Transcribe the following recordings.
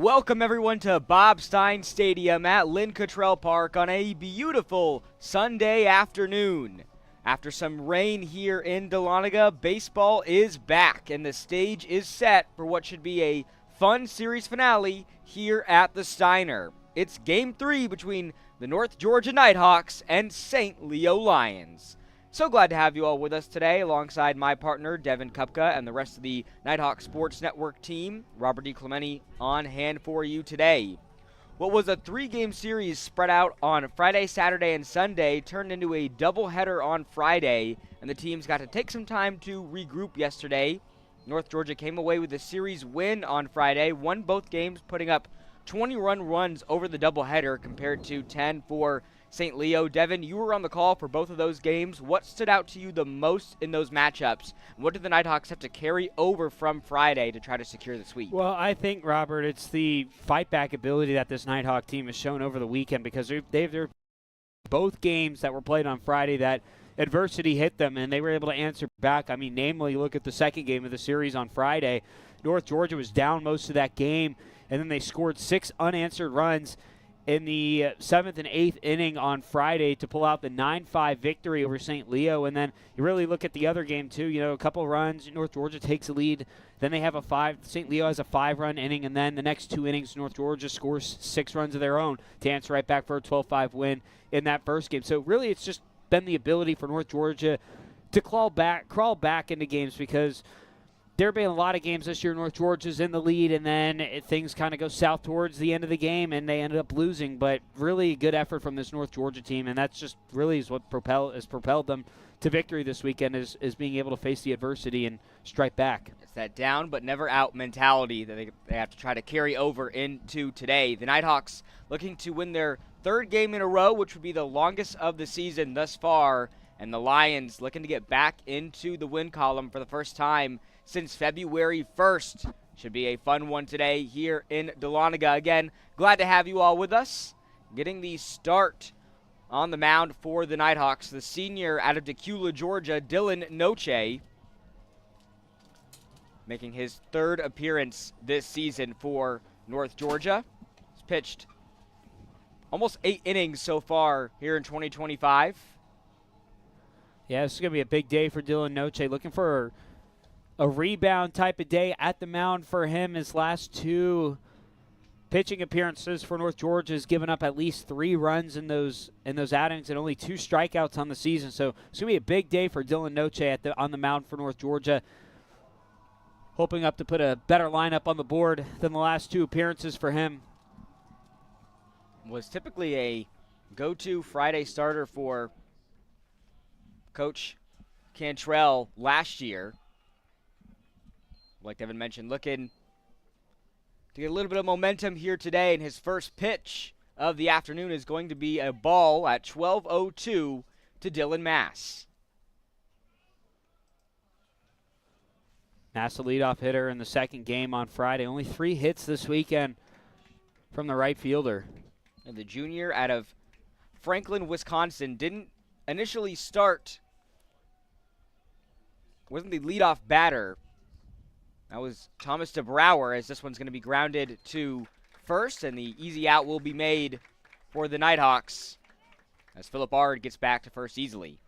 Welcome everyone to Bob Stein Stadium at Lynn Cottrell Park on a beautiful Sunday afternoon. After some rain here in Dahlonega, baseball is back and the stage is set for what should be a fun series finale here at the Steiner. It's Game 3 between the North Georgia Nighthawks and St. Leo Lions. So glad to have you all with us today alongside my partner, Devin Kupka, and the rest of the Nighthawk Sports Network team. Robert D. Clementi on hand for you today. What was a 3-game series spread out on Friday, Saturday, and Sunday turned into a doubleheader on Friday, and the teams got to take some time to regroup yesterday. North Georgia came away with a series win on Friday, won both games, putting up 20-run runs over the doubleheader compared to 10 for St. Leo. Devin, you were on the call for both of those games. What stood out to you the most in those matchups? What did the Nighthawks have to carry over from Friday to try to secure the sweep? Well, I think, Robert, it's the fight-back ability that this Nighthawk team has shown over the weekend, because they're both games that were played on Friday that adversity hit them, and they were able to answer back. I mean, namely, look at the second game of the series on Friday. North Georgia was down most of that game, and then they scored 6 unanswered runs in the 7th and 8th inning on Friday to pull out the 9-5 victory over St. Leo. And then you really look at the other game, too. You know, a couple runs, North Georgia takes a lead. Then they have St. Leo has a 5-run inning, and then the next 2 innings, North Georgia scores 6 runs of their own to answer right back for a 12-5 win in that first game. So really it's just been the ability for North Georgia to crawl back into games, because there have been a lot of games this year North Georgia's in the lead, and then things kind of go south towards the end of the game, and they ended up losing. But really good effort from this North Georgia team, and that's just really is what has propelled them to victory this weekend, is being able to face the adversity and strike back. It's that down but never out mentality that they have to try to carry over into today. The Nighthawks looking to win their 3rd game in a row, which would be the longest of the season thus far, and the Lions looking to get back into the win column for the first time since February 1st. Should be a fun one today here in Dahlonega. Again, glad to have you all with us. Getting the start on the mound for the Nighthawks, the senior out of Decula, Georgia, Dylan Noche, making his 3rd appearance this season for North Georgia. He's pitched almost 8 innings so far here in 2025. Yeah, this is going to be a big day for Dylan Noche, looking for a rebound type of day at the mound for him. His last 2 pitching appearances for North Georgia has given up at least 3 runs in those outings and only 2 strikeouts on the season. So it's going to be a big day for Dylan Noche on the mound for North Georgia, hoping up to put a better lineup on the board than the last 2 appearances for him. Was typically a go-to Friday starter for Coach Cantrell last year. Like Devin mentioned, looking to get a little bit of momentum here today, and his first pitch of the afternoon is going to be a ball at 12:02 to Dylan Mass. Mass, the leadoff hitter in the second game on Friday. Only 3 hits this weekend from the right fielder. And the junior out of Franklin, Wisconsin, didn't initially start. Wasn't the leadoff batter. That was Thomas DeBrouwer, as this one's going to be grounded to first, and the easy out will be made for the Nighthawks as Philip Ard gets back to first easily.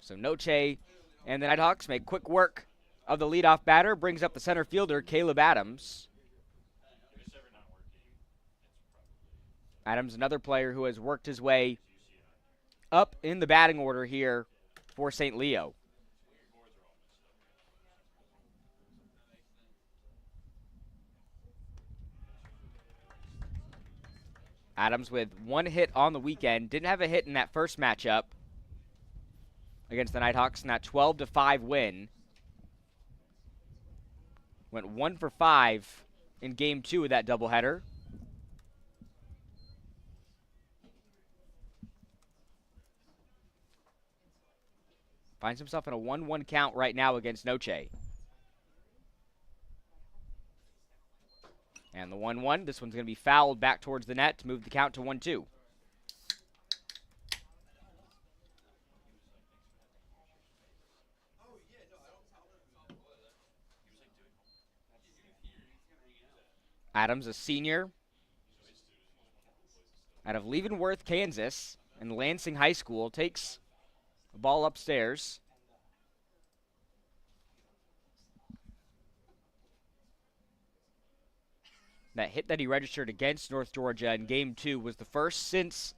So Noche and the Nighthawks make quick work of the leadoff batter, brings up the center fielder, Caleb Adams. Adams, another player who has worked his way up in the batting order here for St. Leo. Adams with 1 hit on the weekend. Didn't have a hit in that first matchup against the Nighthawks in that 12-5 win. Went 1 for 5 in Game 2 of that doubleheader. Finds himself in a 1-1 count right now against Noche. And the 1-1, this one's going to be fouled back towards the net to move the count to 1-2. Adams, a senior out of Leavenworth, Kansas, and Lansing High School, takes the ball upstairs. That hit that he registered against North Georgia in Game 2 was the first since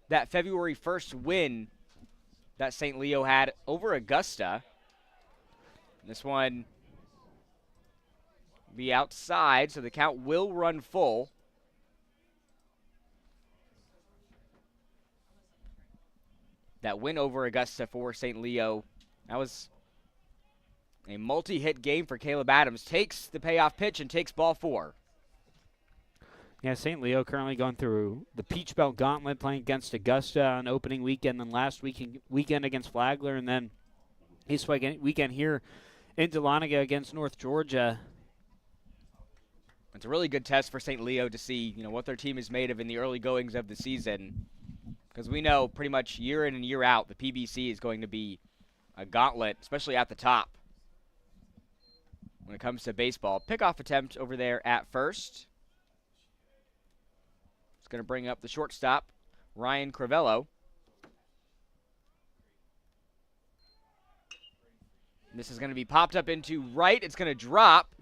that February 1st win that St. Leo had over Augusta. This one be outside, so the count will run full. That win over Augusta for St. Leo, that was a multi-hit game for Caleb Adams. Takes the payoff pitch and takes ball 4. Yeah, St. Leo currently going through the Peach Belt Gauntlet, playing against Augusta on opening weekend, then last weekend against Flagler, and then this weekend here in Dahlonega against North Georgia. It's a really good test for St. Leo to see, what their team is made of in the early goings of the season, because we know pretty much year in and year out the PBC is going to be a gauntlet, especially at the top when it comes to baseball. Pickoff attempt over there at first. It's going to bring up the shortstop, Ryan Crivello. This is going to be popped up into right. It's going to drop.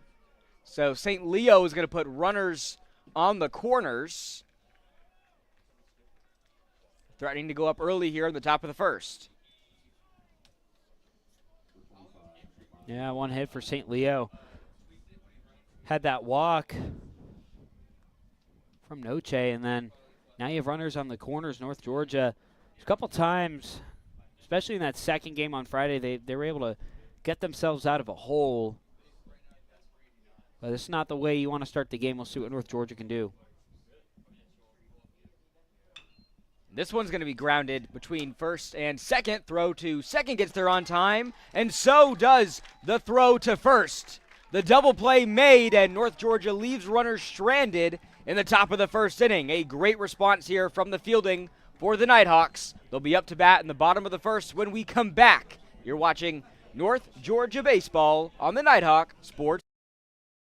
So St. Leo is going to put runners on the corners. Threatening to go up early here on the top of the first. Yeah, one hit for St. Leo. Had that walk from Noche, and then now you have runners on the corners. North Georgia, a couple times, especially in that second game on Friday, they were able to get themselves out of a hole. But this is not the way you want to start the game. We'll see what North Georgia can do. This one's going to be grounded between first and second. Throw to second gets there on time, and so does the throw to first. The double play made, and North Georgia leaves runners stranded in the top of the first inning. A great response here from the fielding for the Nighthawks. They'll be up to bat in the bottom of the first when we come back. You're watching North Georgia Baseball on the Nighthawk Sports.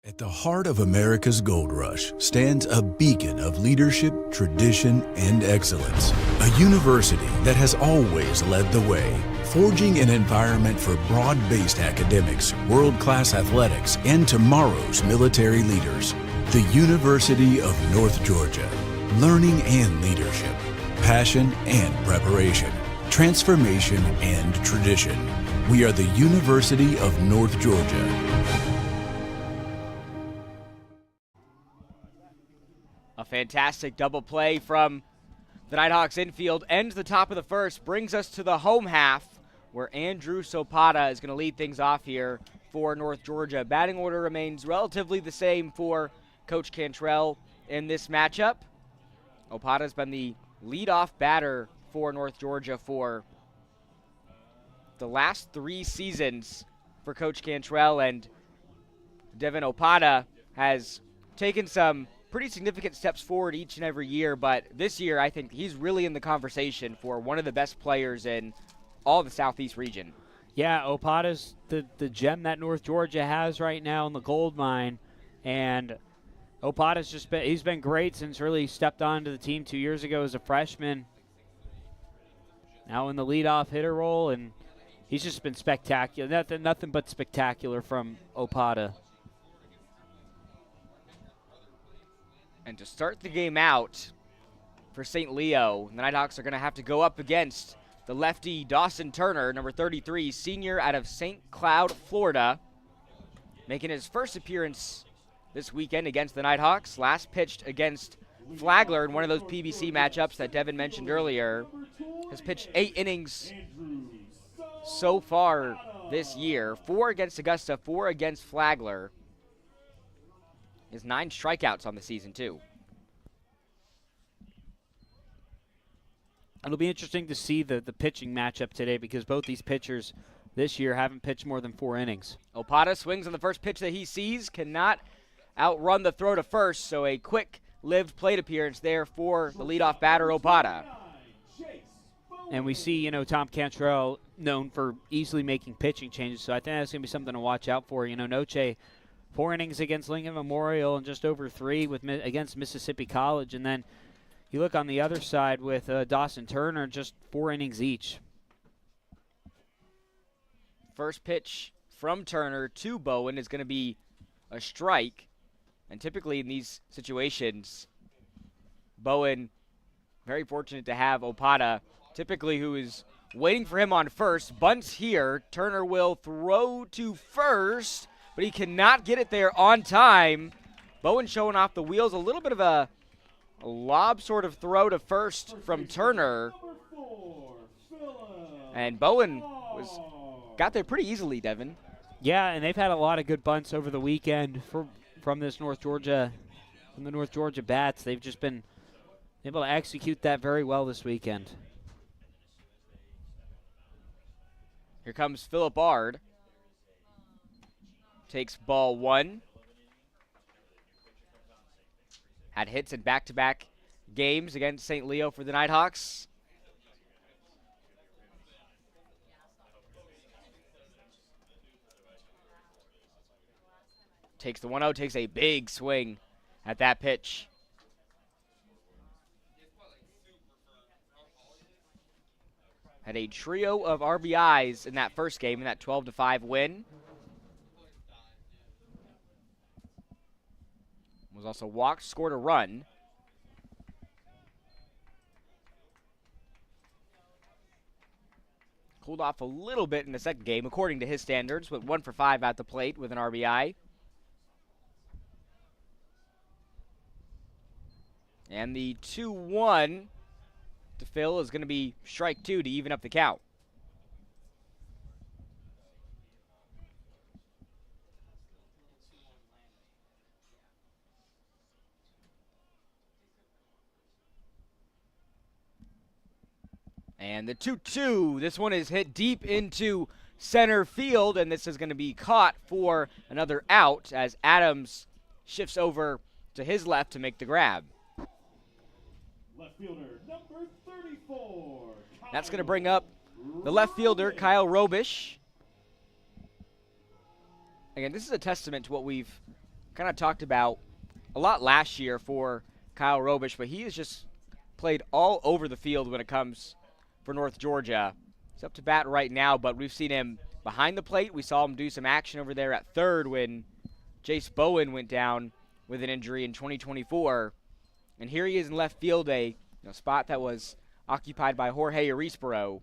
At the heart of America's gold rush stands a beacon of leadership, tradition, and excellence. A university that has always led the way, forging an environment for broad-based academics, world-class athletics, and tomorrow's military leaders. The University of North Georgia. Learning and leadership, passion and preparation, transformation and tradition. We are the University of North Georgia. A fantastic double play from the Nighthawks infield ends the top of the first, brings us to the home half where Andrew Sopata is going to lead things off here for North Georgia. Batting order remains relatively the same for Coach Cantrell in this matchup. Opata's been the leadoff batter for North Georgia for the last 3 seasons for Coach Cantrell, and Devin Opata has taken some pretty significant steps forward each and every year, but this year I think he's really in the conversation for one of the best players in all the Southeast region. Yeah, Opata's the gem that North Georgia has right now in the gold mine, and Opata's he's been great since really stepped onto the team 2 years ago as a freshman. Now in the leadoff hitter role, and he's just been spectacular. Nothing but spectacular from Opata. And to start the game out for St. Leo, the Nighthawks are going to have to go up against the lefty Dawson Turner, number 33, senior out of St. Cloud, Florida, making his first appearance this weekend against the Nighthawks. Last pitched against Flagler in one of those PBC matchups that Devin mentioned earlier. Has pitched 8 innings so far this year, 4 against Augusta, 4 against Flagler. His 9 strikeouts on the season, too. It'll be interesting to see the pitching matchup today because both these pitchers this year haven't pitched more than 4 innings. Opata swings on the first pitch that he sees, cannot outrun the throw to first, so a quick-lived plate appearance there for the leadoff batter, Opata. And we see, Tom Cantrell known for easily making pitching changes, so I think that's going to be something to watch out for. Noche 4 innings against Lincoln Memorial and just over 3 against Mississippi College. And then you look on the other side with Dawson Turner, just 4 innings each. First pitch from Turner to Bowen is going to be a strike. And typically in these situations, Bowen, very fortunate to have Opada, typically who is waiting for him on first. Bunts here. Turner will throw to first, but he cannot get it there on time. Bowen showing off the wheels. A little bit of a lob sort of throw to first from Turner. And Bowen got there pretty easily, Devin. Yeah, and they've had a lot of good bunts over the weekend from the North Georgia bats. They've just been able to execute that very well this weekend. Here comes Philip Ard. Takes ball 1. Had hits in back-to-back games against St. Leo for the Nighthawks. Takes the 1-0, takes a big swing at that pitch. Had a trio of RBIs in that first game in that 12-5 win. Was also walked, scored a run. Cooled off a little bit in the second game, according to his standards, went 1 for 5 at the plate with an RBI. And the 2-1 to Phil is going to be strike 2 to even up the count. And the 2-2, this one is hit deep into center field, and this is going to be caught for another out as Adams shifts over to his left to make the grab. Left fielder, number 34. That's going to bring up the left fielder, Kyle Robish. Again, this is a testament to what we've kind of talked about a lot last year for Kyle Robish, but he has just played all over the field when it comes for North Georgia. He's up to bat right now, but we've seen him behind the plate. We saw him do some action over there at third when Jace Bowen went down with an injury in 2024. And here he is in left field, a spot that was occupied by Jorge Arisboro.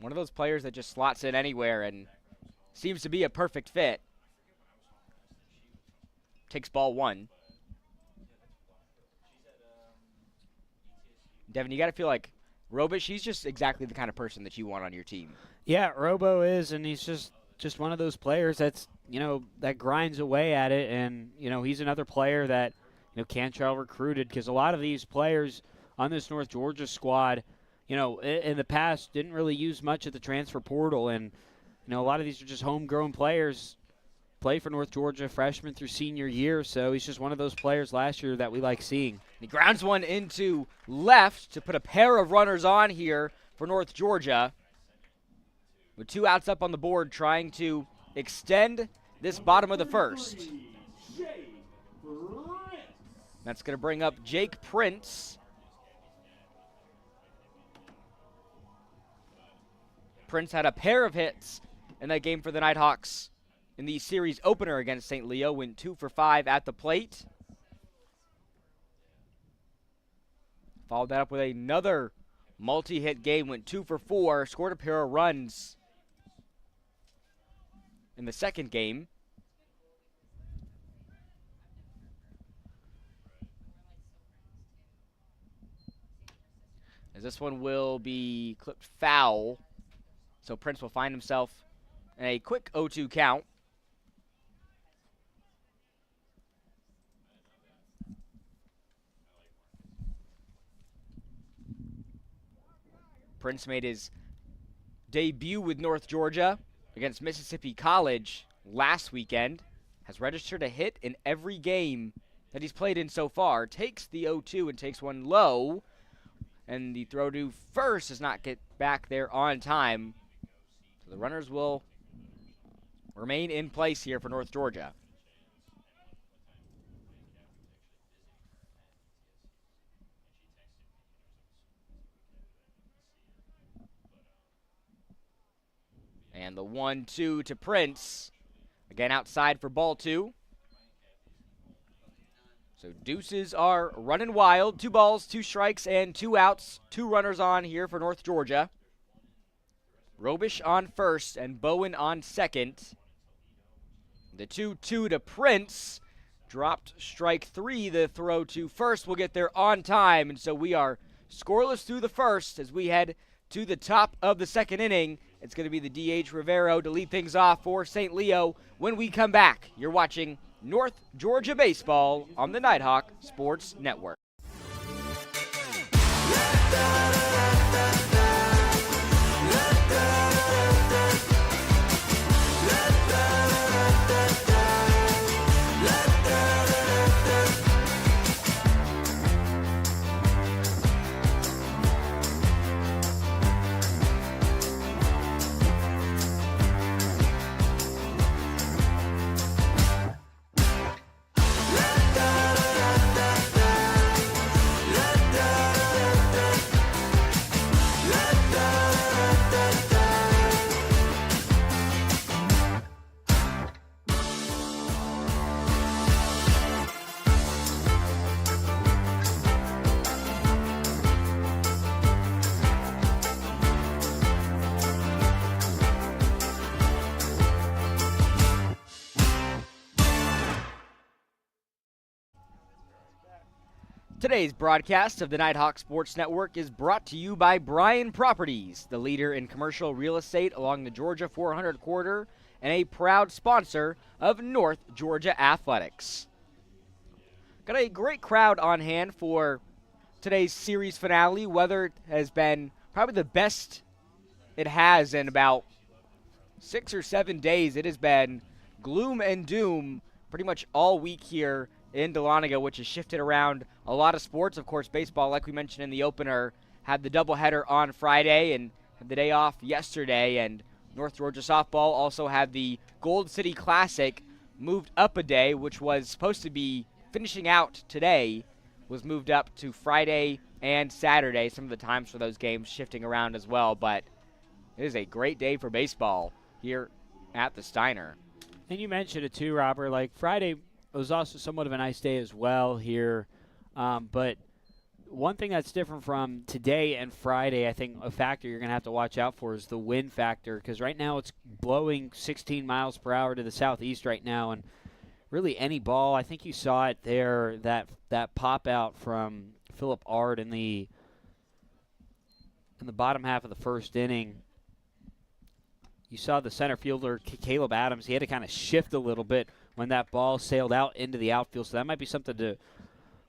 One of those players that just slots in anywhere and seems to be a perfect fit. Takes ball 1. Devin, you got to feel like Robish, he's just exactly the kind of person that you want on your team. Yeah, Robo is, and he's just one of those players that's, that grinds away at it. And, he's another player that, Cantrell recruited, because a lot of these players on this North Georgia squad, in the past didn't really use much of the transfer portal. And, a lot of these are just homegrown players, play for North Georgia freshman through senior year. So he's just one of those players last year that we like seeing. He grounds one into left to put a pair of runners on here for North Georgia. With 2 outs up on the board, trying to extend this bottom of the first. That's going to bring up Jake Prince. Prince had a pair of hits in that game for the Nighthawks in the series opener against St. Leo. Went 2 for 5 at the plate. Followed that up with another multi-hit game. Went 2 for 4. Scored a pair of runs in the second game. As this one will be clipped foul. So Prince will find himself in a quick 0-2 count. Prince made his debut with North Georgia against Mississippi College last weekend. Has registered a hit in every game that he's played in so far. Takes the 0-2 and takes one low. and the throw to first does not get back there on time. So the runners will remain in place here for North Georgia. And the 1-2 to Prince. Again, outside for ball 2. So deuces are running wild. 2 balls, 2 strikes, and 2 outs. 2 runners on here for North Georgia. Robish on first and Bowen on second. The 2-2 to Prince. Dropped strike 3. The throw to first will get there on time. And so we are scoreless through the first as we head to the top of the second inning. It's going to be the DH Rivero to lead things off for St. Leo. When we come back, you're watching North Georgia Baseball on the Nighthawk Sports Network. Today's broadcast of the Nighthawk Sports Network is brought to you by Bryan Properties, the leader in commercial real estate along the Georgia 400 corridor and a proud sponsor of North Georgia Athletics. Got a great crowd on hand for today's series finale. Weather has been probably the best it has in about 6 or 7 days. It has been gloom and doom pretty much all week here in Dahlonega, which has shifted around a lot of sports. Of course, baseball, like we mentioned in the opener, had the doubleheader on Friday and had the day off yesterday. And North Georgia softball also had the Gold City Classic moved up a day, which was supposed to be finishing out today, was moved up to Friday and Saturday. Some of the times for those games shifting around as well. But it is a great day for baseball here at the Steiner. And you mentioned it too, Robert. Like Friday was also somewhat of a nice day as well here. But one thing that's different from today and Friday, I think a factor you're going to have to watch out for is the wind factor, because right now it's blowing 16 miles per hour to the southeast right now, and really any ball, I think you saw it there, that pop out from Philip Ard in the bottom half of the first inning. You saw the center fielder, Caleb Adams, he had to kind of shift a little bit when that ball sailed out into the outfield, so that might be something to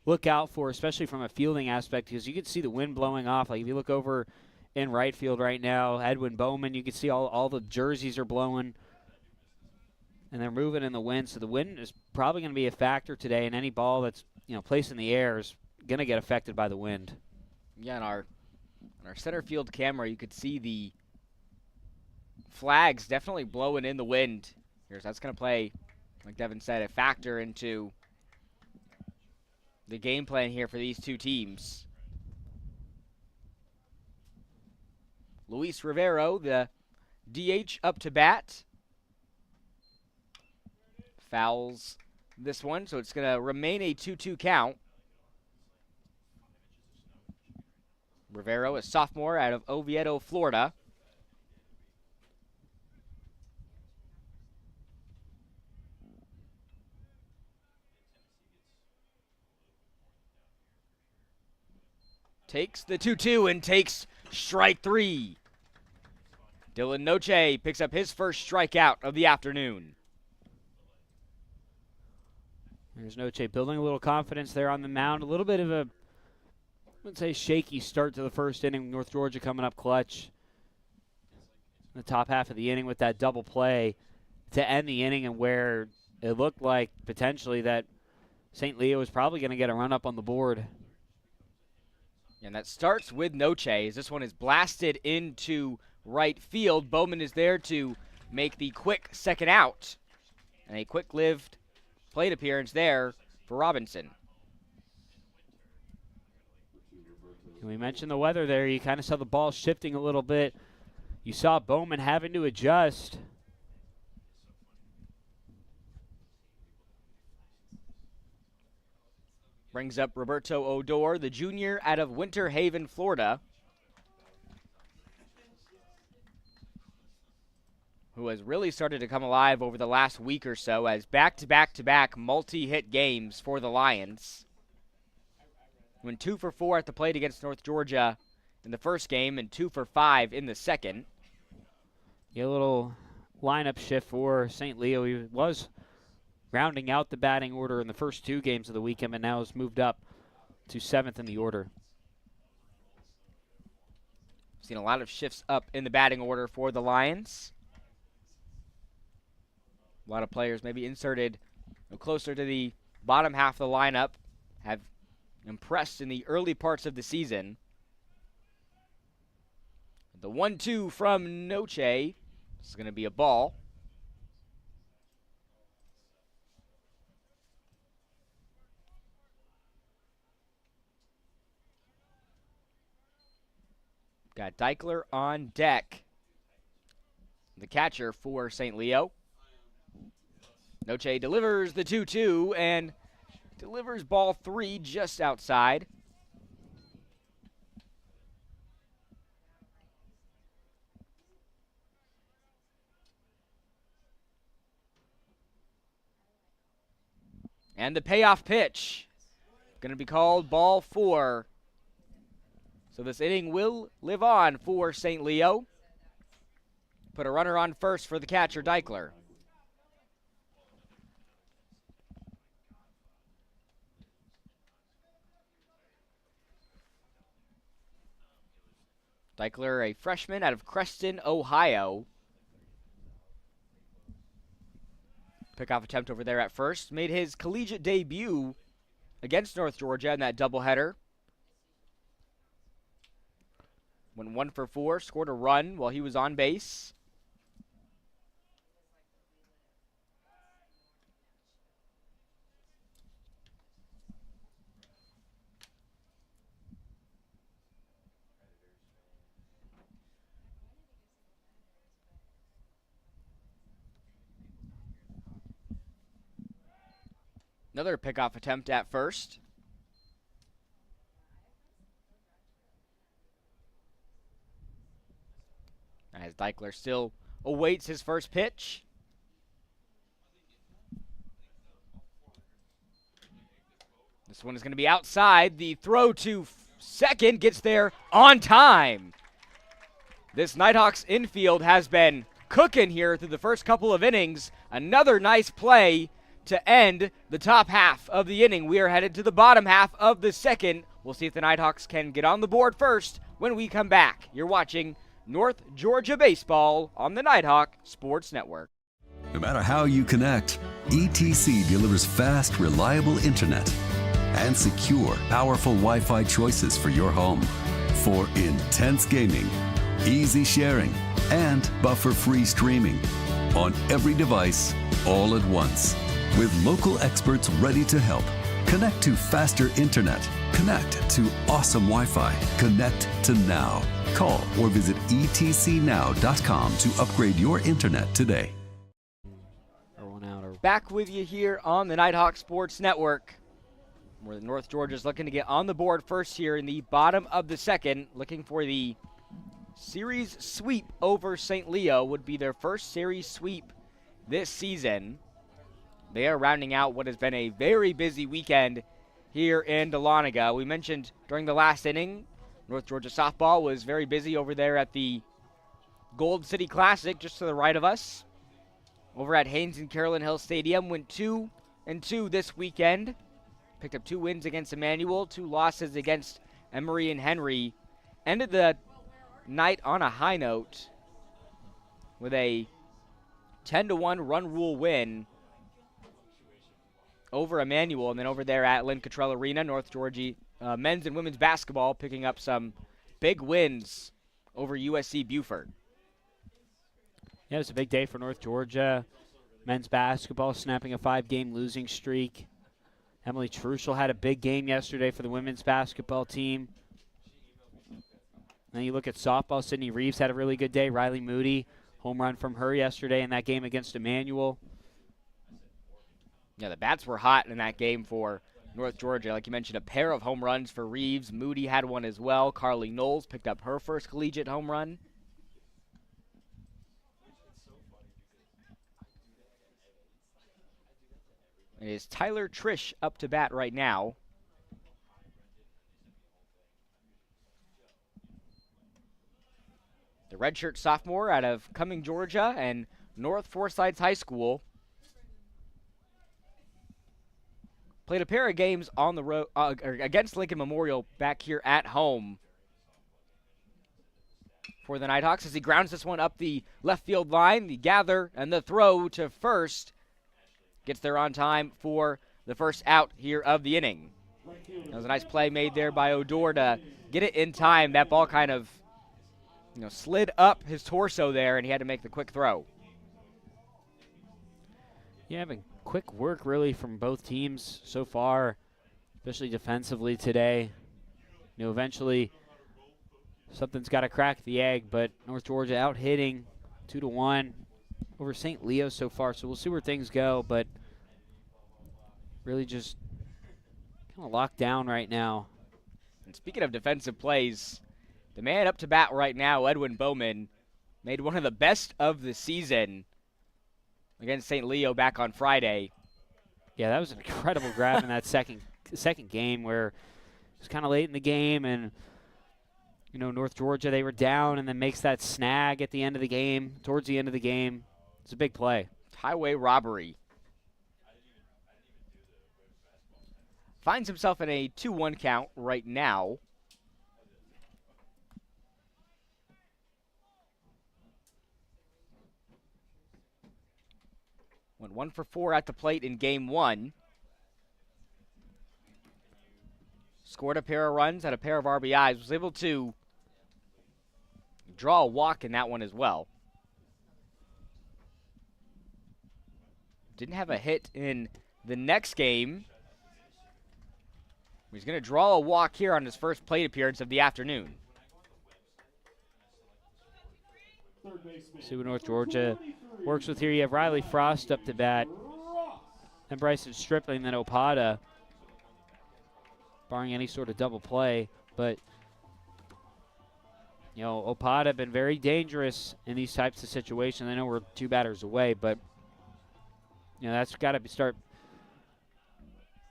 look out for, especially from a fielding aspect, because you can see the wind blowing off. Like if you look over in right field right now, Edwin Bowman, you can see all the jerseys are blowing, and they're moving in the wind. So the wind is probably going to be a factor today, and any ball that's placed in the air is going to get affected by the wind. Yeah, on our center field camera, you could see the flags definitely blowing in the wind here. So that's going to play, like Devin said, a factor into the game plan here for these two teams. Luis Rivero, the DH, up to bat. Fouls this one, so it's going to remain a 2-2 count. Rivero, a sophomore out of Oviedo, Florida. Takes the 2-2 and takes strike 3. Dylan Noche picks up his first strikeout of the afternoon. There's Noche building a little confidence there on the mound. A little bit of a, I wouldn't say shaky start to the first inning. North Georgia coming up clutch in the top half of the inning with that double play to end the inning, and where it looked like potentially that St. Leo was probably going to get a run up on the board. And that starts with Noche, as this one is blasted into right field. Bowman is there to make the quick second out. And a quick-lived plate appearance there for Robinson. We mentioned the weather there. You kind of saw the ball shifting a little bit. You saw Bowman having to adjust. Brings up Roberto Odor, the junior out of Winter Haven, Florida, who has really started to come alive over the last week or so as back-to-back-to-back multi-hit games for the Lions. Went 2 for 4 at the plate against North Georgia in the first game and 2 for 5 in the second. Yeah, a little lineup shift for St. Leo. He was rounding out the batting order in the first 2 games of the weekend and now has moved up to 7th in the order. Seen a lot of shifts up in the batting order for the Lions. A lot of players maybe inserted closer to the bottom half of the lineup have impressed in the early parts of the season. The 1-2 from Noche. This is going to be a ball. Got Deichler on deck, the catcher for St. Leo. Noche delivers the 2-2 and delivers ball 3 just outside. And the payoff pitch, going to be called ball 4. So this inning will live on for St. Leo. Put a runner on first for the catcher, Deichler. Deichler, a freshman out of Creston, Ohio. Pickoff attempt over there at first. Made his collegiate debut against North Georgia in that doubleheader. Went 1 for 4, scored a run while he was on base. Another pickoff attempt at first. As Deichler still awaits his first pitch. This one is going to be outside. The throw to second gets there on time. This Nighthawks infield has been cooking here through the first couple of innings. Another nice play to end the top half of the inning. We are headed to the bottom half of the second. We'll see if the Nighthawks can get on the board first when we come back. You're watching North Georgia Baseball on the Nighthawk Sports Network. No matter how you connect, ETC delivers fast, reliable internet and secure, powerful Wi-Fi choices for your home. For intense gaming, easy sharing, and buffer-free streaming on every device all at once. With local experts ready to help. Connect to faster internet. Connect to awesome Wi-Fi. Connect to now. Call or visit etcnow.com to upgrade your internet today. Back with you here on the Nighthawk Sports Network, where North Georgia's looking to get on the board first here in the bottom of the second, looking for the series sweep over St. Leo. Would be their first series sweep this season. They are rounding out what has been a very busy weekend here in Dahlonega. We mentioned during the last inning, North Georgia softball was very busy over there at the Gold City Classic, just to the right of us. Over at Haynes and Carolyn Hill Stadium, went 2-2 this weekend. Picked up 2 wins against Emmanuel, 2 losses against Emory and Henry. Ended the night on a high note with a 10-1 run rule win over Emmanuel. And then over there at Lynn Cottrell Arena, North Georgia men's and women's basketball picking up some big wins over USC Beaufort. Yeah, it was a big day for North Georgia. Men's basketball snapping a 5-game losing streak. Emily Truschel had a big game yesterday for the women's basketball team. Then you look at softball. Sydney Reeves had a really good day. Riley Moody, home run from her yesterday in that game against Emmanuel. Yeah, the bats were hot in that game for North Georgia. Like you mentioned, a pair of home runs for Reeves. Moody had one as well. Carly Knowles picked up her first collegiate home run. It is Tyler Trish up to bat right now. The redshirt sophomore out of Cumming, Georgia, and North Forsyth High School. Played a pair of games on the road against Lincoln Memorial back here at home for the Nighthawks as he grounds this one up the left field line. The gather and the throw to first. Gets there on time for the first out here of the inning. That was a nice play made there by Odor to get it in time. That ball kind of, slid up his torso there, and he had to make the quick throw. Yeah, having quick work really from both teams so far, especially defensively today. Eventually something's got to crack the egg, but North Georgia out hitting 2-1 over St. Leo so far, so we'll see where things go, but really just kind of locked down right now. And speaking of defensive plays, the man up to bat right now, Edwin Bowman, made one of the best of the season against St. Leo back on Friday. Yeah, that was an incredible grab in that second game where it was kind of late in the game, and North Georgia, they were down, and then makes that snag at the end of the game, towards the end of the game. It's a big play. Highway robbery. Finds himself in a 2-1 count right now. Went 1 for 4 at the plate in game 1. Scored a pair of runs, had a pair of RBIs. Was able to draw a walk in that one as well. Didn't have a hit in the next game. He's going to draw a walk here on his first plate appearance of the afternoon. See what North Georgia works with here. You have Riley Frost up to bat, and Bryson Stripling, then Opada, barring any sort of double play. But, Opada been very dangerous in these types of situations. I know we're 2 batters away, but that's got to start.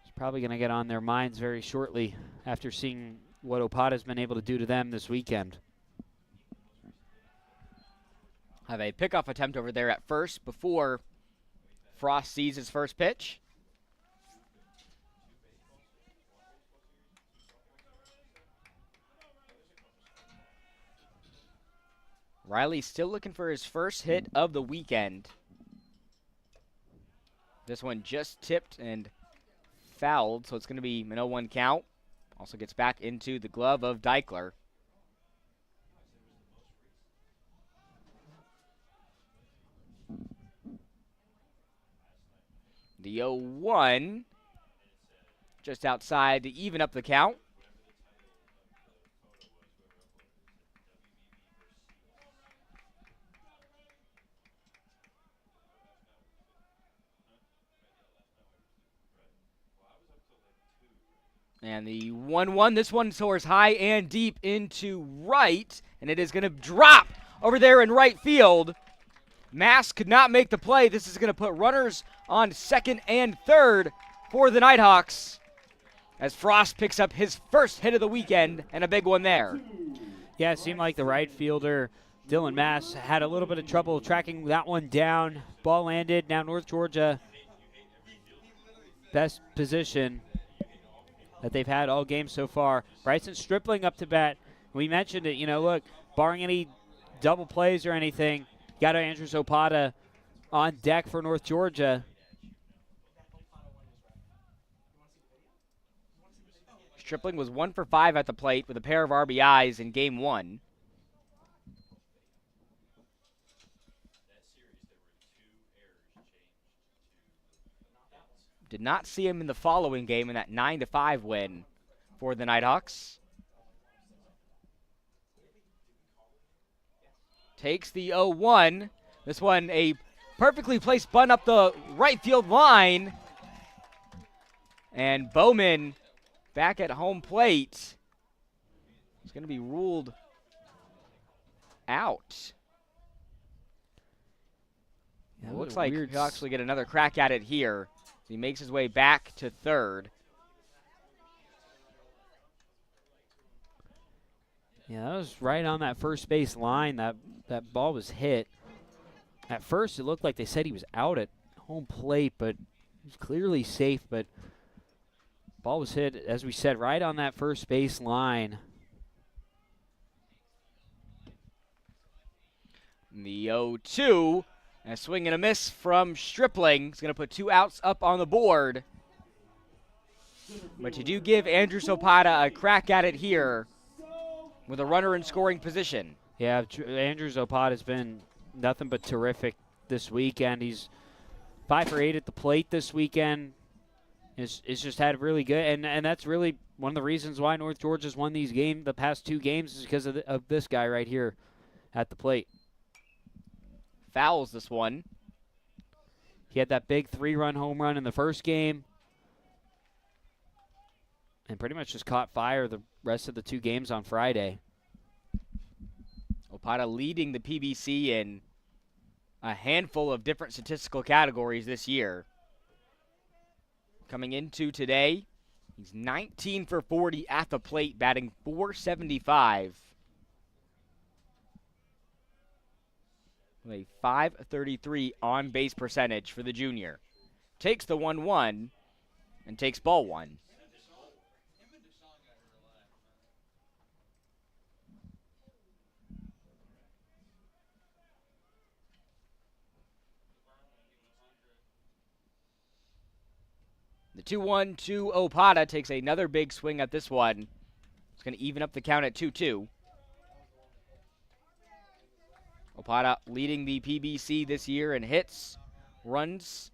It's probably going to get on their minds very shortly after seeing what Opada's been able to do to them this weekend. Have a pickoff attempt over there at first before Frost sees his first pitch. Riley still looking for his first hit of the weekend. This one just tipped and fouled, so it's going to be an 0-1 count. Also gets back into the glove of Deichler. The 0-1 just outside to even up the count. And the 1-1, this one soars high and deep into right, and it is going to drop over there in right field. Mass could not make the play. This is going to put runners on second and third for the Nighthawks as Frost picks up his first hit of the weekend, and a big one there. Yeah, it seemed like the right fielder, Dylan Mass, had a little bit of trouble tracking that one down. Ball landed. Now North Georgia, best position that they've had all game so far. Bryson Stripling up to bat. We mentioned it, look, barring any double plays or anything, got Andrews Opada on deck for North Georgia. Stripling was 1 for 5 at the plate with a pair of RBIs in Game 1. Did not see him in the following game in that 9-5 win for the Nighthawks. Takes the 0-1. This one a perfectly placed bunt up the right field line. And Bowman back at home plate. It's going to be ruled out. Yeah, Looks like he'll actually get another crack at it here. He makes his way back to third. Yeah, that was right on that first base line. That ball was hit. At first, it looked like they said he was out at home plate, but he was clearly safe. But ball was hit, as we said, right on that first base line. The 0-2. And a swing and a miss from Stripling. He's going to put 2 outs up on the board. But you do give Andrew Zapata a crack at it here with a runner in scoring position. Yeah, Andrew Zapata has been nothing but terrific this weekend. He's 5 for 8 at the plate this weekend. It's just had really good, and that's really one of the reasons why North Georgia's won these games, the past 2 games, is because of this guy right here at the plate. Fouls this one. He had that big 3-run home run in the first game and pretty much just caught fire the rest of the 2 games on Friday. Opata leading the PBC in a handful of different statistical categories this year. Coming into today, he's 19 for 40 at the plate, batting .475. With a .533 on-base percentage for the junior. Takes the 1-1 and takes ball 1. The 2-1 to Opata takes another big swing at this one. It's going to even up the count at 2-2. Opata leading the PBC this year in hits, runs,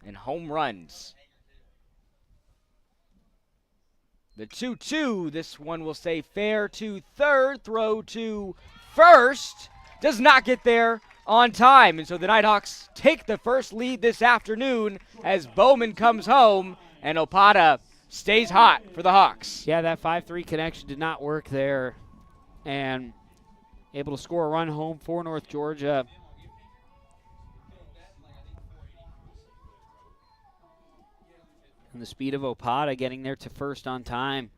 and home runs. The 2-2, this one will stay fair to third, throw to first. Does not get there on time, and so the Nighthawks take the first lead this afternoon as Bowman comes home and Opata stays hot for the Hawks. Yeah, that 5-3 connection did not work there, and able to score a run home for North Georgia. And the speed of Opata getting there to first on time.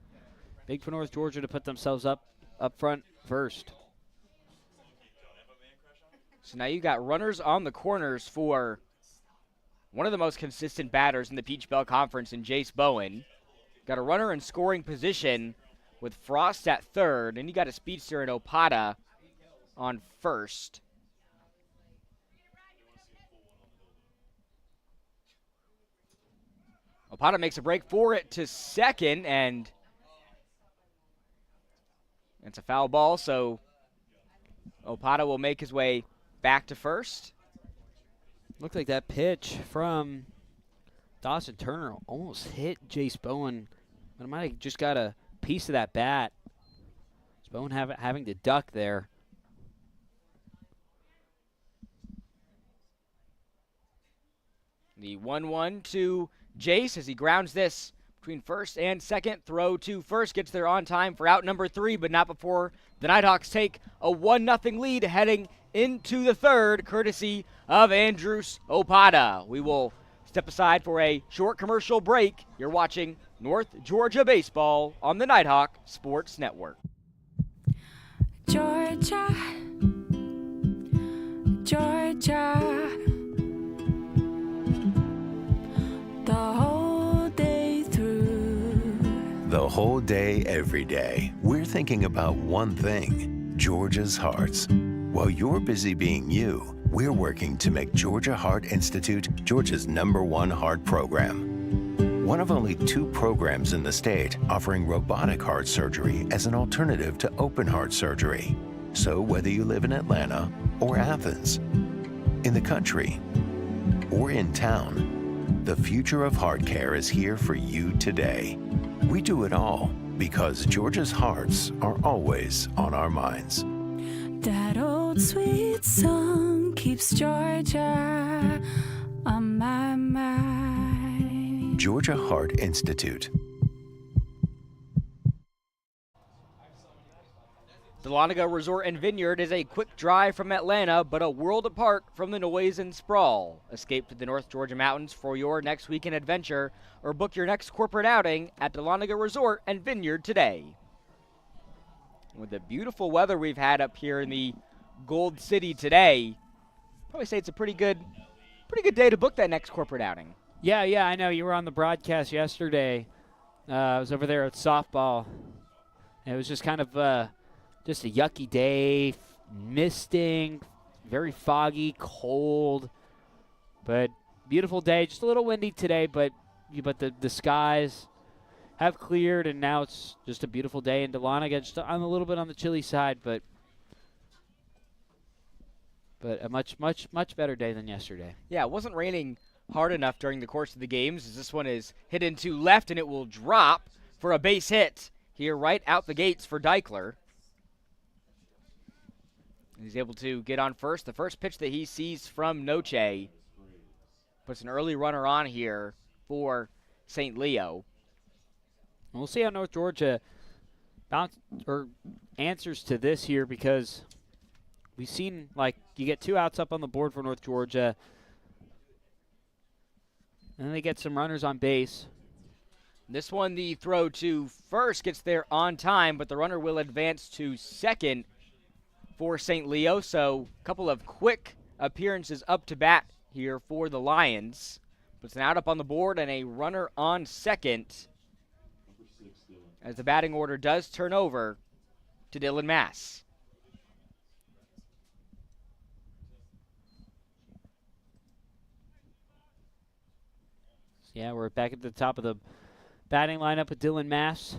Big for North Georgia to put themselves up front first. So now you got runners on the corners for one of the most consistent batters in the Peach Bell Conference in Jace Bowen. Got a runner in scoring position with Frost at third, and you got a speedster in Opata on first. Opata makes a break for it to second, and it's a foul ball, so Opata will make his way back to first. Looked like that pitch from Dawson Turner almost hit Jace Bowen, but it might have just got a piece of that bat. Bowen having to duck there. The 1-1 to Jace as he grounds this between first and second. Throw to first, gets there on time for out number 3, but not before the Nighthawks take a 1-0 lead heading into the third, courtesy of Andrews Opata. We will step aside for a short commercial break. You're watching North Georgia Baseball on the Nighthawk Sports Network. Georgia, Georgia, the whole day through. The whole day, every day, we're thinking about one thing, Georgia's hearts. While you're busy being you, we're working to make Georgia Heart Institute Georgia's #1 heart program. one of only 2 programs in the state offering robotic heart surgery as an alternative to open heart surgery. So whether you live in Atlanta or Athens, in the country or in town, the future of heart care is here for you today. We do it all because Georgia's hearts are always on our minds. That old sweet song keeps Georgia on my mind. Georgia Heart Institute. Dahlonega Resort and Vineyard is a quick drive from Atlanta, but a world apart from the noise and sprawl. Escape to the North Georgia mountains for your next weekend adventure, or book your next corporate outing at Dahlonega Resort and Vineyard today. With the beautiful weather we've had up here in the Gold City today, probably say it's a pretty good day to book that next corporate outing. Yeah, I know. You were on the broadcast yesterday. I was over there at softball. It was just kind of just a yucky day, misting, very foggy, cold, but beautiful day. Just a little windy today, but the skies have cleared, and now it's just a beautiful day in Dahlonega. Just I'm a little bit on the chilly side, but a much better day than yesterday. Yeah, it wasn't raining hard enough during the course of the games, as this one is hit into left, and it will drop for a base hit here right out the gates for Deichler. He's able to get on first. The first pitch that he sees from Noche puts an early runner on here for St. Leo. We'll see how North Georgia answers to this here, because we've seen, like, you get 2 outs up on the board for North Georgia, and then they get some runners on base. This one, the throw to first gets there on time, but the runner will advance to second for St. Leo. So a couple of quick appearances up to bat here for the Lions. Puts an out up on the board and a runner on second, as the batting order does turn over to Dylan Mass. Yeah, we're back at the top of the batting lineup with Dylan Mass.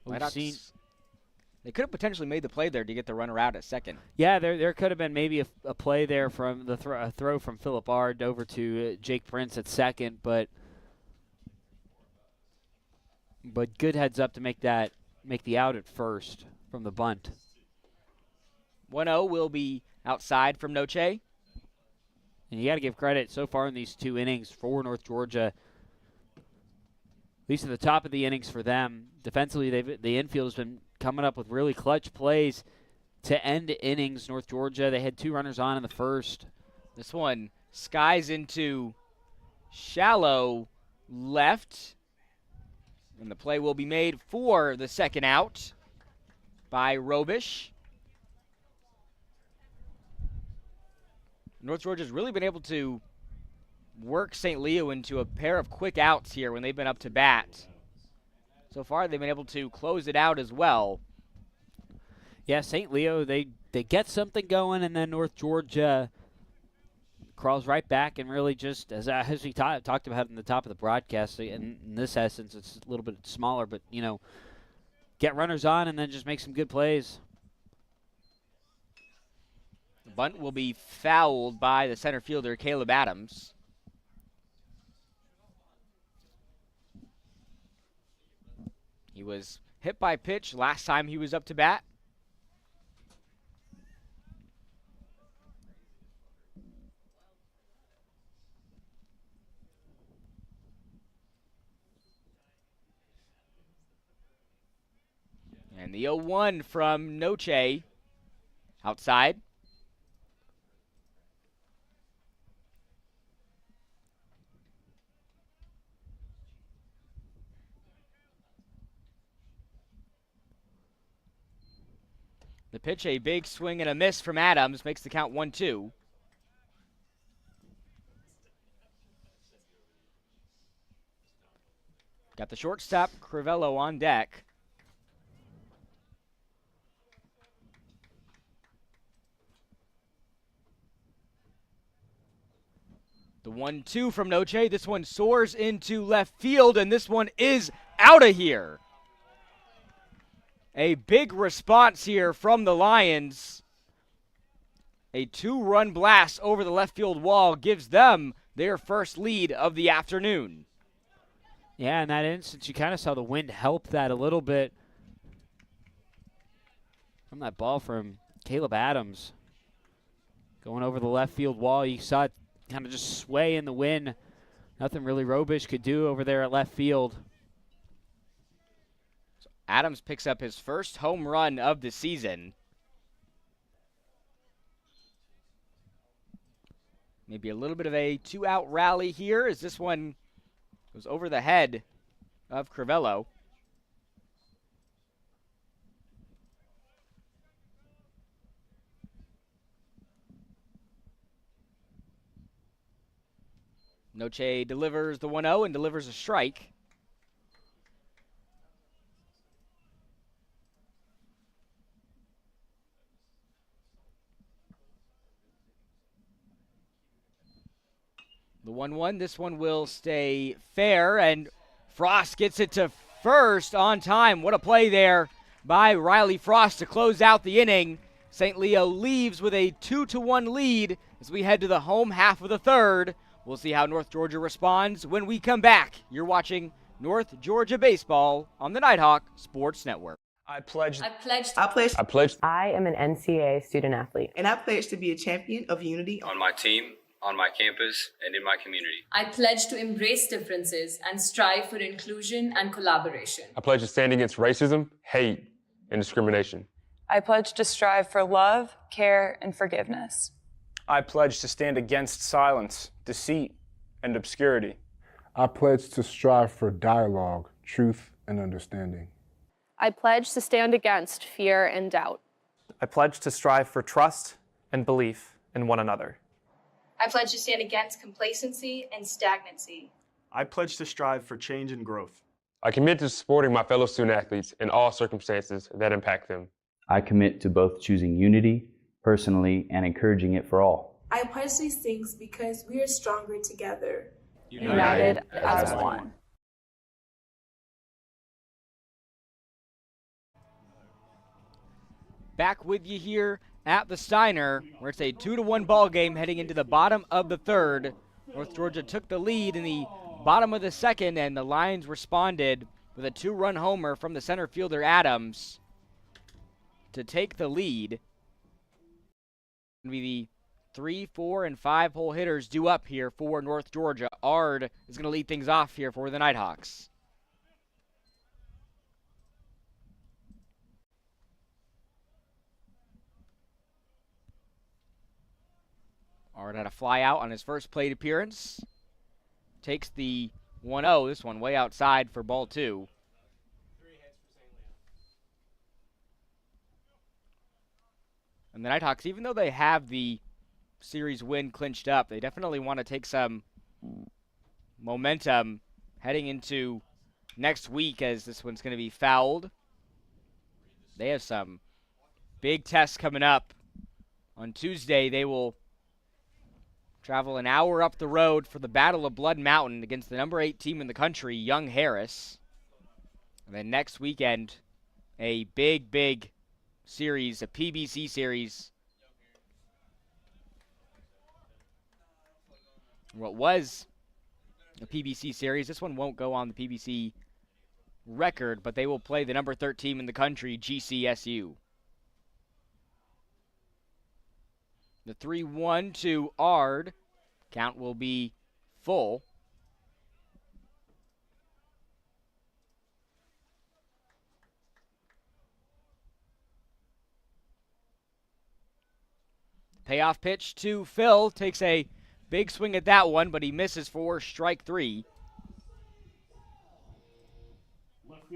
They could have potentially made the play there to get the runner out at second. Yeah, there could have been maybe a play there from the throw from Philip Ard over to Jake Prince at second, but good heads up to make the out at first from the bunt. 1-0 will be outside from Noche. And you got to give credit so far in these 2 innings for North Georgia, at least at the top of the innings for them. Defensively, the infield has been coming up with really clutch plays to end innings. North Georgia, they had 2 runners on in the first. This one skies into shallow left, and the play will be made for the second out by Robish. North Georgia's really been able to work St. Leo into a pair of quick outs here when they've been up to bat. So far, they've been able to close it out as well. Yeah, St. Leo, they get something going, and then North Georgia crawls right back and really just, as we talked about in the top of the broadcast, in this essence, it's a little bit smaller, but, get runners on and then just make some good plays. The bunt will be fouled by the center fielder, Caleb Adams. He was hit by pitch last time he was up to bat. And the 0-1 from Noche outside. The pitch, a big swing and a miss from Adams, makes the count 1-2. Got the shortstop, Crivello, on deck. The 1-2 from Noche. This one soars into left field, and this one is out of here. A big response here from the Lions. A 2-run blast over the left field wall gives them their first lead of the afternoon. Yeah, in that instance, you kind of saw the wind help that a little bit from that ball from Caleb Adams. Going over the left field wall, you saw it kind of just sway in the wind. Nothing really Robish could do over there at left field. So Adams picks up his first home run of the season. Maybe a little bit of a 2-out rally here as this one goes over the head of Crivello. Noche delivers the 1-0 and delivers a strike. The 1-1, this one will stay fair, and Frost gets it to first on time. What a play there by Riley Frost to close out the inning. St. Leo leaves with a 2-1 lead as we head to the home half of the third. We'll see how North Georgia responds when we come back. You're watching North Georgia Baseball on the Nighthawk Sports Network. I pledge. I pledge. I am an NCAA student athlete. And I pledge to be a champion of unity on my team, on my campus, and in my community. I pledge to embrace differences and strive for inclusion and collaboration. I pledge to stand against racism, hate, and discrimination. I pledge to strive for love, care, and forgiveness. I pledge to stand against silence, deceit, and obscurity. I pledge to strive for dialogue, truth, and understanding. I pledge to stand against fear and doubt. I pledge to strive for trust and belief in one another. I pledge to stand against complacency and stagnancy. I pledge to strive for change and growth. I commit to supporting my fellow student athletes in all circumstances that impact them. I commit to both choosing unity personally and encouraging it for all. I pledge these things because we are stronger together. United as one. Back with you here at the Steiner, where it's a 2-1 ball game heading into the bottom of the third. North Georgia took the lead in the bottom of the second, and the Lions responded with a 2-run homer from the center fielder Adams to take the lead. It'll be the 3, 4, and 5 hole hitters due up here for North Georgia. Ard is going to lead things off here for the Nighthawks. Ard had a fly out on his first plate appearance. Takes the 1-0. This one way outside for ball 2. And the Nighthawks, even though they have the series win clinched up, they definitely want to take some momentum heading into next week, as this one's going to be fouled. They have some big tests coming up. On Tuesday, they will travel an hour up the road for the Battle of Blood Mountain against the number 8 team in the country, Young Harris. And then next weekend, a big series, a PBC series. What was a PBC series, this one won't go on the PBC record, but they will play the number 13 team in the country, GCSU. The 3-1 to Ard. Count will be full. Payoff pitch to Phil. Takes a big swing at that one, but he misses for strike 3.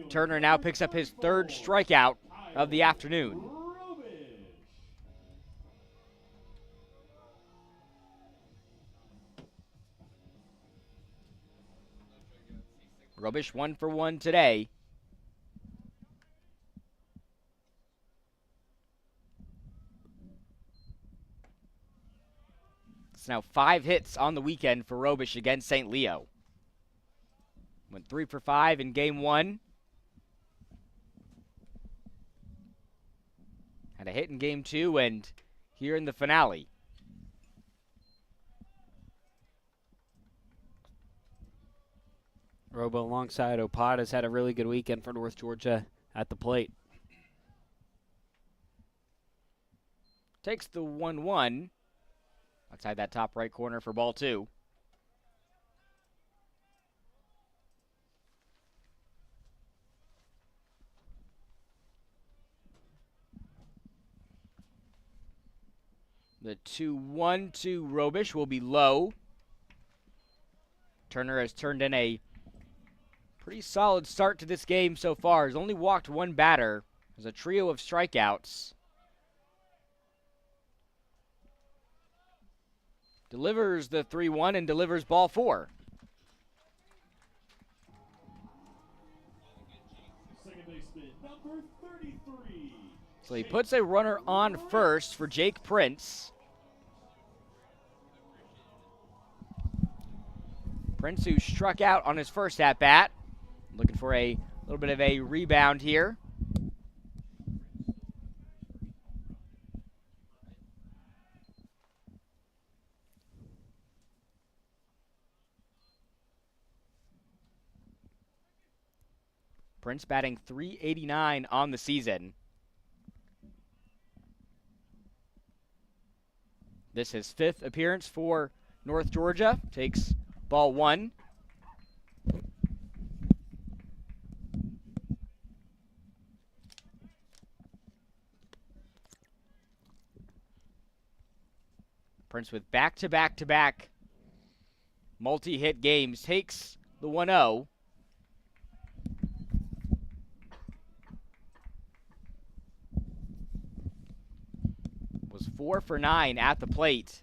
Turner now picks up his third strikeout of the afternoon. Robish 1 for 1 today. That's now 5 hits on the weekend for Robish against St. Leo. Went 3 for 5 in game 1. Had a hit in game 2 and here in the finale. Robo alongside Opad has had a really good weekend for North Georgia at the plate. Takes the 1-1 outside that top right corner for ball 2. The 2-1 to Robish will be low. Turner has turned in a pretty solid start to this game so far. He's only walked 1 batter. There's a trio of strikeouts. Delivers the 3-1 and delivers ball 4. Second baseman, number 33. So he puts a runner on first for Jake Prince. Prince, who struck out on his first at-bat. Looking for a little bit of a rebound here. Prince batting .389 on the season. This is his 5th appearance for North Georgia. Takes ball 1. Prince with back-to-back-to-back multi-hit games takes the 1-0. Was 4 for 9 at the plate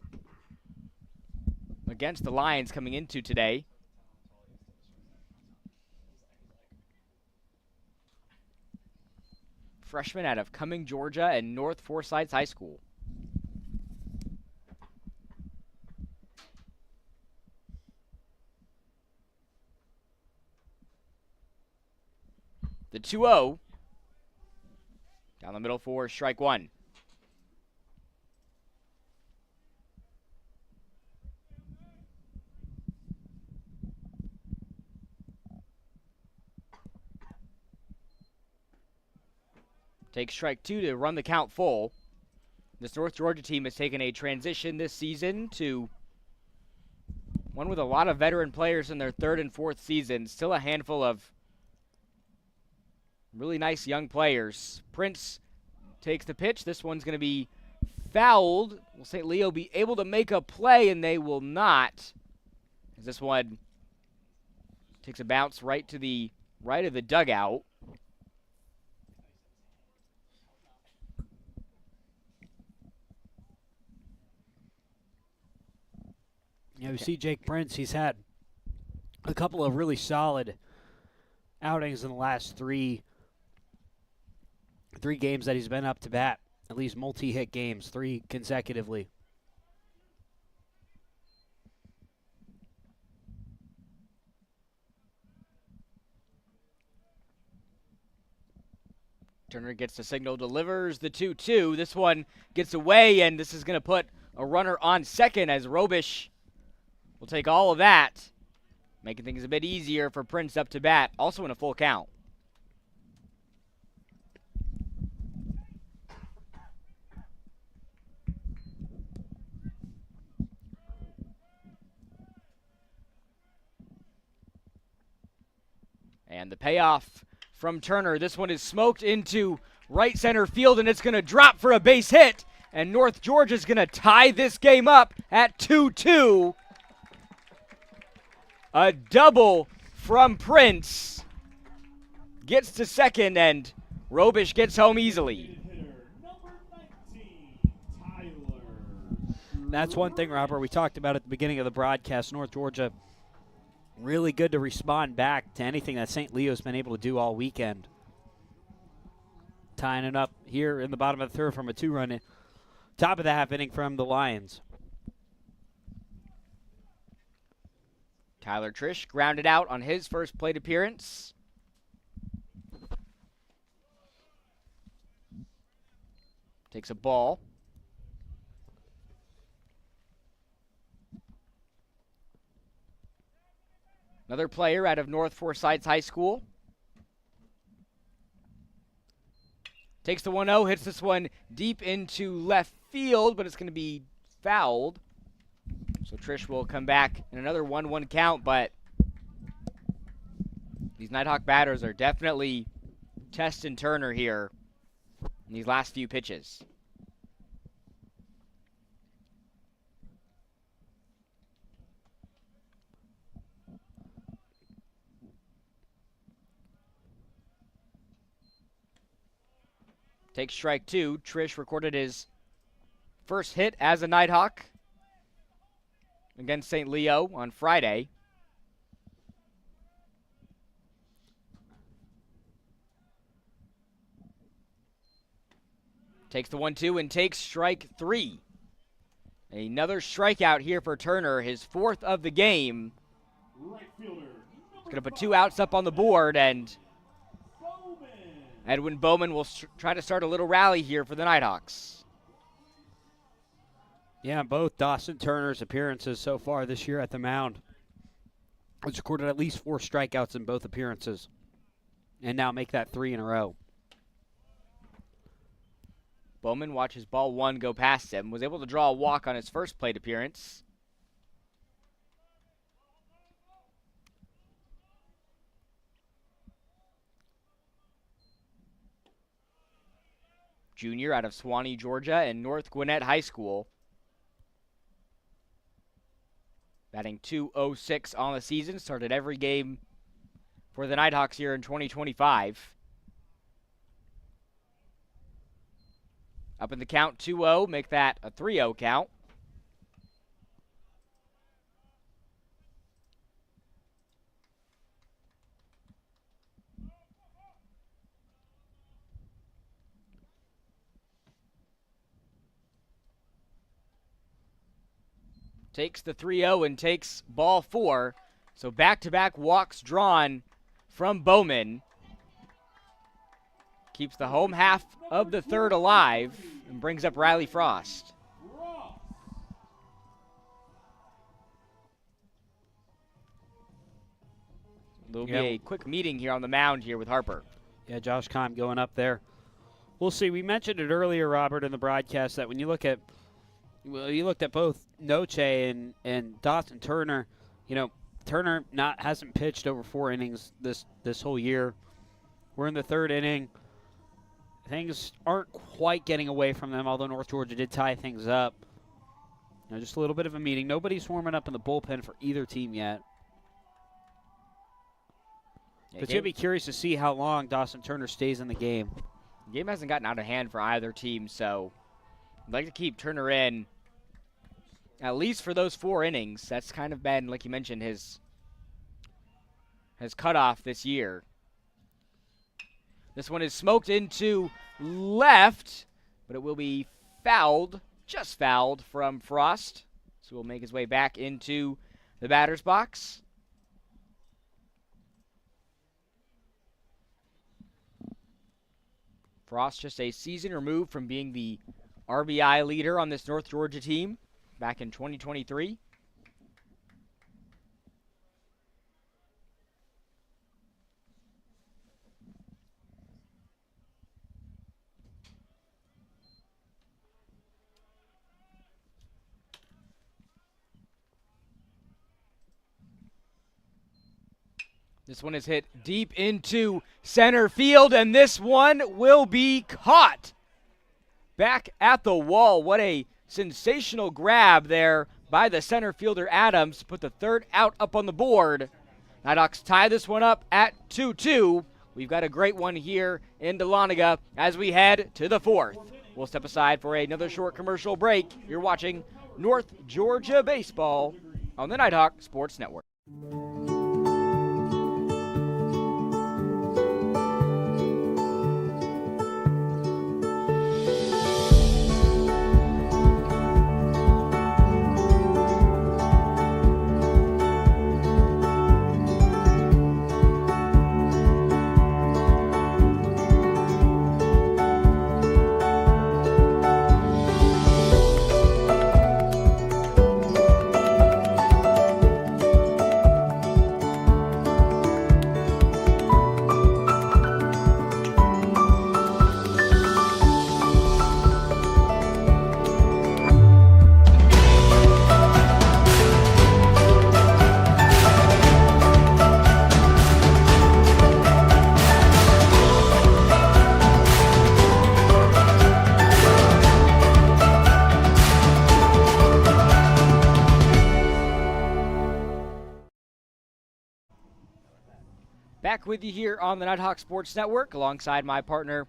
against the Lions coming into today. Freshman out of Cumming, Georgia and North Forsyth High School. The 2-0. Down the middle for strike 1. Takes strike 2 to run the count full. This North Georgia team has taken a transition this season to one with a lot of veteran players in their 3rd and 4th season. Still a handful of really nice young players. Prince takes the pitch. This one's going to be fouled. Will St. Leo be able to make a play? And they will not. As this one takes a bounce right to the right of the dugout. Yeah, we see Jake Prince. He's had a couple of really solid outings in the last three games that he's been up to bat. At least multi-hit games, 3 consecutively. Turner gets the signal, delivers the 2-2. This one gets away, and this is going to put a runner on second as Robish will take all of that, making things a bit easier for Prince up to bat, also in a full count. And the payoff from Turner. This one is smoked into right center field, and it's going to drop for a base hit. And North Georgia's going to tie this game up at 2-2. A double from Prince. Gets to second, and Robish gets home easily. That's one thing, Robert, we talked about at the beginning of the broadcast. North Georgia really good to respond back to anything that St. Leo's been able to do all weekend. Tying it up here in the bottom of the 3rd from a 2-run top of the half inning from the Lions. Tyler Trish grounded out on his first plate appearance. Takes a ball. Another player out of North Forsyth High School. Takes the 1-0, hits this one deep into left field, but it's going to be fouled. So Trish will come back in another 1-1 count, but these Nighthawk batters are definitely testing Turner here in these last few pitches. Takes strike 2. Trish recorded his first hit as a Nighthawk against St. Leo on Friday. Takes the 1-2 and takes strike 3. Another strikeout here for Turner, his fourth of the game. He's going to put 2 outs up on the board, and Edwin Bowman will try to start a little rally here for the Nighthawks. Yeah, both Dawson Turner's appearances so far this year at the mound. He's recorded at least 4 strikeouts in both appearances, and now make that 3 in a row. Bowman watches ball 1 go past him, was able to draw a walk on his first plate appearance. Junior out of Suwanee, Georgia, and North Gwinnett High School. Batting .206 on the season, started every game for the Nighthawks here in 2025. Up in the count, 2-0, make that a 3-0 count. Takes the 3-0 and takes ball 4. So back-to-back walks drawn from Bowman. Keeps the home half of the third alive and brings up Riley Frost. There'll be a quick meeting here on the mound here with Harper. Yeah, Josh Keim going up there. We'll see. We mentioned it earlier, Robert, in the broadcast that when you look at you looked at both Noche and Dawson Turner. You know, Turner hasn't pitched over 4 innings this whole year. We're in the 3rd inning. Things aren't quite getting away from them, although North Georgia did tie things up. You know, just a little bit of a meeting. Nobody's warming up in the bullpen for either team yet. Yeah, but you'll be curious to see how long Dawson Turner stays in the game. The game hasn't gotten out of hand for either team, so I'd like to keep Turner in at least for those 4 innings. That's kind of been, like you mentioned, his cutoff this year. This one is smoked into left, but it will be fouled, just fouled from Frost. So he'll make his way back into the batter's box. Frost just a season removed from being the RBI leader on this North Georgia team back in 2023. This one is hit deep into center field, and this one will be caught. Back at the wall. What a sensational grab there by the center fielder Adams to put the 3rd out up on the board. Nighthawks tie this one up at 2-2. We've got a great one here in Dahlonega as we head to the 4th. We'll step aside for another short commercial break. You're watching North Georgia Baseball on the Nighthawk Sports Network. Back with you here on the Nighthawk Sports Network alongside my partner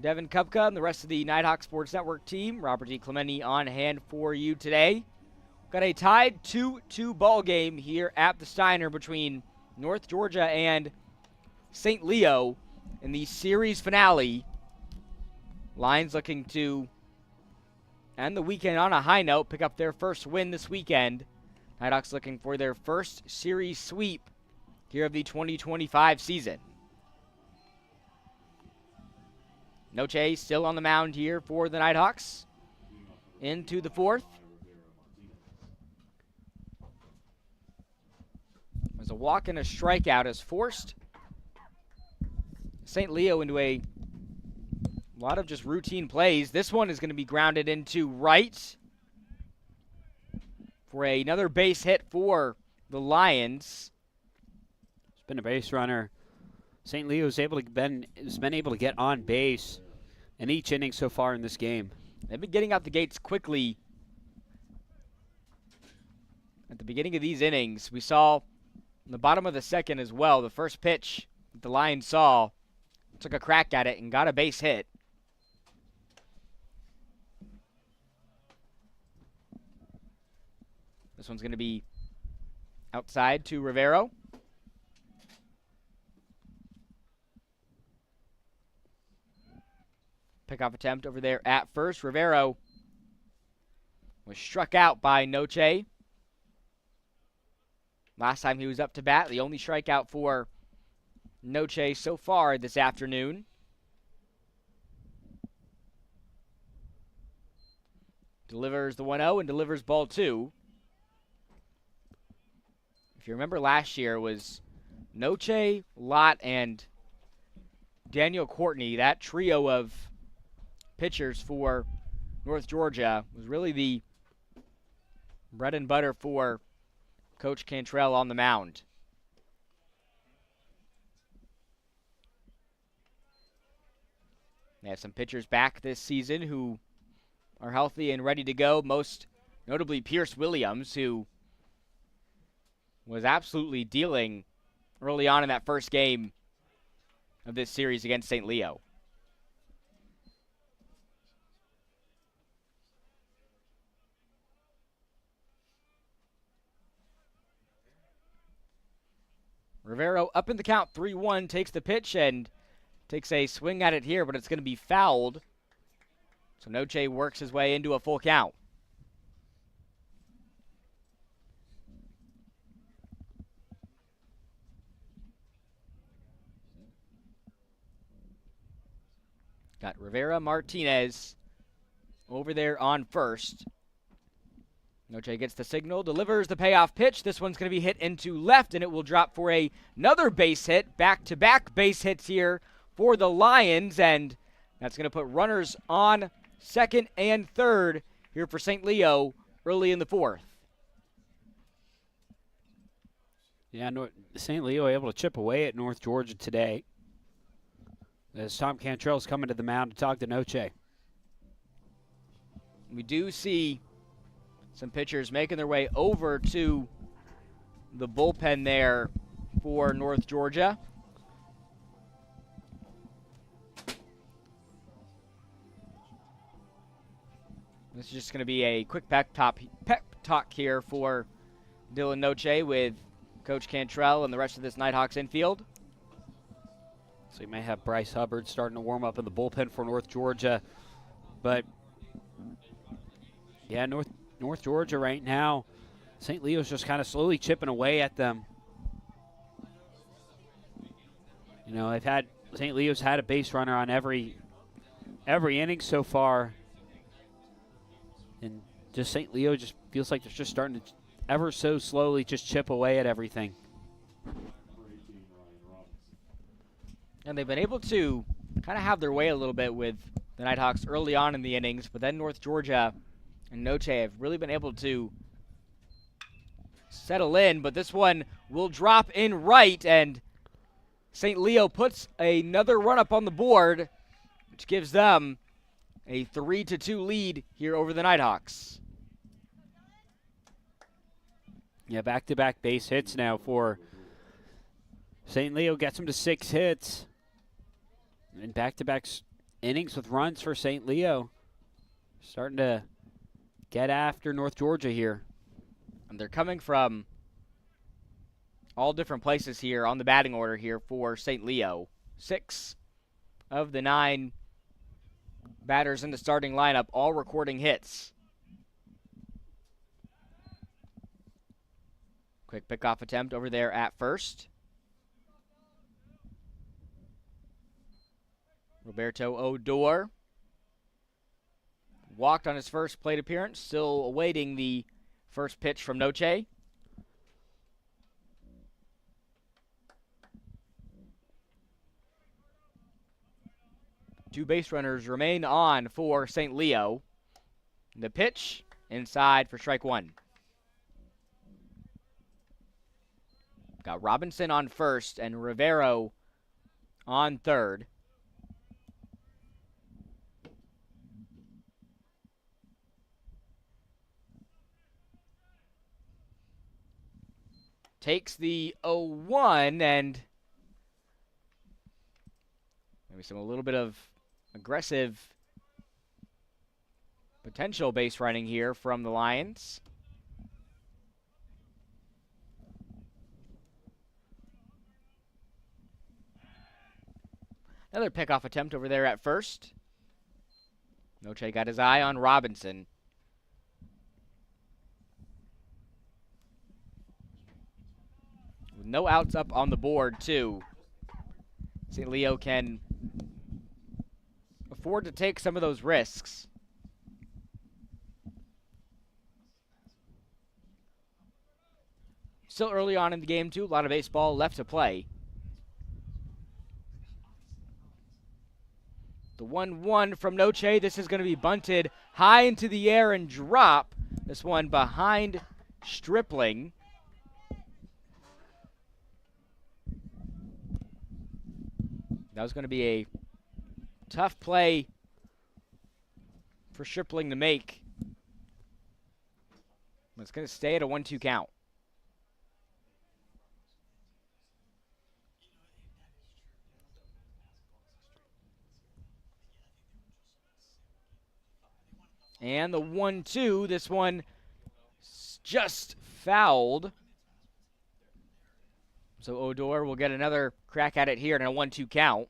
Devin Kupka and the rest of the Nighthawk Sports Network team. Robert D. Clementi on hand for you today. Got a tied 2-2 ball game here at the Steiner between North Georgia and St. Leo in the series finale. Lions looking to end the weekend on a high note, pick up their first win this weekend. Nighthawks looking for their first series sweep here of the 2025 season. Noche still on the mound here for the Nighthawks. Into the fourth. As a walk and a strikeout has forced St. Leo into a lot of just routine plays. This one is going to be grounded into right for another base hit for the Lions. It's been a base runner. St. Leo's has been able to get on base in each inning so far in this game. They've been getting out the gates quickly. At the beginning of these innings, we saw in the bottom of the second as well, the first pitch that the Lions saw, took a crack at it and got a base hit. This one's going to be outside to Rivero. Pickoff attempt over there at first. Rivero was struck out by Noche. Last time he was up to bat, the only strikeout for Noche so far this afternoon. Delivers the 1-0 and delivers ball 2. If you remember last year, it was Noche, Lott, and Daniel Courtney. That trio of pitchers for North Georgia was really the bread and butter for Coach Cantrell on the mound. They have some pitchers back this season who are healthy and ready to go, most notably Pierce Williams, who was absolutely dealing early on in that first game of this series against St. Leo. Rivero up in the count, 3-1, takes the pitch and takes a swing at it here, but it's going to be fouled. So Noche works his way into a full count. Got Rivera Martinez over there on first. Noche gets the signal, delivers the payoff pitch. This one's going to be hit into left, and it will drop for another base hit. Back-to-back base hits here for the Lions, and that's going to put runners on second and third here for St. Leo early in the fourth. Yeah, St. Leo able to chip away at North Georgia today, as Tom Cantrell's coming to the mound to talk to Noche. We do see some pitchers making their way over to the bullpen there for North Georgia. This is just going to be a quick pep talk here for Dylan Noche with Coach Cantrell and the rest of this Nighthawks infield. So you may have Bryce Hubbard starting to warm up in the bullpen for North Georgia. But, yeah, North Georgia right now, St. Leo's just kind of slowly chipping away at them. You know, St. Leo's had a base runner on every inning so far. And just St. Leo just feels like they're just starting to ever so slowly just chip away at everything. And they've been able to kind of have their way a little bit with the Nighthawks early on in the innings, but then North Georgia and Noche have really been able to settle in, but this one will drop in right, and St. Leo puts another run up on the board, which gives them a 3-2 lead here over the Nighthawks. Yeah, back-to-back base hits now for St. Leo gets him to 6 hits. And back-to-back innings with runs for St. Leo. Starting to get after North Georgia here. And they're coming from all different places here on the batting order here for St. Leo. 6 of the 9 batters in the starting lineup all recording hits. Quick pickoff attempt over there at first. Roberto Odor walked on his first plate appearance, still awaiting the first pitch from Noche. Two base runners remain on for St. Leo. The pitch inside for strike one. Got Robinson on first and Rivero on third. Takes the 0-1 and maybe a little bit of aggressive potential base running here from the Lions. Another pickoff attempt over there at first. Noche got his eye on Robinson. With no outs up on the board, too, St. Leo can afford to take some of those risks. Still early on in the game, too. A lot of baseball left to play. The 1-1 from Noche. This is going to be bunted high into the air and drop. This one behind Stripling. That was going to be a tough play for Stripling to make. It's going to stay at a 1-2 count. And the 1-2, this one just fouled. So Odor will get another crack at it here in a 1-2 count.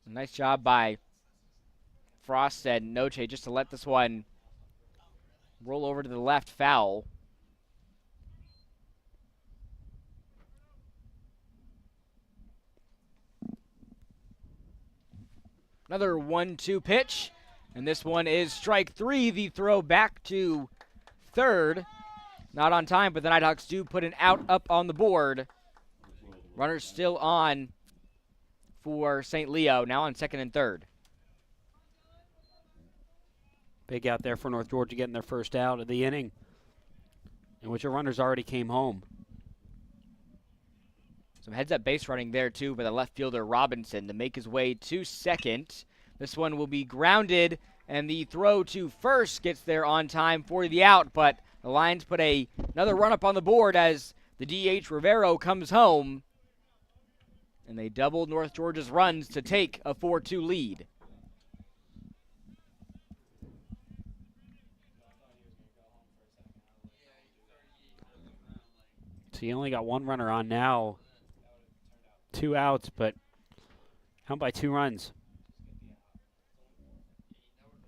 Nice job by Frost and Noche just to let this one roll over to the left, foul. Another 1-2 pitch, and this one is strike three. The throw back to third. Not on time, but the Nighthawks do put an out up on the board. Runners still on for St. Leo, now on second and third. Big out there for North Georgia getting their first out of the inning, in which the runners already came home. Some heads-up base running there, too, by the left fielder Robinson to make his way to second. This one will be grounded, and the throw to first gets there on time for the out, but the Lions put another run up on the board as the DH Rivero comes home, and they doubled North Georgia's runs to take a 4-2 lead. So you only got one runner on now. 2 outs, but out by 2 runs.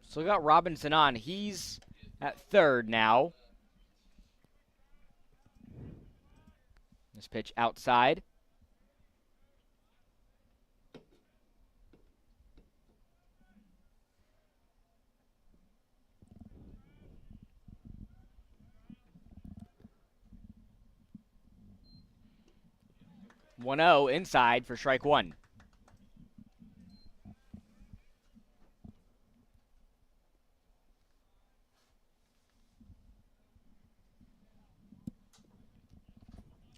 So we got Robinson on. He's at third now. This pitch outside. (1-0) inside for strike one.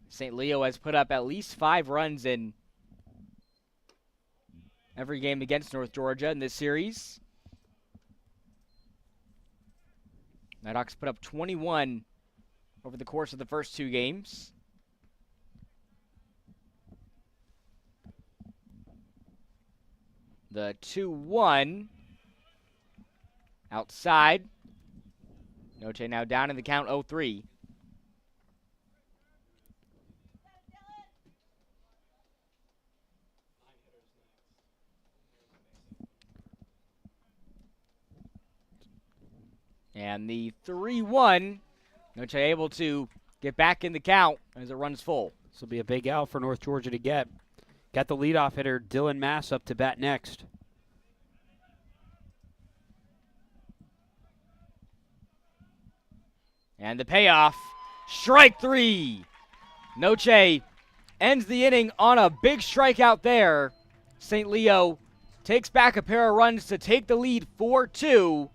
St. Leo has put up at least 5 runs in every game against North Georgia in this series. Nighthawks put up 21 over the course of the first 2 games. The 2-1 outside. Noche now down in the count 0-3. And the 3-1, Noche able to get back in the count as it runs full. This will be a big out for North Georgia to get. Got the leadoff hitter, Dylan Mass, up to bat next. And the payoff, strike 3. Noche ends the inning on a big strikeout there. St. Leo takes back a pair of runs to take the lead 4-2.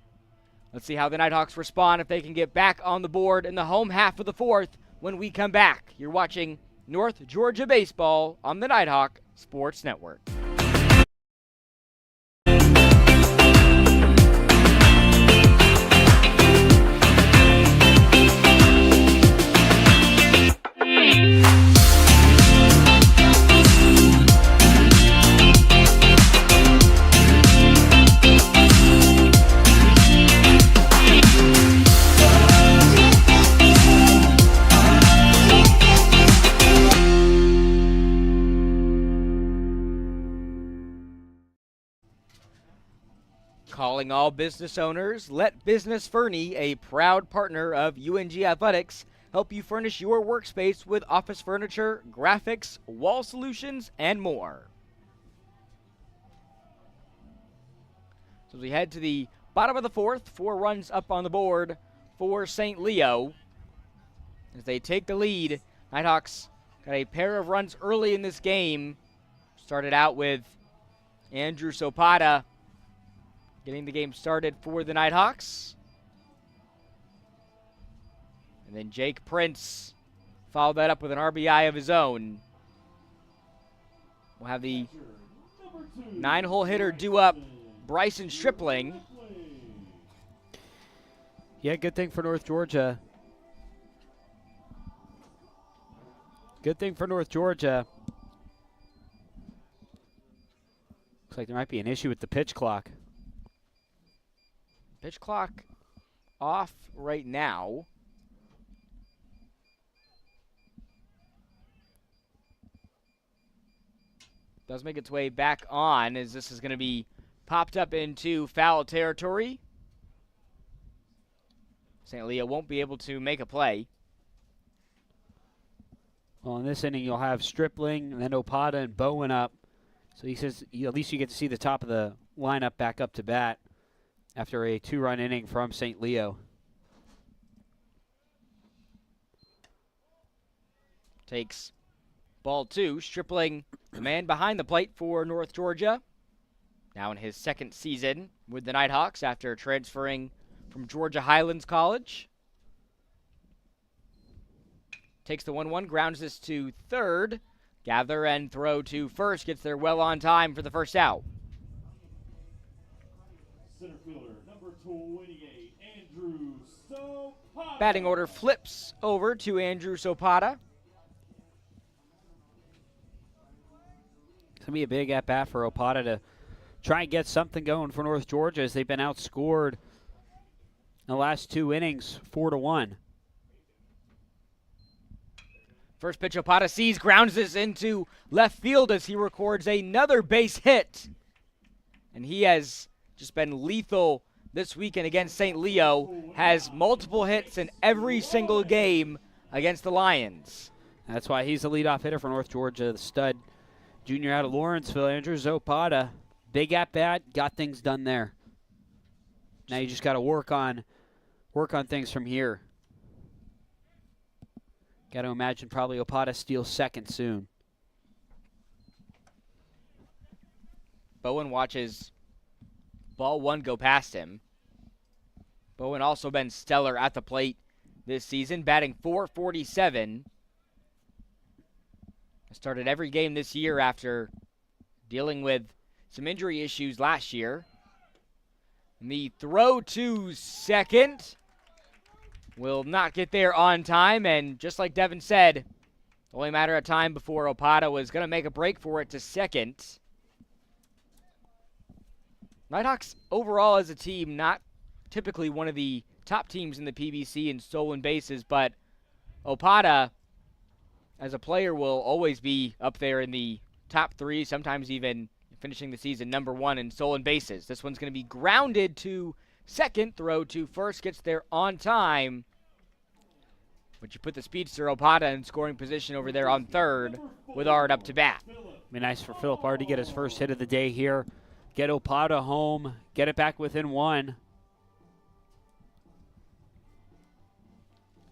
Let's see how the Nighthawks respond if they can get back on the board in the home half of the 4th when we come back. You're watching North Georgia Baseball on the Nighthawk Sports Network. Calling all business owners, let Business Fernie, a proud partner of UNG Athletics, help you furnish your workspace with office furniture, graphics, wall solutions, and more. So as we head to the bottom of the 4th, 4 runs up on the board for St. Leo. As they take the lead, Nighthawks got a pair of runs early in this game. Started out with Andrew Sopata getting the game started for the Nighthawks. And then Jake Prince followed that up with an RBI of his own. We'll have the 9-hole hitter due up, Bryson Stripling. Yeah, good thing for North Georgia. Good thing for North Georgia. Looks like there might be an issue with the pitch clock. Pitch clock off right now. Does make its way back on as this is going to be popped up into foul territory. St. Leo won't be able to make a play. Well, in this inning, you'll have Stripling, and then Opata and Bowen up. So he says at least you get to see the top of the lineup back up to bat after a 2-run inning from St. Leo. Takes ball 2. Stripling, the man behind the plate for North Georgia. Now in his 2nd season with the Nighthawks after transferring from Georgia Highlands College. Takes the 1-1, grounds this to 3rd. Gather and throw to 1st. Gets there well on time for the first out. Center fielder, number 28, Andrew Sopata. Batting order flips over to Andrew Sopata. It's going to be a big at-bat for Opata to try and get something going for North Georgia as they've been outscored in the last 2 innings, 4-1. First pitch, Opata sees, grounds this into left field as he records another base hit. And he has just been lethal this weekend against St. Leo, has multiple hits in every single game against the Lions. That's why he's the leadoff hitter for North Georgia, the stud junior out of Lawrenceville, Andrew Opata. Big at-bat, got things done there. Now you just got to work on things from here. Got to imagine probably Opata steals 2nd soon. Bowen watches ball 1 go past him. Bowen also been stellar at the plate this season, batting .447. Started every game this year after dealing with some injury issues last year. And the throw to 2nd. will not get there on time, and just like Devin said, only a matter of time before Opata was going to make a break for it to second. Nighthawks overall as a team, not typically one of the top teams in the PBC in stolen bases, but Opata as a player will always be up there in the top 3, sometimes even finishing the season number 1 in stolen bases. This one's going to be grounded to second, throw to first, gets there on time. But you put the speedster Opata in scoring position over there on third with Ard up to bat. Be nice for Philip Ard to get his first hit of the day here. Get Opata home, get it back within 1.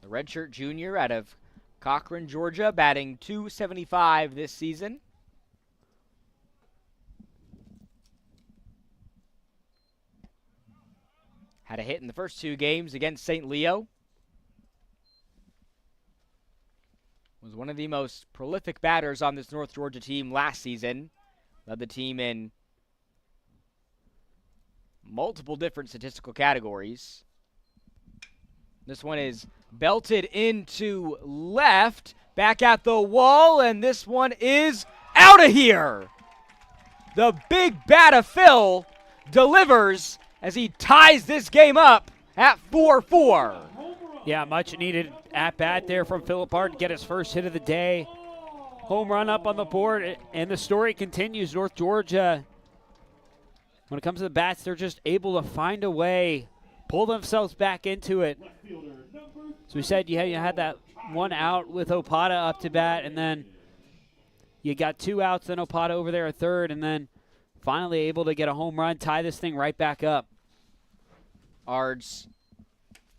The redshirt junior out of Cochran, Georgia, batting .275 this season. Had a hit in the first 2 games against St. Leo. Was one of the most prolific batters on this North Georgia team last season. Led the team in multiple different statistical categories. This one is belted into left, back at the wall, and this one is out of here. The big bat of Phil delivers as he ties this game up at 4-4. Yeah, much needed at bat there from Philip Ard to get his first hit of the day. Home run up on the board, and the story continues. North Georgia, when it comes to the bats, they're just able to find a way, pull themselves back into it. So we said you had that one out with Opata up to bat, and then you got 2 outs, then Opata over there at third, and then finally able to get a home run, tie this thing right back up. Ard's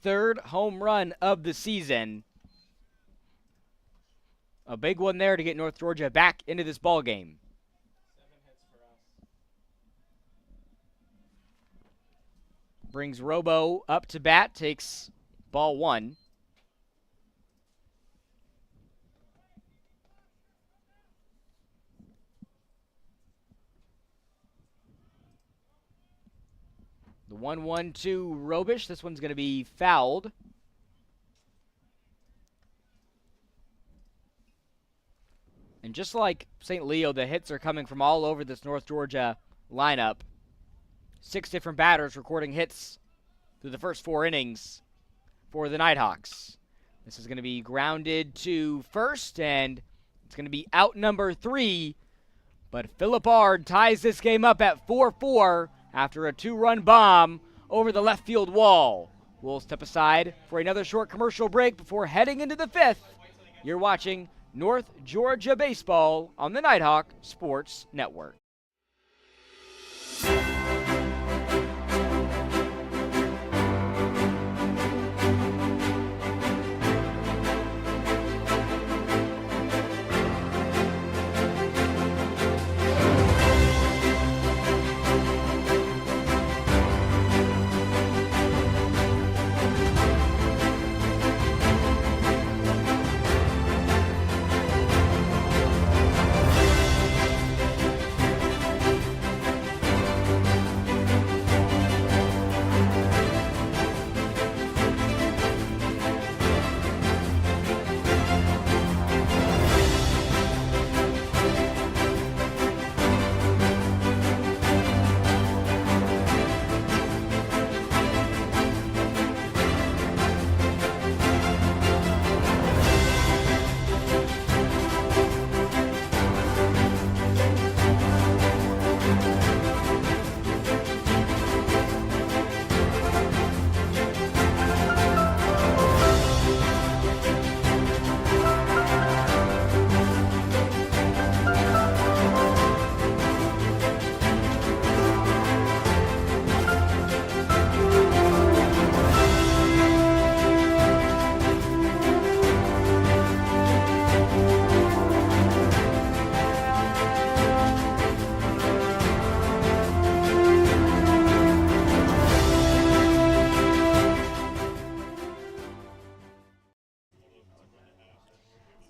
3rd home run of the season. A big one there to get North Georgia back into this ball game. Brings Robo up to bat, takes ball 1. The 1-1-2 Robish. This one's going to be fouled. And just like St. Leo, the hits are coming from all over this North Georgia lineup. 6 different batters recording hits through the first 4 innings for the Nighthawks. This is going to be grounded to first, and it's going to be out number 3. But Philip Ard ties this game up at 4-4 after a 2-run bomb over the left field wall. We'll step aside for another short commercial break before heading into the 5th. You're watching North Georgia Baseball on the Nighthawk Sports Network.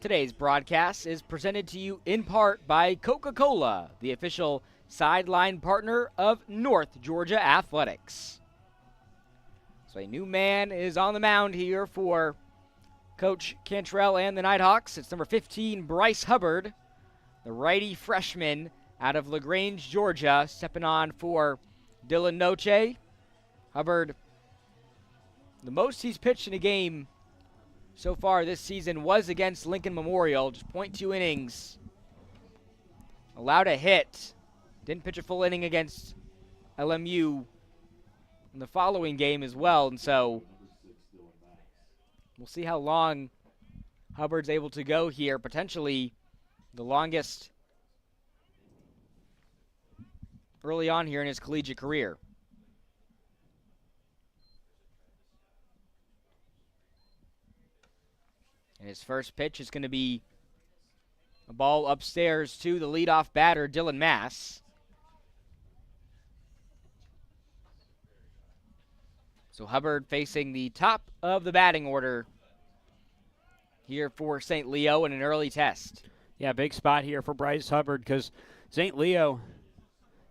Today's broadcast is presented to you in part by Coca-Cola, the official sideline partner of North Georgia Athletics. So a new man is on the mound here for Coach Cantrell and the Nighthawks. It's number 15, Bryce Hubbard, the righty freshman out of LaGrange, Georgia, stepping on for Dylan Noche. Hubbard, the most he's pitched in a game so far this season was against Lincoln Memorial, just 0.2 innings. Allowed a hit. Didn't pitch a full inning against LMU in the following game as well, and so we'll see how long Hubbard's able to go here. Potentially the longest early on here in his collegiate career. And his first pitch is going to be a ball upstairs to the leadoff batter, Dylan Mass. So Hubbard facing the top of the batting order here for St. Leo in an early test. Yeah, big spot here for Bryce Hubbard because St. Leo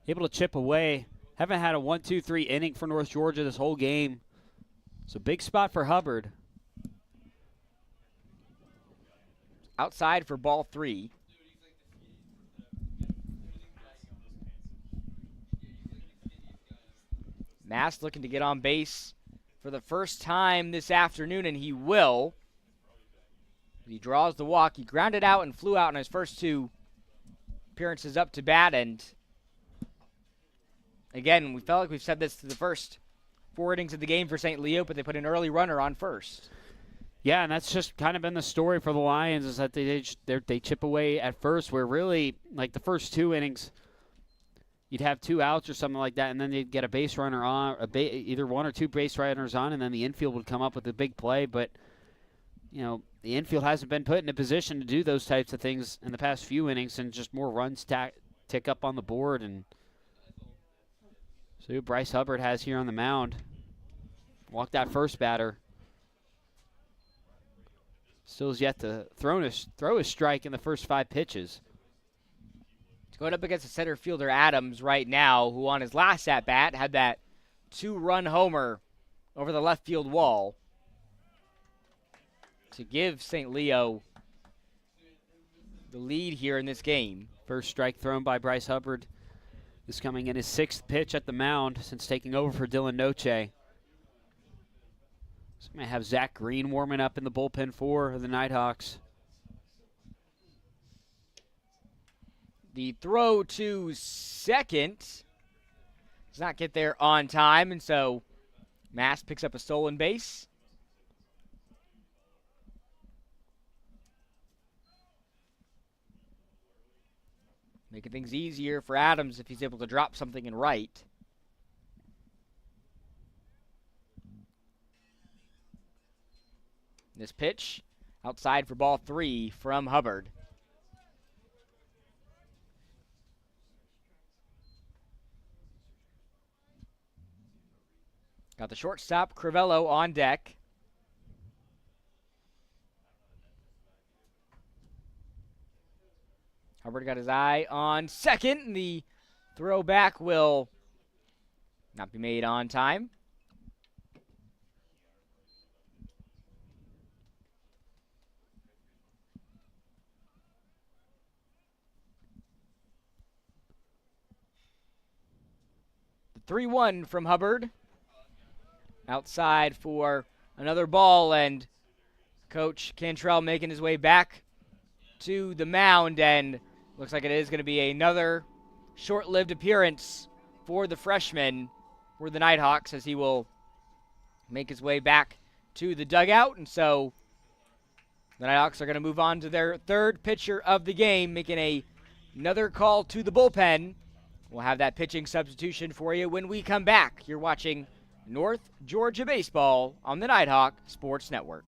able to chip away. Haven't had a 1-2-3 inning for North Georgia this whole game. So big spot for Hubbard. Outside for ball 3. Mass looking to get on base for the first time this afternoon, and he will. He draws the walk. He grounded out and flew out in his first 2 appearances up to bat, and again, we felt like we've said this to the first 4 innings of the game for St. Leo, but they put an early runner on first. Yeah, and that's just kind of been the story for the Lions is that they chip away at first, where really, like the first 2 innings, you'd have 2 outs or something like that, and then they'd get a base runner on, either 1 or 2 base runners on, and then the infield would come up with a big play. But, you know, the infield hasn't been put in a position to do those types of things in the past few innings, and just more runs tick up on the board. And so Bryce Hubbard has here on the mound. Walked that first batter. Still has yet to throw a strike in the first 5 pitches. He's going up against the center fielder Adams right now, who on his last at-bat had that 2-run homer over the left field wall to give St. Leo the lead here in this game. First strike thrown by Bryce Hubbard is coming in his 6th pitch at the mound since taking over for Dylan Noche. So we may have Zach Green warming up in the bullpen for the Nighthawks. The throw to second does not get there on time, and so Mass picks up a stolen base. Making things easier for Adams if he's able to drop something in right. This pitch outside for ball 3 from Hubbard. Got the shortstop, Crivello, on deck. Hubbard got his eye on second, and the throw back will not be made on time. The 3-1 from Hubbard. Outside for another ball, and Coach Cantrell making his way back to the mound, and looks like it is going to be another short-lived appearance for the freshman for the Nighthawks as he will make his way back to the dugout. And so the Nighthawks are going to move on to their 3rd pitcher of the game, making another call to the bullpen. We'll have that pitching substitution for you when we come back. You're watching North Georgia Baseball on the Nighthawk Sports Network.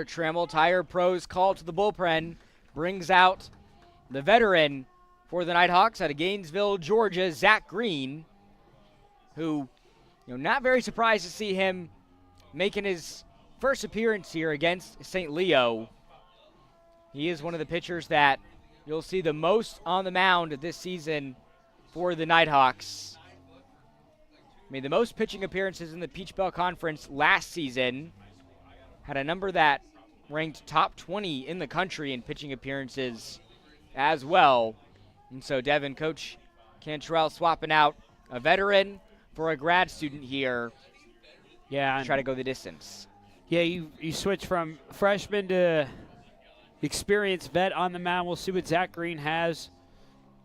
Connor Trammell, Tire Pros call to the bullpen, brings out the veteran for the Nighthawks out of Gainesville, Georgia, Zach Green, who, not very surprised to see him making his first appearance here against St. Leo. He is one of the pitchers that you'll see the most on the mound this season for the Nighthawks. Made the most pitching appearances in the Peach Belt Conference last season. Had a number that ranked top 20 in the country in pitching appearances as well. And so Devin, Coach Cantrell swapping out a veteran for a grad student here. Yeah. To try to go the distance. Yeah, you switch from freshman to experienced vet on the mound. We'll see what Zach Green has.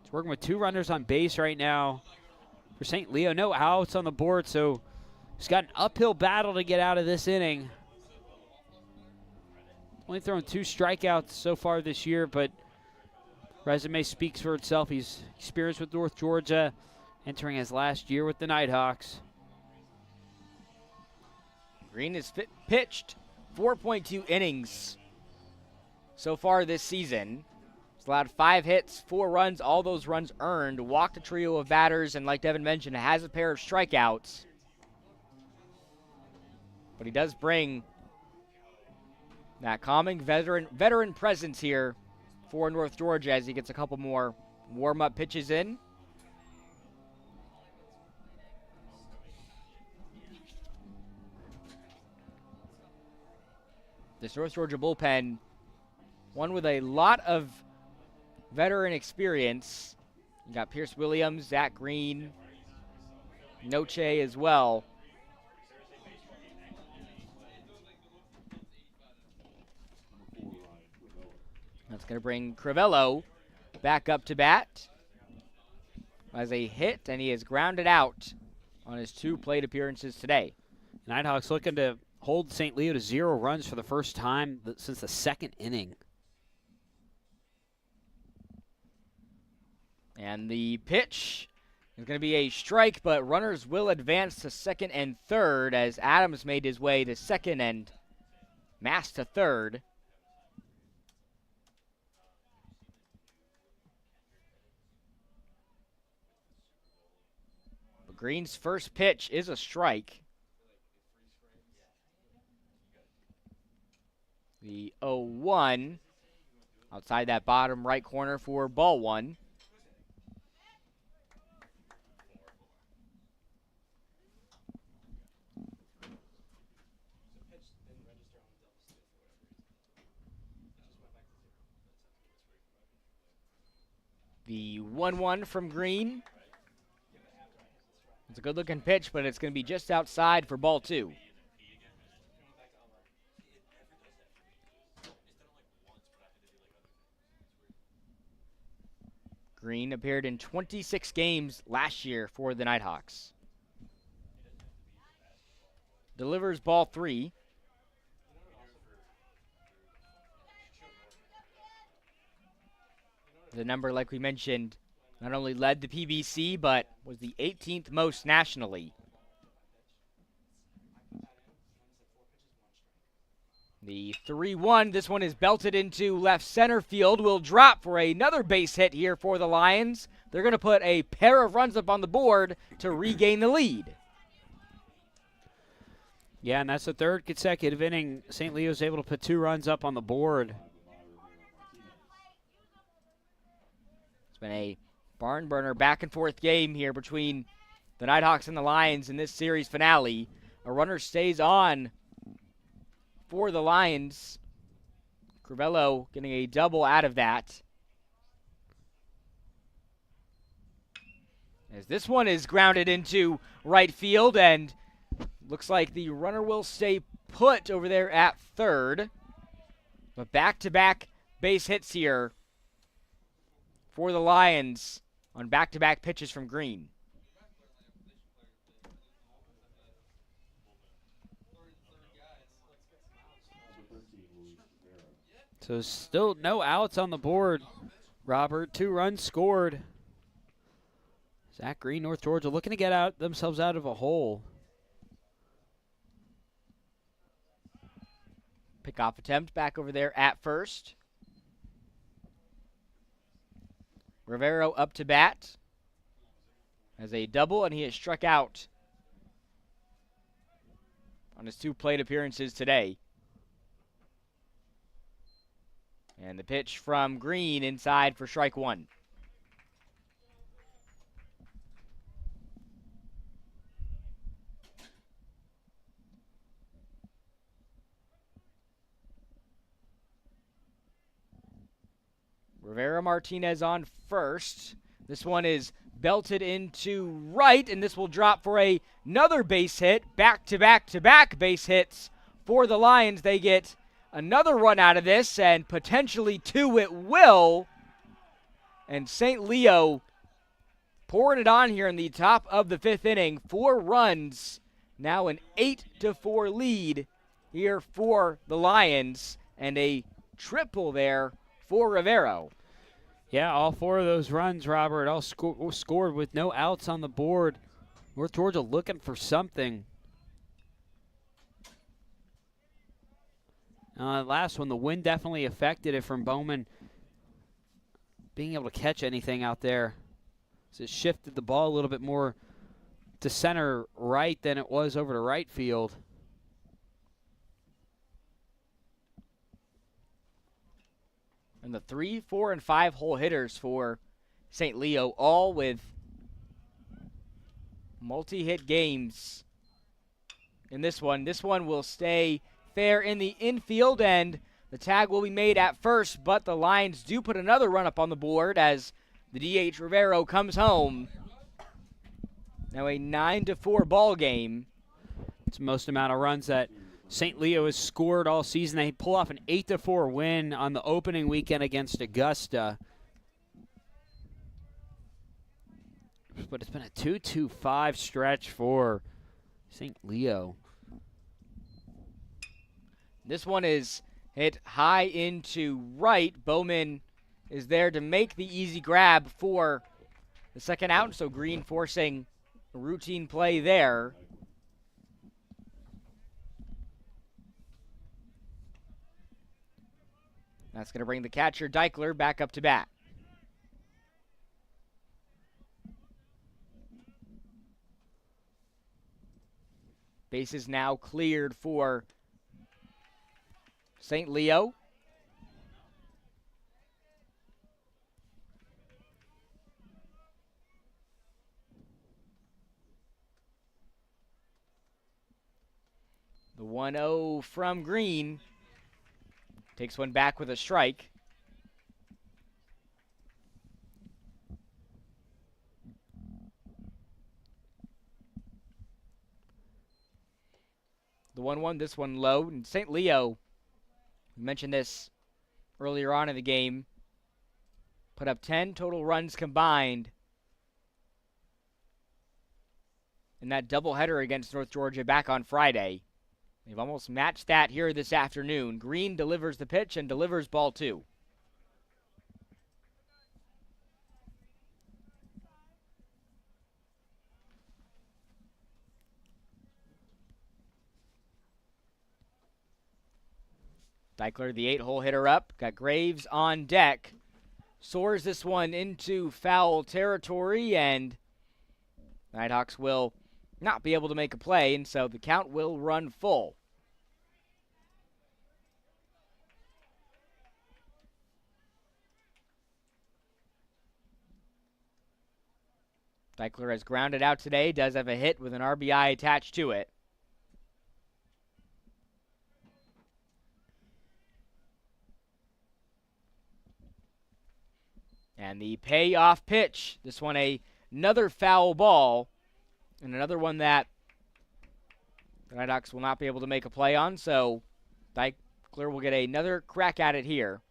He's working with 2 runners on base right now for St. Leo. No outs on the board, so he's got an uphill battle to get out of this inning. Only thrown 2 strikeouts so far this year, but resume speaks for itself. He's experienced with North Georgia, entering his last year with the Nighthawks. Green has pitched 4.2 innings so far this season. He's allowed 5 hits, 4 runs, all those runs earned, walked a trio of batters, and like Devin mentioned, has a pair of strikeouts. But he does bring that calming veteran presence here for North Georgia as he gets a couple more warm-up pitches in. This North Georgia bullpen, one with a lot of veteran experience. You got Pierce Williams, Zach Green, Noche as well. That's going to bring Crivello back up to bat as a hit, and he is grounded out on his 2 plate appearances today. Nighthawks looking to hold St. Leo to 0 runs for the first time since the 2nd inning. And the pitch is going to be a strike, but runners will advance to 2nd and 3rd as Adams made his way to 2nd and Mass to 3rd. But Green's first pitch is a strike. The 0-1 outside that bottom right corner for ball 1. The 1-1 from Green. It's a good looking pitch, but it's going to be just outside for ball 2. Green appeared in 26 games last year for the Nighthawks. Delivers ball 3. The number, like we mentioned, not only led the PBC, but was the 18th most nationally. The 3-1, this one is belted into left center field, will drop for another base hit here for the Lions. They're going to put a pair of runs up on the board to regain the lead. Yeah, and that's the 3rd consecutive inning. St. Leo's able to put 2 runs up on the board. It's been a barn burner back and forth game here between the Nighthawks and the Lions in this series finale. A runner stays on for the Lions. Crivello getting a double out of that. As this one is grounded into right field, and looks like the runner will stay put over there at 3rd. But back-to-back base hits here for the Lions on back-to-back pitches from Green. So still no outs on the board, Robert. 2 runs scored. Zach Green, North Georgia, looking to get themselves out of a hole. Pickoff attempt back over there at first. Rivero up to bat. Has a double, and he has struck out on his 2 plate appearances today. And the pitch from Green inside for strike 1. Rivera Martinez on first. This one is belted into right, and this will drop for another base hit. Back-to-back-to-back base hits for the Lions. They get another run out of this, and potentially 2 it will. And St. Leo pouring it on here in the top of the 5th inning. 4 runs, now an 8-4 lead here for the Lions, and a triple there for Rivero. Yeah, all 4 of those runs, Robert, all scored with no outs on the board. North Georgia looking for something. Last one, the wind definitely affected it from Bowman being able to catch anything out there. So it shifted the ball a little bit more to center right than it was over to right field. And the 3, 4, and 5 hole hitters for St. Leo, all with multi-hit games in this one. This one will stay fair in the infield, and the tag will be made at first, but the Lions do put another run up on the board as the DH Rivero comes home. Now a 9-4 ball game. It's the most amount of runs that St. Leo has scored all season. They pull off an 8-4 win on the opening weekend against Augusta. But it's been a 2-2-5 stretch for St. Leo. This one is hit high into right. Bowman is there to make the easy grab for the second out, so Green forcing a routine play there. That's going to bring the catcher, Deichler, back up to bat. Base is now cleared for St. Leo. The 1-0 from Green. Takes one back with a strike. The 1-1, this one low. And St. Leo, we mentioned this earlier on in the game, put up 10 total runs combined in that doubleheader against North Georgia back on Friday. They've almost matched that here this afternoon. Green delivers the pitch and delivers ball 2. Deichler, the 8-hole hitter up. Got Graves on deck. Soars this one into foul territory, and Nighthawks will not be able to make a play, and so the count will run full. Deichler has grounded out today, does have a hit with an RBI attached to it. And the payoff pitch. This one another foul ball. And another one that the Nighthawks will not be able to make a play on. So Deichler will get another crack at it here.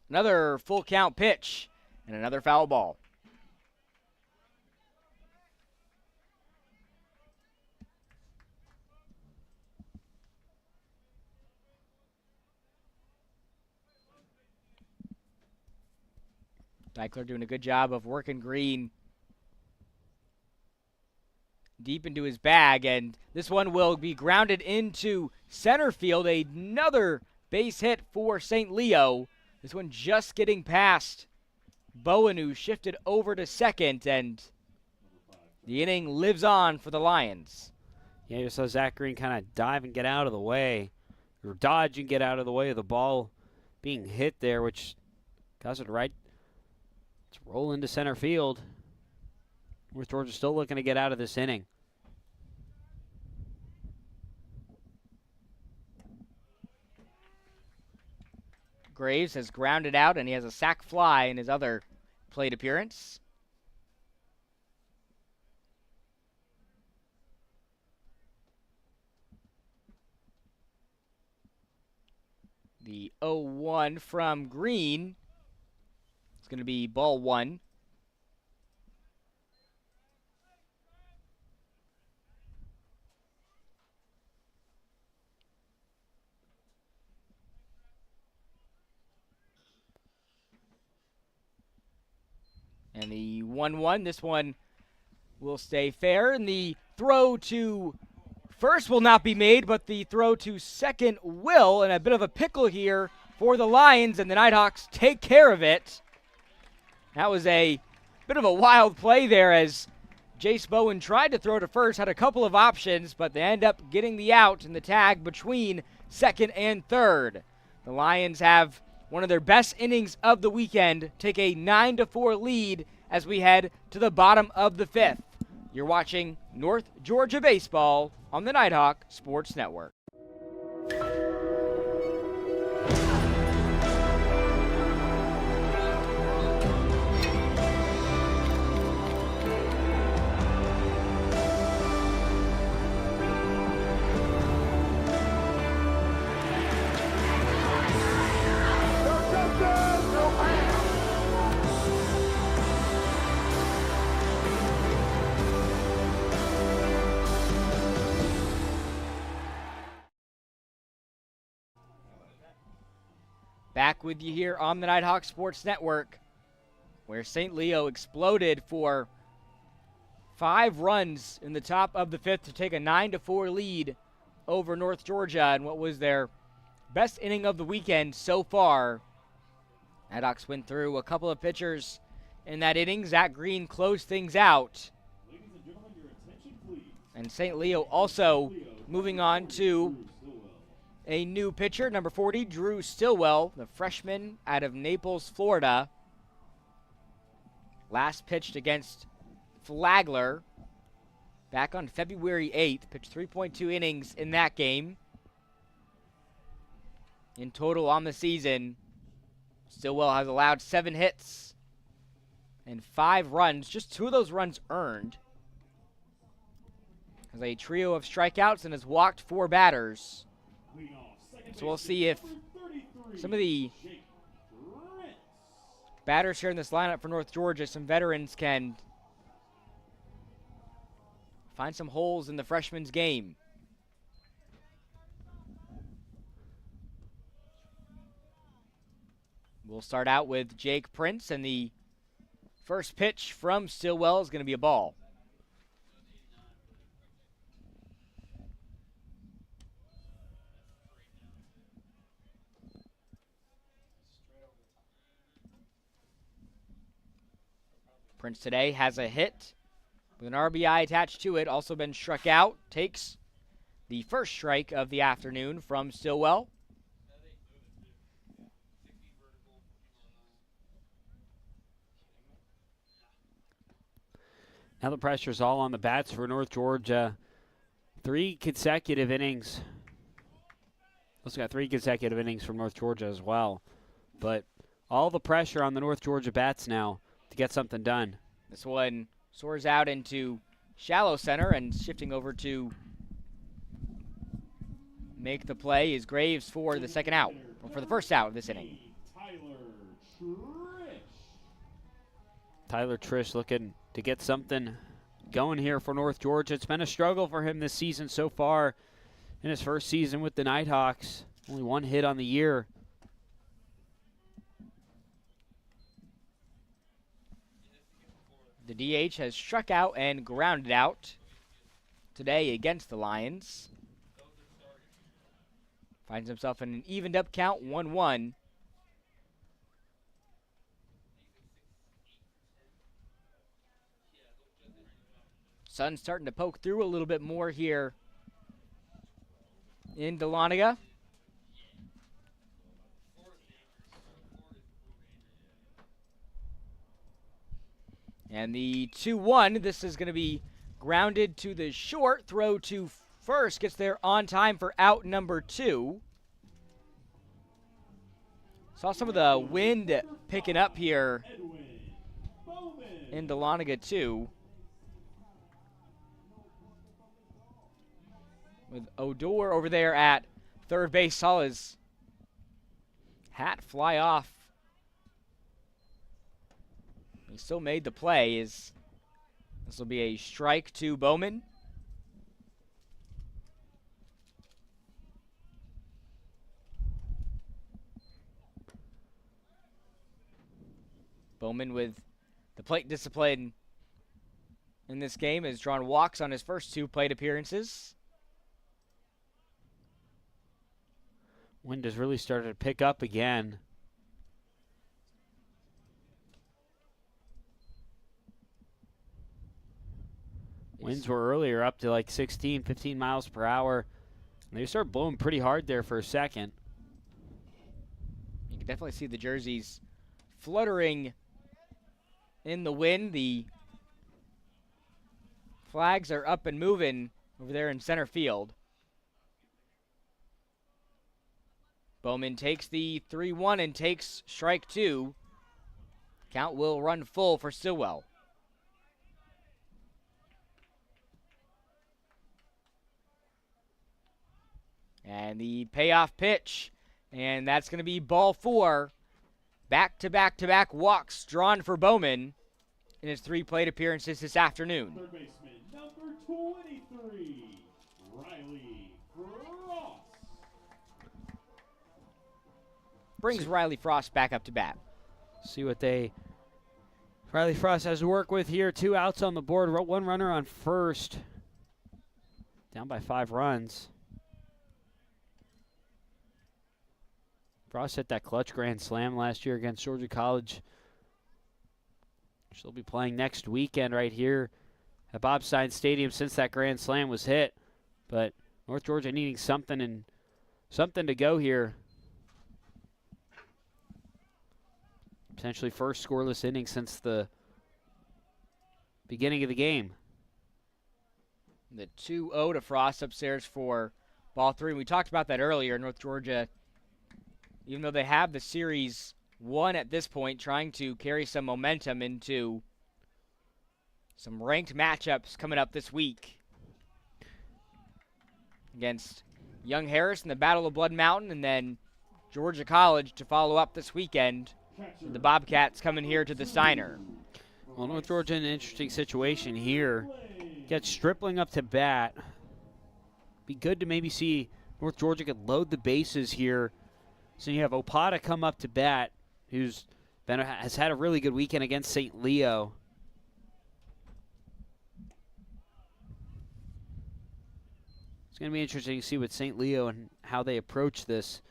Another full count pitch. And another foul ball. Deichler doing a good job of working Green deep into his bag, and this one will be grounded into center field. Another base hit for St. Leo. This one just getting past Bowen, who shifted over to second, and the inning lives on for the Lions. Yeah, you saw Zach Green kind of dive and get out of the way, or dodge and get out of the way of the ball being hit there, which caused it right to roll into center field. North Georgia still looking to get out of this inning. Graves has grounded out, and he has a sac fly in his other plate appearance. The 0-1 from Green. It's going to be ball one. And the 1-1, this one will stay fair. And the throw to first will not be made, but the throw to second will. And a bit of a pickle here for the Lions, and the Nighthawks take care of it. That was a bit of a wild play there as Jace Bowen tried to throw to first, had a couple of options, but they end up getting the out in the tag between second and third. The Lions have one of their best innings of the weekend, take a 9-4 lead as we head to the bottom of the fifth. You're watching North Georgia Baseball on the Nighthawk Sports Network. Back with you here on the Nighthawk Sports Network, where St. Leo exploded for 5 runs in the top of the fifth to take a 9-4 lead over North Georgia in what was their best inning of the weekend so far. Nighthawks went through a couple of pitchers in that inning. Zach Green closed things out. And St. Leo also moving on to a new pitcher, number 40, Drew Stillwell, the freshman out of Naples, Florida. Last pitched against Flagler back on February 8th. Pitched 3.2 innings in that game. In total on the season, Stillwell has allowed 7 hits and 5 runs. Just 2 of those runs earned. Has a trio of strikeouts and has walked 4 batters. So we'll see if some of the batters here in this lineup for North Georgia, some veterans, can find some holes in the freshman's game. We'll start out with Jake Prince, and the first pitch from Stillwell is going to be a ball. Prince today has a hit with an RBI attached to it, also been struck out. Takes the first strike of the afternoon from Stillwell. Now the pressure's all on the bats for North Georgia. 3 consecutive innings. Also got 3 consecutive innings from North Georgia as well. But all the pressure on the North Georgia bats now to get something done. This one soars out into shallow center, and shifting over to make the play is Graves for the second out, or for the first out of this inning. Tyler Trish looking to get something going here for North Georgia. It's been a struggle for him this season so far in his first season with the Nighthawks. Only 1 hit on the year. The DH has struck out and grounded out. today against the Lions. Finds himself in an evened up count, 1-1. Sun's starting to poke through a little bit more here in Dahlonega. And the 2-1, this is going to be grounded to the short. Throw to first, gets there on time for out number 2. Saw some of the wind picking up here in Dahlonega too. With Odor over there at third base, saw his hat fly off. He still made the play. This will be a strike to Bowman. Bowman with the plate discipline in this game has drawn walks on his first 2 plate appearances. Wind has really started to pick up again. Winds were earlier up to like 16, 15 miles per hour. And they started blowing pretty hard there for a second. You can definitely see the jerseys fluttering in the wind. The flags are up and moving over there in center field. Bowman takes the 3-1 and takes strike 2. Count will run full for Stillwell. And the payoff pitch, and that's going to be ball 4. Back-to-back-to-back walks drawn for Bowman in his 3 plate appearances this afternoon. Third baseman, number 23, Riley Frost. Brings Riley Frost back up to bat. See what Riley Frost has to work with here. 2 outs on the board. 1 runner on first. Down by 5 runs. Frost hit that clutch grand slam last year against Georgia College. She'll be playing next weekend right here at Bob Stein Stadium since that grand slam was hit. But North Georgia needing something to go here. Potentially first scoreless inning since the beginning of the game. The 2-0 to Frost upstairs for ball 3. We talked about that earlier. North Georgia, even though they have the series won at this point, trying to carry some momentum into some ranked matchups coming up this week against Young Harris in the Battle of Blood Mountain, and then Georgia College to follow up this weekend. The Bobcats coming here to the Steiner. Well, North Georgia in an interesting situation here. Gets Stripling up to bat. Be good to maybe see North Georgia could load the bases here. So you have Opata come up to bat, has had a really good weekend against St. Leo. It's going to be interesting to see with St. Leo and how they approach this.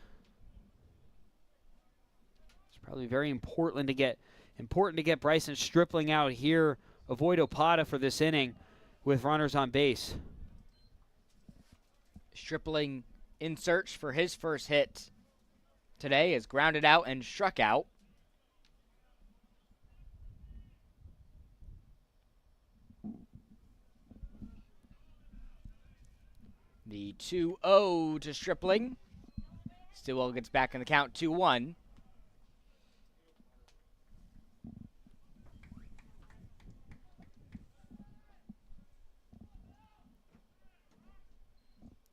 It's probably very important to get Bryson Stripling out here. Avoid Opata for this inning with runners on base. Stripling in search for his first hit today is grounded out and struck out. The 2-0 to Stripling. Stillwell gets back in the count, 2-1.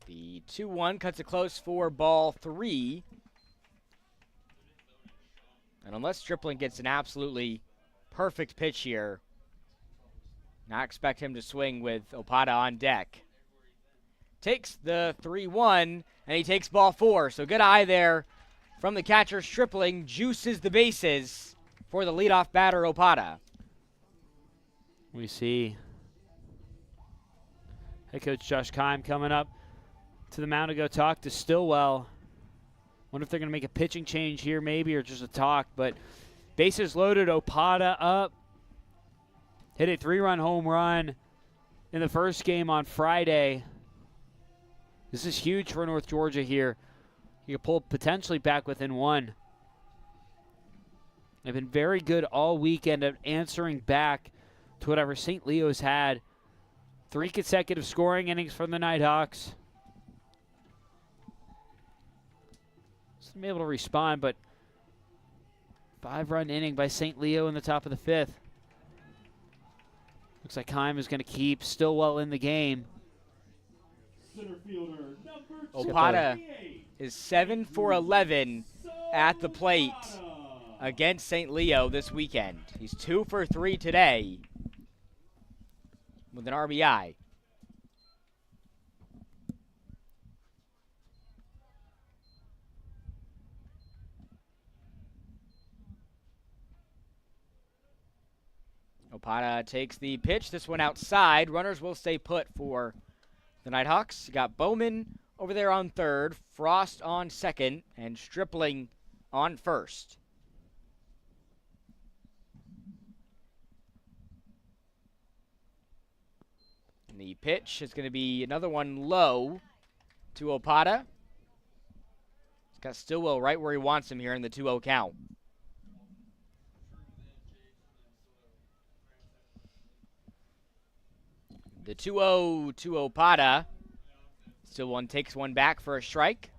The 2-1 cuts it close for ball 3. And unless Stripling gets an absolutely perfect pitch here, not expect him to swing with Opata on deck. Takes the 3-1, and he takes ball 4. So good eye there from the catcher. Stripling juices the bases for the leadoff batter, Opata. We see Head coach Josh Keim coming up to the mound to go talk to Stillwell. Wonder if they're going to make a pitching change here maybe, or just a talk. But bases loaded, Opada up. Hit a 3-run home run in the first game on Friday. This is huge for North Georgia here. You can pull potentially back within one. They've been very good all weekend at answering back to whatever St. Leo's had. 3 consecutive scoring innings from the Nighthawks. Just be able to respond, but 5-run inning by St. Leo in the top of the 5th. Looks like Keim is going to keep Stillwell in the game. Opada is 7 for 11 at the plate against St. Leo this weekend. He's 2 for 3 today with an RBI. Opada takes the pitch. This one outside. Runners will stay put for the Nighthawks. You got Bowman over there on third, Frost on second, and Stripling on first. And the pitch is going to be another one low to Opada. He's got Stillwell right where he wants him here in the 2-0 count. The 2-0 to Opada. Still one takes one back for a strike.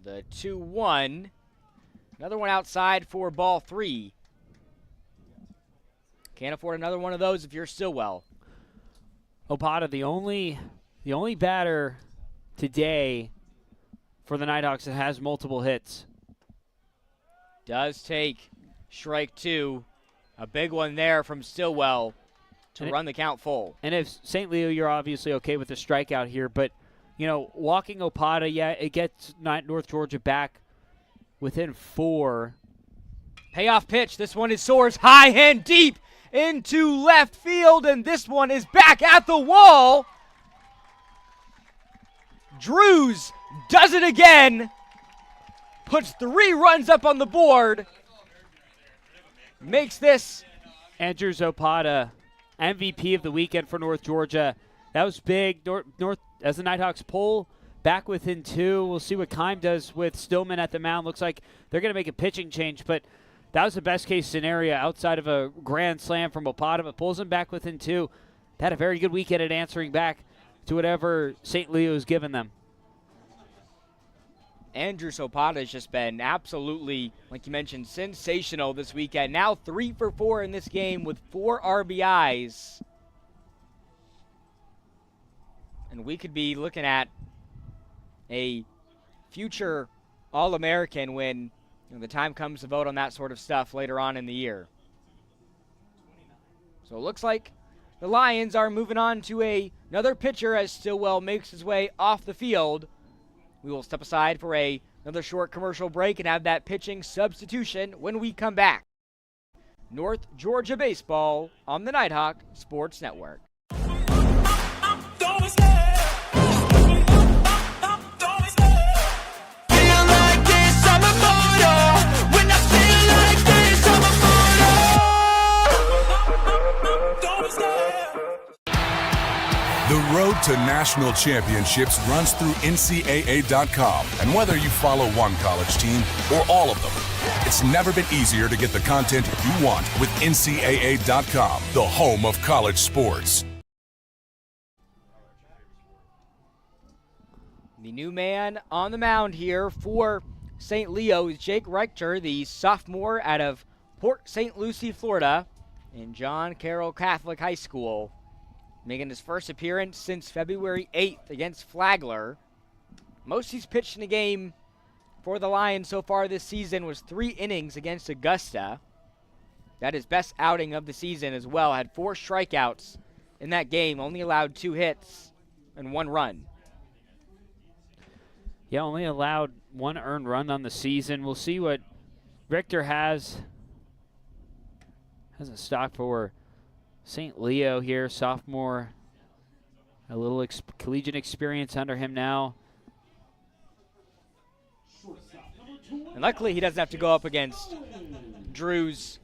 The 2-1. Another one outside for ball 3. Can't afford another one of those if you're Stillwell. Opada, the only batter today for the Nighthawks that has multiple hits. Does take strike 2. A big one there from Stillwell to run the count full. And if St. Leo, you're obviously okay with the strikeout here, but, you know, walking Opada, yeah, it gets North Georgia back within 4. Payoff pitch. This one is soars high and deep into left field, and this one is back at the wall. Drews does it again. Puts 3 runs up on the board. Makes this Andrews Opada, MVP of the weekend for North Georgia. That was big. North as the Nighthawks pull back within 2. We'll see what Keim does with Stillman at the mound. Looks like they're going to make a pitching change, but that was the best case scenario outside of a grand slam from Opada, but pulls them back within 2. They had a very good weekend at answering back to whatever St. Leo's given them. Andrews Opada has just been absolutely, like you mentioned, sensational this weekend. Now 3 for 4 in this game with 4 RBIs. And we could be looking at a future All-American when the time comes to vote on that sort of stuff later on in the year. So it looks like the Lions are moving on to another pitcher as Stillwell makes his way off the field. We will step aside for another short commercial break and have that pitching substitution when we come back. North Georgia Baseball on the Nighthawk Sports Network. The road to national championships runs through NCAA.com. And whether you follow one college team or all of them, it's never been easier to get the content you want with NCAA.com, the home of college sports. The new man on the mound here for St. Leo is Jake Reichter, the sophomore out of Port St. Lucie, Florida, in John Carroll Catholic High School. Making his first appearance since February 8th against Flagler. Most he's pitched in a game for the Lions so far this season was 3 innings against Augusta. That is best outing of the season as well. Had 4 strikeouts in that game, only allowed 2 hits and 1 run. Yeah, only allowed 1 earned run on the season. We'll see what Richter has a stock for St. Leo here, sophomore. A little collegiate experience under him now. And luckily he doesn't have to go up against Drews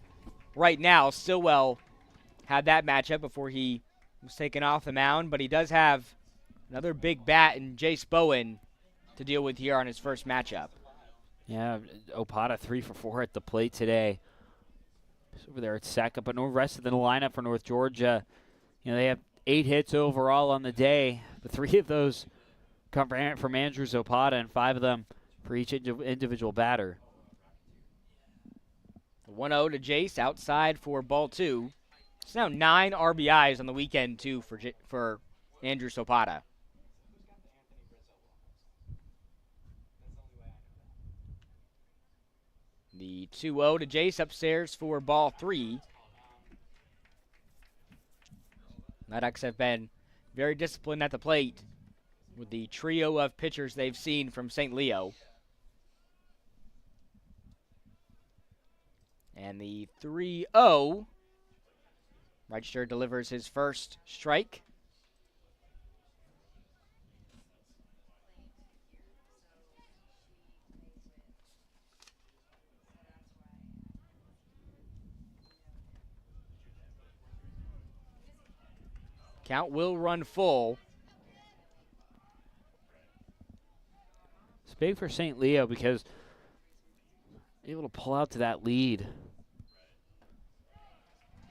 right now. Stillwell had that matchup before he was taken off the mound, but he does have another big bat in Jace Bowen to deal with here on his first matchup. Yeah, Opata 3 for 4 at the plate today. He's over there at second, but no rest of the lineup for North Georgia. You know, they have 8 hits overall on the day, but 3 of those come from Andrews Opata and 5 of them for each individual batter. 1-0 to Jace outside for ball 2. It's now 9 RBIs on the weekend, too, for Andrew Opata. The 2-0 to Jace upstairs for ball 3. Nighthawks have been very disciplined at the plate with the trio of pitchers they've seen from St. Leo. And the 3-0, Reichter delivers his first strike. Count will run full. It's big for St. Leo because able to pull out to that lead.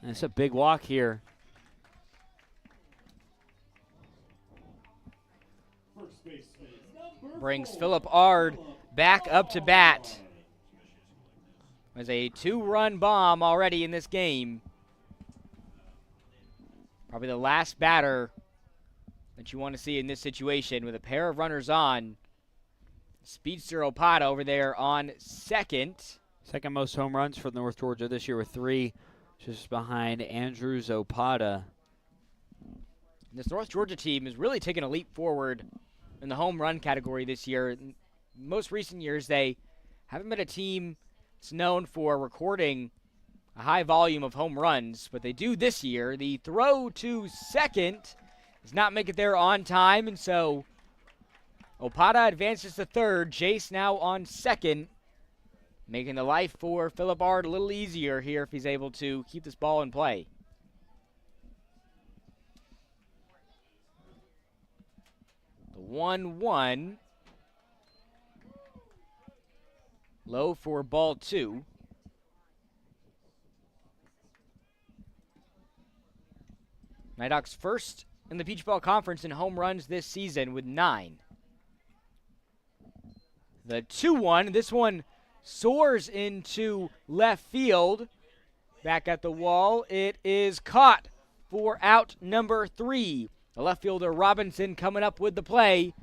And it's a big walk here. Brings Philip Ard back up to bat. There's a 2-run bomb already in this game. Probably the last batter that you want to see in this situation with a pair of runners on. Speedster Opata over there on second. Second most home runs for North Georgia this year with 3, just behind Andrews Opata. This North Georgia team is really taking a leap forward in the home run category this year. In most recent years, they haven't been a team that's known for recording a high volume of home runs, but they do this year. The throw to second does not make it there on time, and so Opata advances to third. Jace now on second, making the life for Philip Ard a little easier here if he's able to keep this ball in play. The 1-1. Low for ball 2. Nighthawks first in the Peach Ball Conference in home runs this season with 9. The 2-1, this one soars into left field. Back at the wall, it is caught for out number 3. The left fielder Robinson coming up with the play,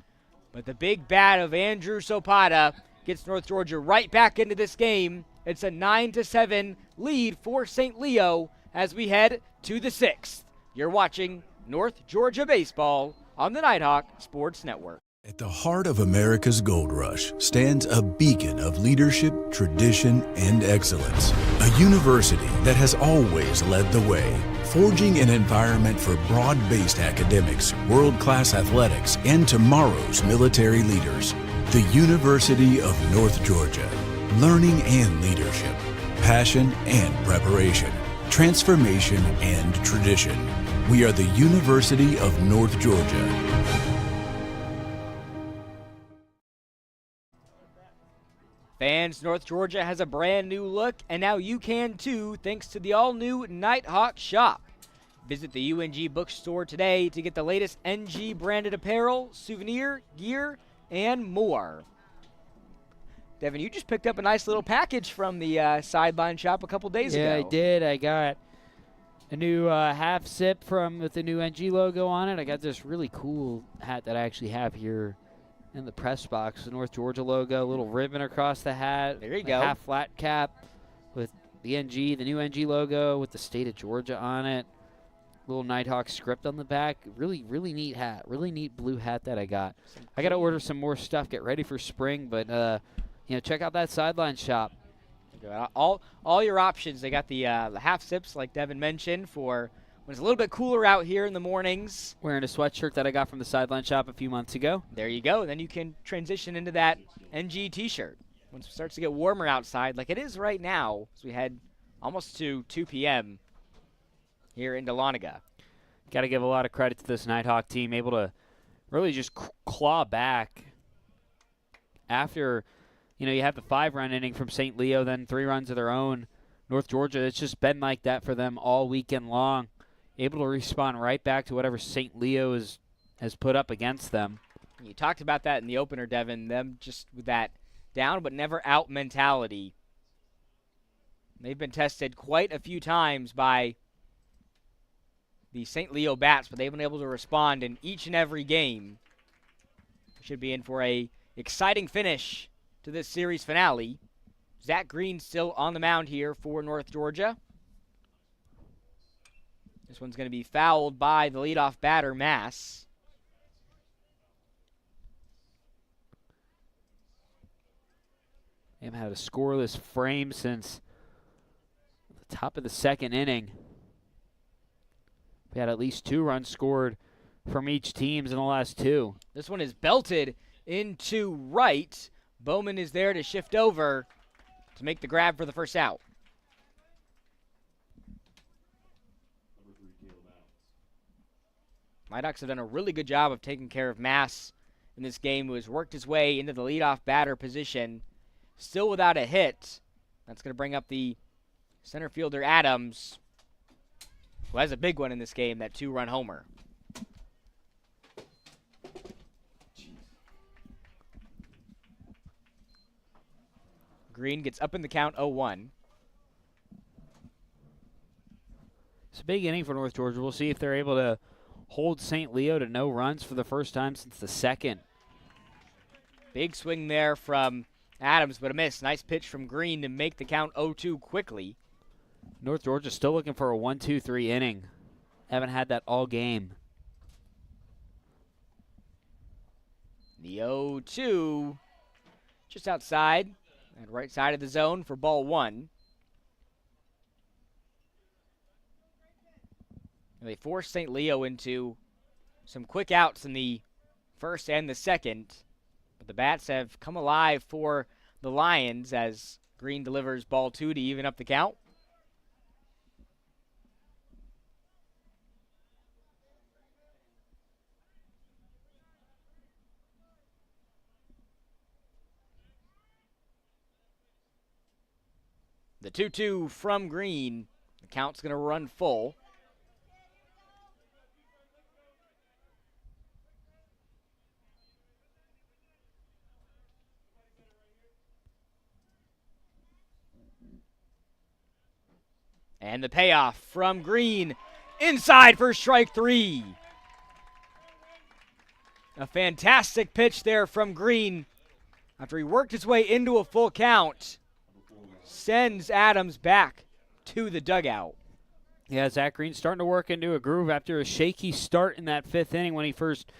but the big bat of Andrew Opata gets North Georgia right back into this game. It's a 9-7 lead for St. Leo as we head to the 6th. You're watching North Georgia Baseball on the Nighthawk Sports Network. At the heart of America's gold rush stands a beacon of leadership, tradition, and excellence. A university that has always led the way, forging an environment for broad-based academics, world-class athletics, and tomorrow's military leaders. The University of North Georgia. Learning and leadership. Passion and preparation. Transformation and tradition. We are the University of North Georgia. Fans, North Georgia has a brand new look, and now you can too, thanks to the all-new Nighthawk shop. Visit the UNG bookstore today to get the latest NG branded apparel, souvenir, gear, and more. Devin, you just picked up a nice little package from the sideline shop a couple days ago. Yeah, I did. I got a new half sip with the new NG logo on it. I got this really cool hat that I actually have here in the press box, the North Georgia logo, a little ribbon across the hat. There you go. Half flat cap with the NG, the new NG logo with the state of Georgia on it. little Nighthawk script on the back. Really, really neat hat. Really neat blue hat that I got. I got to order some more stuff. Get ready for spring, but check out that sideline shop. All your options. They got the half sips, like Devin mentioned, for when it's a little bit cooler out here in the mornings. Wearing a sweatshirt that I got from the sideline shop a few months ago. There you go. Then you can transition into that NG T-shirt once it starts to get warmer outside, like it is right now, as we head almost to 2 p.m. here in Dahlonega. Got to give a lot of credit to this Nighthawk team, able to really just claw back after, you have the 5-run inning from St. Leo, then 3 runs of their own. North Georgia, it's just been like that for them all weekend long. Able to respond right back to whatever St. Leo has put up against them. You talked about that in the opener, Devin, them just with that down but never out mentality. They've been tested quite a few times by the St. Leo Bats, but they've been able to respond in each and every game. Should be in for a exciting finish to this series finale. Zach Green still on the mound here for North Georgia. This one's going to be fouled by the leadoff batter, Mass. They haven't had a scoreless frame since the top of the second inning. We had at least 2 runs scored from each teams in the last 2. This one is belted into right. Bowman is there to shift over to make the grab for the first out. Nighthawks have done a really good job of taking care of Mass in this game, who has worked his way into the leadoff batter position. Still without a hit. That's going to bring up the center fielder, Adams, who has a big one in this game, that 2-run homer. Green gets up in the count, 0-1. It's a big inning for North Georgia. We'll see if they're able to hold St. Leo to no runs for the first time since the second. Big swing there from Adams, but a miss. Nice pitch from Green to make the count 0-2 quickly. North Georgia still looking for a 1-2-3 inning. Haven't had that all game. The 0-2 just outside and right side of the zone for ball 1. They forced St. Leo into some quick outs in the first and the second. But the Bats have come alive for the Lions as Green delivers ball 2 to even up the count. The 2-2 from Green. The count's going to run full. And the payoff from Green inside for strike 3. A fantastic pitch there from Green after he worked his way into a full count. Sends Adams back to the dugout. Yeah, Zach Green starting to work into a groove after a shaky start in that 5th inning when he first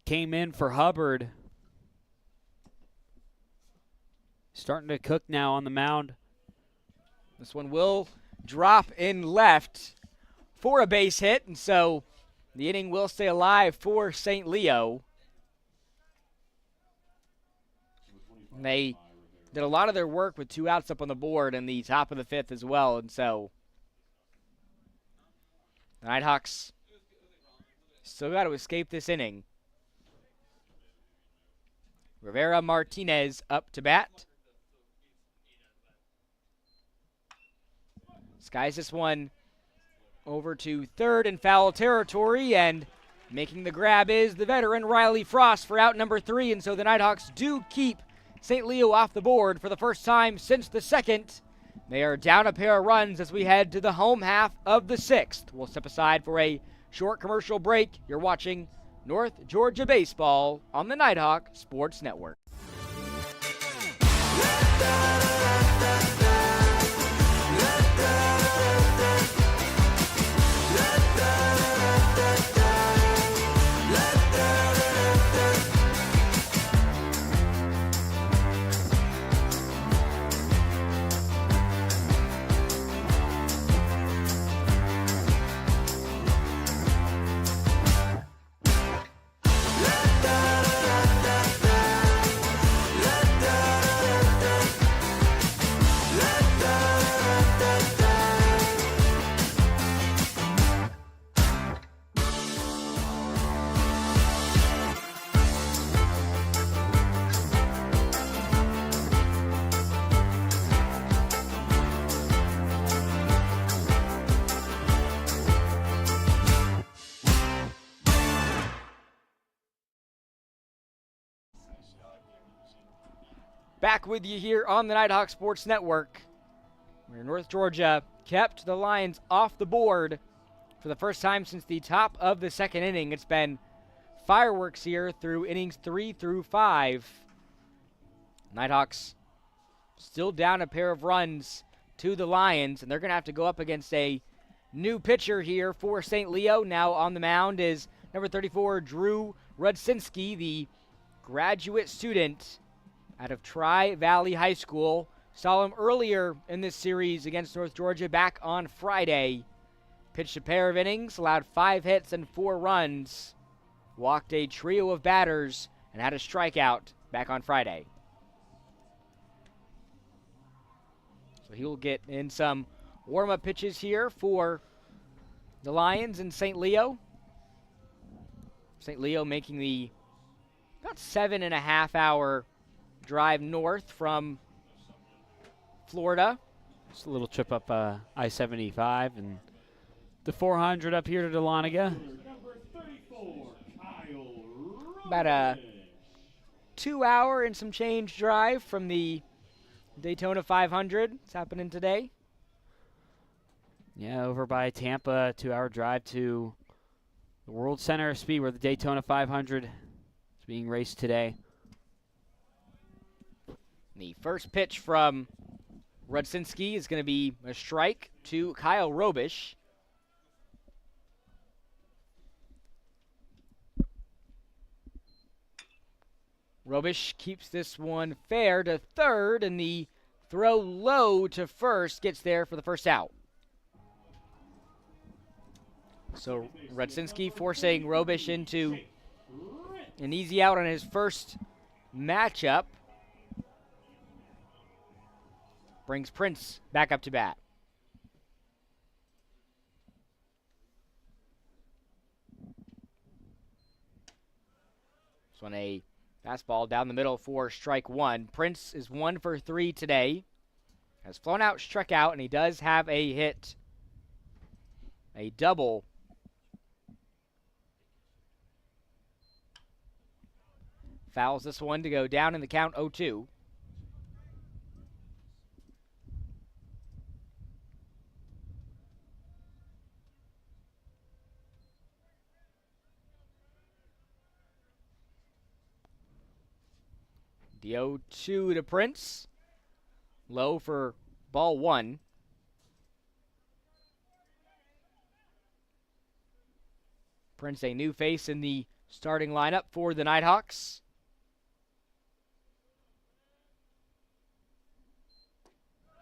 came in for Hubbard. Starting to cook now on the mound. This one will drop in left for a base hit, and so the inning will stay alive for St. Leo. And they did a lot of their work with 2 outs up on the board in the top of the 5th as well, and so the Nighthawks still got to escape this inning. Rivera Martinez up to bat. Skies this one over to third in foul territory, and making the grab is the veteran Riley Frost for out number 3, and so the Nighthawks do keep St. Leo off the board for the first time since the second. They are down a pair of runs as we head to the home half of the 6th. We'll step aside for a short commercial break. You're watching North Georgia Baseball on the Nighthawk Sports Network. Back with you here on the Nighthawk Sports Network, where North Georgia kept the Lions off the board for the first time since the top of the second inning. It's been fireworks here through innings 3 through 5. Nighthawks still down a pair of runs to the Lions, and they're going to have to go up against a new pitcher here for St. Leo. Now on the mound is number 34, Drew Rudzinski, the graduate student out of Tri-Valley High School. Saw him earlier in this series against North Georgia back on Friday. Pitched a pair of innings, allowed 5 hits and 4 runs, walked a trio of batters, and had a strikeout back on Friday. So he'll get in some warm-up pitches here for the Lions in St. Leo. St. Leo making the about 7.5-hour drive north from Florida. Just a little trip up I-75 and the 400 up here to Dahlonega. About a 2-hour and some change drive from the Daytona 500. It's happening today. Yeah, over by Tampa, 2-hour drive to the World Center of Speed where the Daytona 500 is being raced today. The first pitch from Rudzinski is going to be a strike to Kyle Robish. Robish keeps this one fair to third, and the throw low to first gets there for the first out. So Rudzinski forcing Robish into an easy out on his first matchup. Brings Prince back up to bat. This one a fastball down the middle for strike one. Prince is 1 for 3 today. Has flown out, struck out, and he does have a hit. A double. Fouls this one to go down in the count 0-2. The 0-2 to Prince. Low for ball 1. Prince, a new face in the starting lineup for the Nighthawks.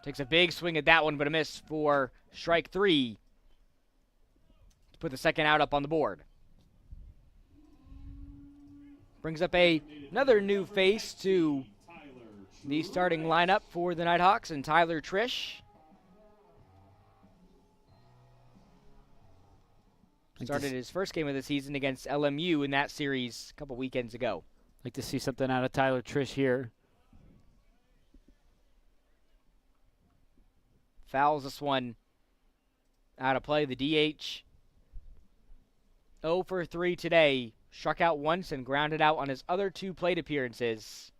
Takes a big swing at that one, but a miss for strike 3 to put the second out up on the board. Brings up another new face to the starting lineup for the Nighthawks, and Tyler Trish. Started his first game of the season against LMU in that series a couple weekends ago. Like to see something out of Tyler Trish here. Fouls this one out of play. The DH 0 for 3 today. Struck out once and grounded out on his other 2 plate appearances.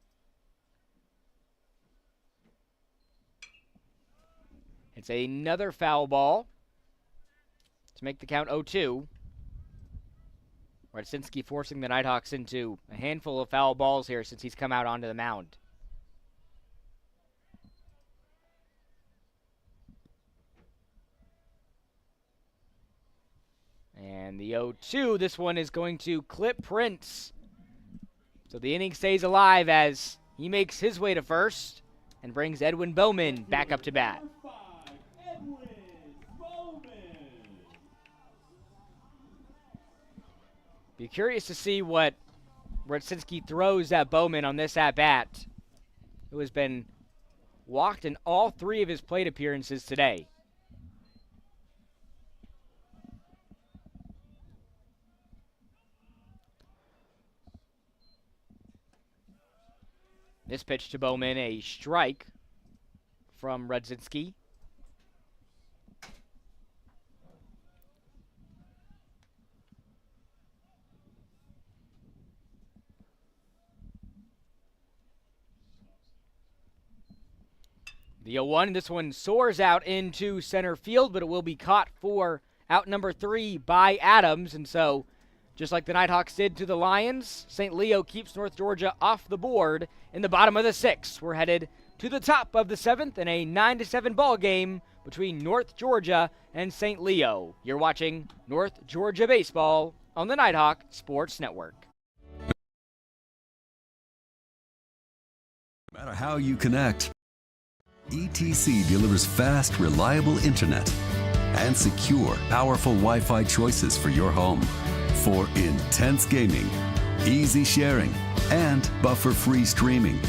It's another foul ball to make the count 0-2. Rudzinski forcing the Nighthawks into a handful of foul balls here since he's come out onto the mound. And the 0-2, this one is going to clip Prince. So the inning stays alive as he makes his way to first and brings Edwin Bowman back up to bat. Be curious to see what Rudzinski throws at Bowman on this at-bat, who has been walked in all 3 of his plate appearances today. This pitch to Bowman, a strike from Rudzinski. The 0-1, this one soars out into center field, but it will be caught for out number 3 by Adams. And so, just like the Nighthawks did to the Lions, St. Leo keeps North Georgia off the board in the bottom of the 6th. We're headed to the top of the 7th in a 9-7 ball game between North Georgia and St. Leo. You're watching North Georgia Baseball on the Nighthawk Sports Network. No matter how you connect, ETC delivers fast, reliable internet and secure, powerful Wi-Fi choices for your home for intense gaming, easy sharing, and buffer-free streaming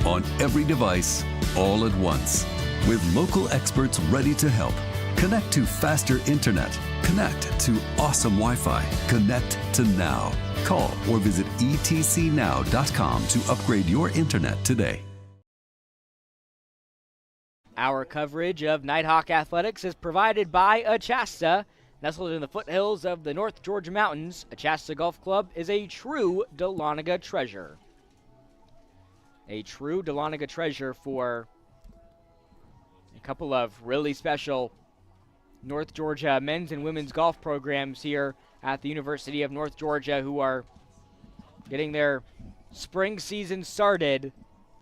on every device all at once. With local experts ready to help. Connect to faster internet. Connect to awesome Wi-Fi. Connect to now. Call or visit etcnow.com to upgrade your internet today. Our coverage of Nighthawk Athletics is provided by Achasta. Nestled in the foothills of the North Georgia Mountains, Achasta Golf Club is a true Dahlonega treasure. A true Dahlonega treasure for a couple of really special North Georgia men's and women's golf programs here at the University of North Georgia who are getting their spring season started,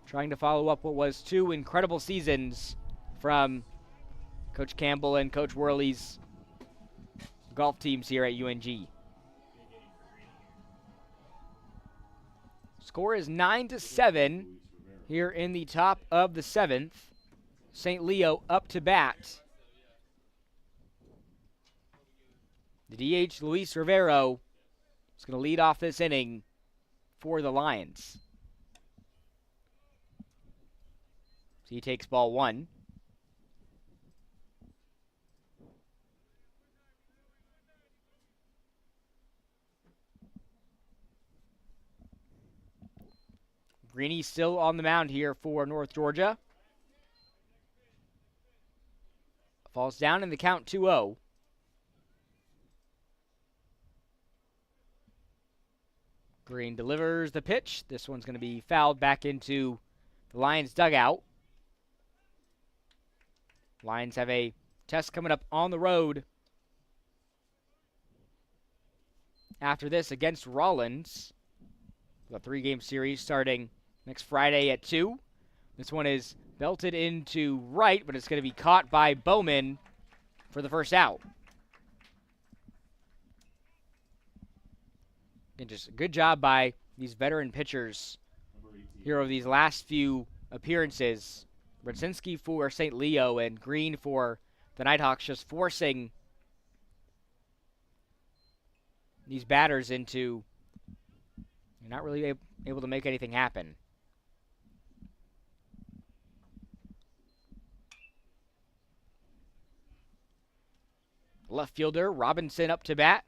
trying to follow up what was 2 incredible seasons from Coach Campbell and Coach Worley's golf teams here at UNG. Score is 9-7 here in the top of the 7th. St. Leo up to bat. The DH, Luis Rivero, is going to lead off this inning for the Lions. So he takes ball 1. Greeny still on the mound here for North Georgia. Falls down in the count 2-0. Green delivers the pitch. This one's going to be fouled back into the Lions dugout. Lions have a test coming up on the road after this against Rollins. The 3-game series starting next Friday at 2. This one is belted into right, but it's going to be caught by Bowman for the first out. And just a good job by these veteran pitchers here over these last few appearances. Brzezinski for St. Leo and Green for the Nighthawks, just forcing these batters into not really able to make anything happen. Left fielder Robinson up to bat.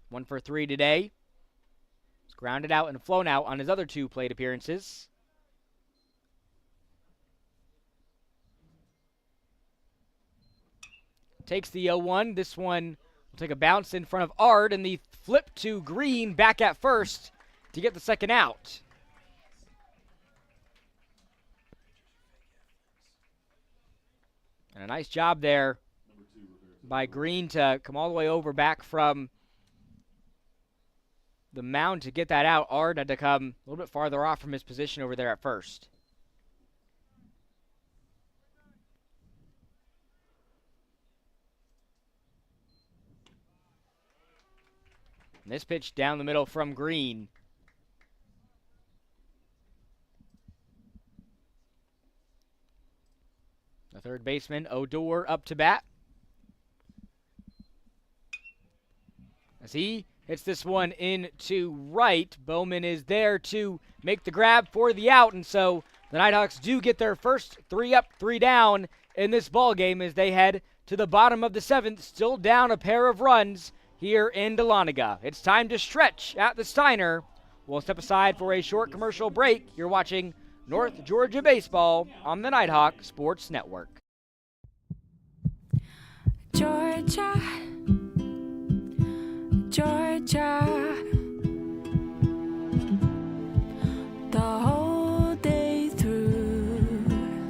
1 for 3 today. He's grounded out and flown out on his other 2 plate appearances. Takes the 0-1. This one will take a bounce in front of Ard, and the flip to Green back at first to get the second out. And a nice job there by Green to come all the way over back from the mound to get that out. Ard had to come a little bit farther off from his position over there at first. And this pitch down the middle from Green. The third baseman, Odor, up to bat. As he hits this one into right, Bowman is there to make the grab for the out, and so the Nighthawks do get their first 3 up, 3 down in this ball game as they head to the bottom of the 7th, still down a pair of runs here in Dahlonega. It's time to stretch at the Steiner. We'll step aside for a short commercial break. You're watching North Georgia Baseball on the Nighthawk Sports Network. Georgia, Georgia, the whole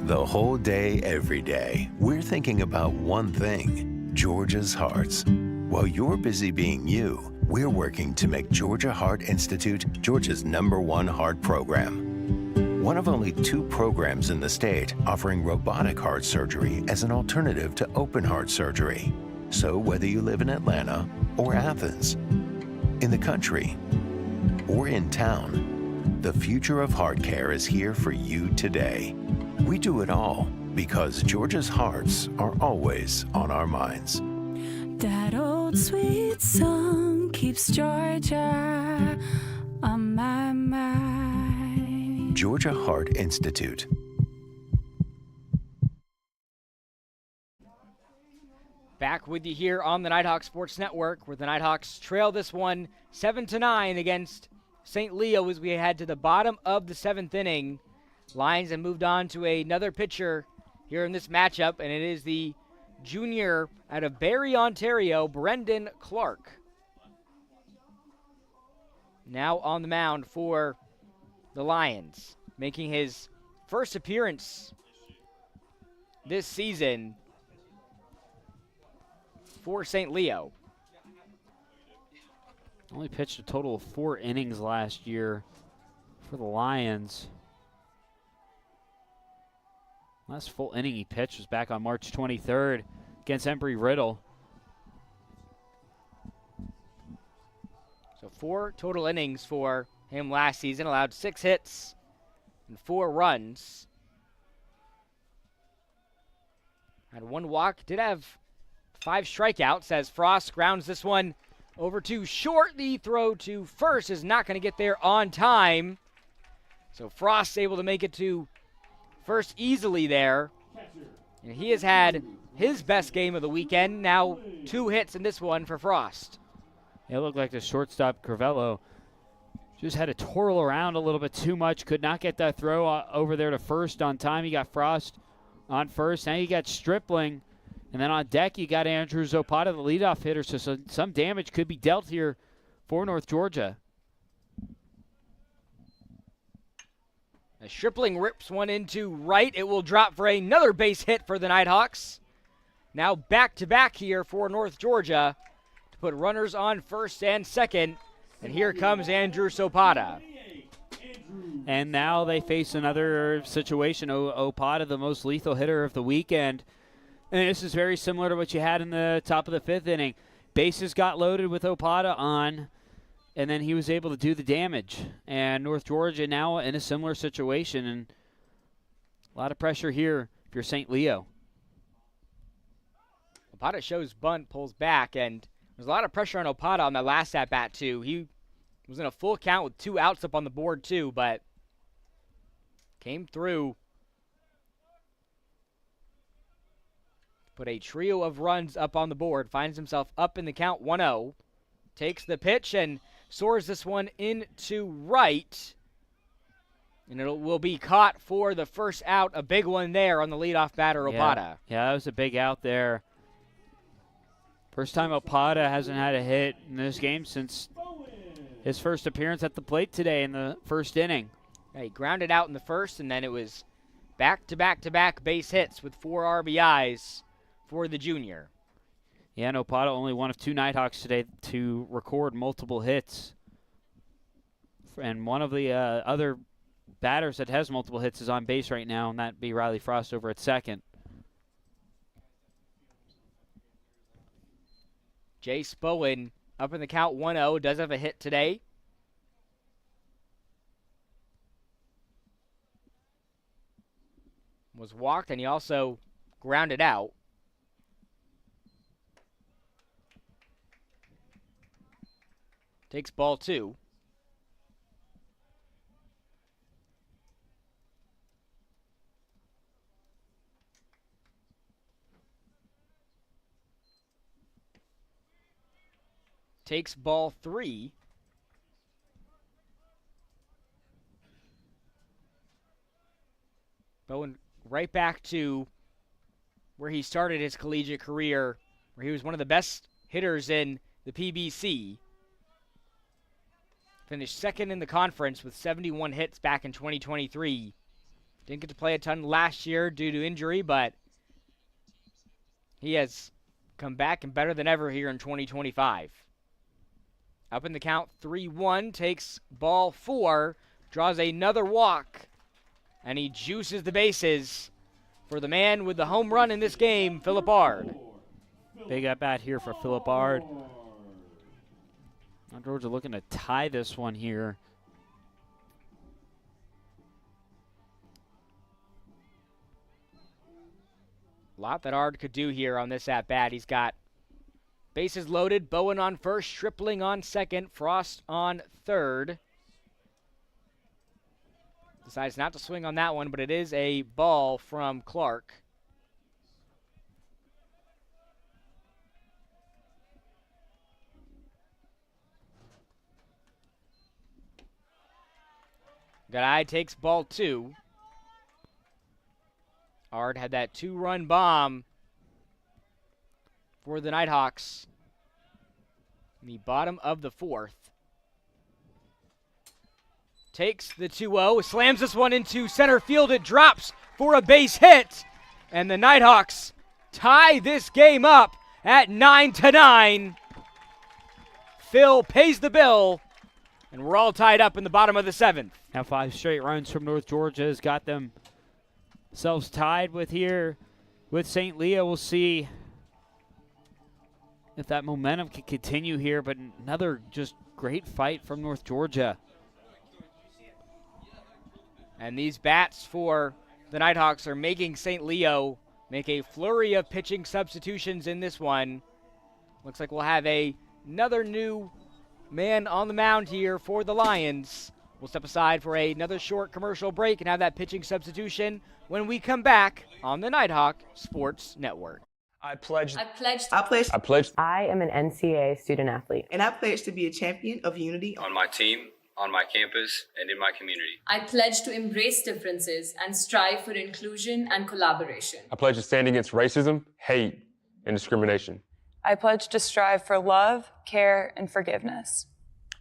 The whole day, every day, we're thinking about one thing, Georgia's hearts. While you're busy being you, we're working to make Georgia Heart Institute Georgia's #1 heart program. One of only 2 programs in the state offering robotic heart surgery as an alternative to open heart surgery. So whether you live in Atlanta or Athens, in the country or in town, the future of heart care is here for you today. We do it all because Georgia's hearts are always on our minds. That old sweet song keeps Georgia on my mind. Georgia Heart Institute. Back with you here on the Nighthawk Sports Network, where the Nighthawks trail this one 7-9 against St. Leo as we head to the bottom of the 7th inning. Lions have moved on to another pitcher here in this matchup, and it is the junior out of Barrie, Ontario, Brendan Clark. Now on the mound for the Lions, making his first appearance this season for St. Leo. Only pitched a total of 4 innings last year for the Lions. Last full inning he pitched was back on March 23rd against Embry-Riddle. So 4 total innings for him last season, allowed 6 hits and 4 runs. Had 1 walk, did have 5 strikeouts as Frost grounds this one over to short. The throw to first is not going to get there on time. So Frost's able to make it to first easily there. And he has had his best game of the weekend. Now 2 hits in this one for Frost. It looked like the shortstop, Crivello, just had to twirl around a little bit too much. Could not get that throw over there to first on time. He got Frost on first. Now you got Stripling. And then on deck, you got Andrew Zopata, the leadoff hitter. So some damage could be dealt here for North Georgia. As Stripling rips one into right, it will drop for another base hit for the Nighthawks. Now back-to-back here for North Georgia to put runners on first and second. And here comes Andrew Zopata. And now they face another situation. Opata, the most lethal hitter of the weekend. And this is very similar to what you had in the top of the 5th inning. Bases got loaded with Opata on, and then he was able to do the damage. And North Georgia now in a similar situation, and a lot of pressure here if you're St. Leo. Opata shows bunt, pulls back, and there's a lot of pressure on Opata on that last at-bat, too. He was in a full count with 2 outs up on the board, too, but came through. Put a trio of runs up on the board. Finds himself up in the count 1-0. Takes the pitch and soars this one into right. And it will be caught for the first out. A big one there on the leadoff batter, Opata. Yeah, that was a big out there. First time Opata hasn't had a hit in this game since his first appearance at the plate today in the first inning. Yeah, he grounded out in the first, and then it was back-to-back-to-back base hits with 4 RBIs for the junior. Yeah, and Opata only one of 2 Nighthawks today to record multiple hits. And one of the other batters that has multiple hits is on base right now, and that'd be Riley Frost over at second. Jay Spoen up in the count 1-0, does have a hit today. Was walked, and he also grounded out. Takes ball 2. Takes ball 3. Bowen right back to where he started his collegiate career, where he was one of the best hitters in the PBC. Finished second in the conference with 71 hits back in 2023. Didn't get to play a ton last year due to injury, but he has come back and better than ever here in 2025. Up in the count, 3-1, takes ball 4, draws another walk, and he juices the bases for the man with the home run in this game, Philip Ard. Big at bat here for Philip Ard. Now Georgia looking to tie this one here. A lot that Ard could do here on this at-bat. He's got bases loaded, Bowen on first, Stripling on second, Frost on third. Decides not to swing on that one, but it is a ball from Clark. Guy takes ball 2. Ard had that 2-run bomb for the Nighthawks in the bottom of the 4th. Takes the 2-0, slams this one into center field. It drops for a base hit, and the Nighthawks tie this game up at 9-9. Phil pays the bill, and we're all tied up in the bottom of the 7th. Now 5 straight runs from North Georgia has got themselves tied with here with St. Leo. We'll see if that momentum can continue here, but another just great fight from North Georgia. And these bats for the Nighthawks are making St. Leo make a flurry of pitching substitutions in this one. Looks like we'll have another new man on the mound here for the Lions. We'll step aside for another short commercial break and have that pitching substitution when we come back on the Nighthawk Sports Network. I pledge. I pledge. I pledge. I am an NCAA student athlete. And I pledge to be a champion of unity on my team, on my campus, and in my community. I pledge to embrace differences and strive for inclusion and collaboration. I pledge to stand against racism, hate, and discrimination. I pledge to strive for love, care, and forgiveness.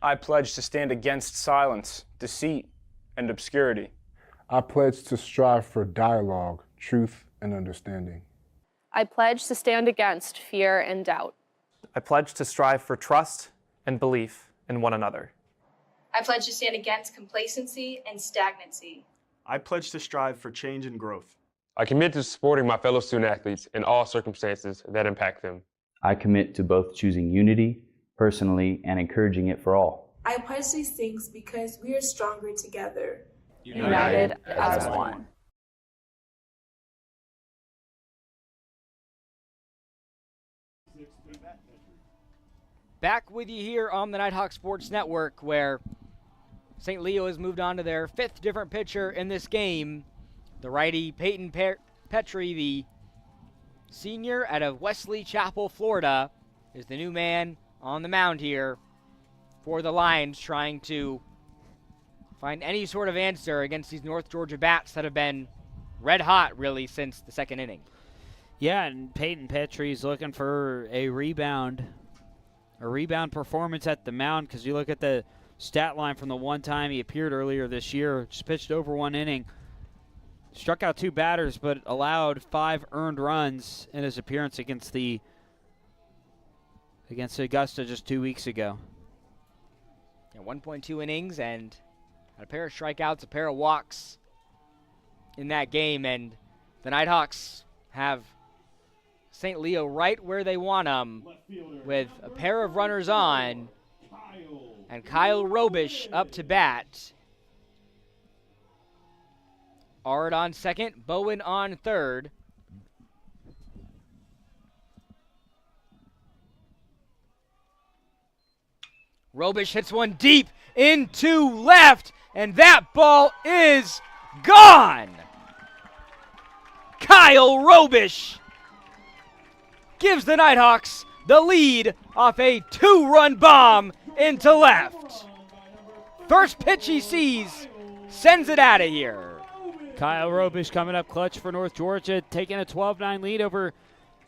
I pledge to stand against silence, deceit, and obscurity. I pledge to strive for dialogue, truth, and understanding. I pledge to stand against fear and doubt. I pledge to strive for trust and belief in one another. I pledge to stand against complacency and stagnancy. I pledge to strive for change and growth. I commit to supporting my fellow student athletes in all circumstances that impact them. I commit to both choosing unity personally and encouraging it for all. I pledge these things because we are stronger together. United as one. Back with you here on the Nighthawk Sports Network, where St. Leo has moved on to their 5th different pitcher in this game. The righty Peyton Petrie, the senior out of Wesley Chapel, Florida, is the new man on the mound here for the Lions, trying to find any sort of answer against these North Georgia bats that have been red hot, really, since the 2nd inning. Yeah, and Peyton Petrie's looking for a rebound performance at the mound, because you look at the stat line from the one time he appeared earlier this year, just pitched over 1 inning, struck out 2 batters, but allowed 5 earned runs in his appearance against Augusta just 2 weeks ago. Yeah, 1.2 innings and a pair of strikeouts, a pair of walks in that game, and the Nighthawks have St. Leo right where they want them, with a pair of runners on, and Kyle Robish up to bat. Ard on second, Bowen on third. Robish hits one deep into left, and that ball is gone. Kyle Robish gives the Nighthawks the lead off a 2-run bomb into left. First pitch he sees sends it out of here. Kyle Robish coming up clutch for North Georgia, taking a 12-9 lead over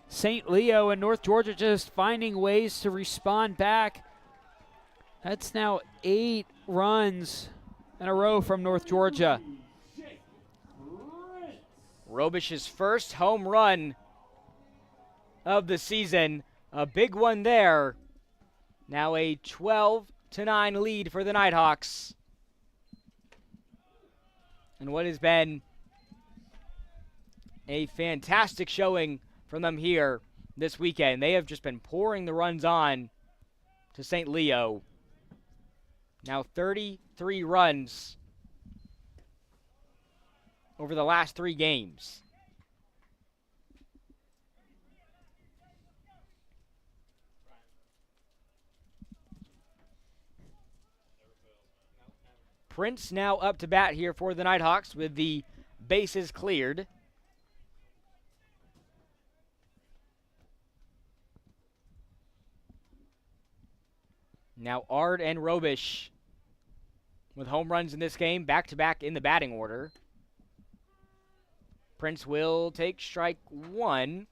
St. Leo, and North Georgia just finding ways to respond back. That's now 8 runs in a row from North Georgia. Robish's first home run of the season. A big one there. Now a 12-9 lead for the Nighthawks. And what has been a fantastic showing from them here this weekend. They have just been pouring the runs on to St. Leo. Now 33 runs over the last 3 games. Prince now up to bat here for the Nighthawks with the bases cleared. Now Ard and Robish with home runs in this game, back-to-back in the batting order. Prince will take strike 1.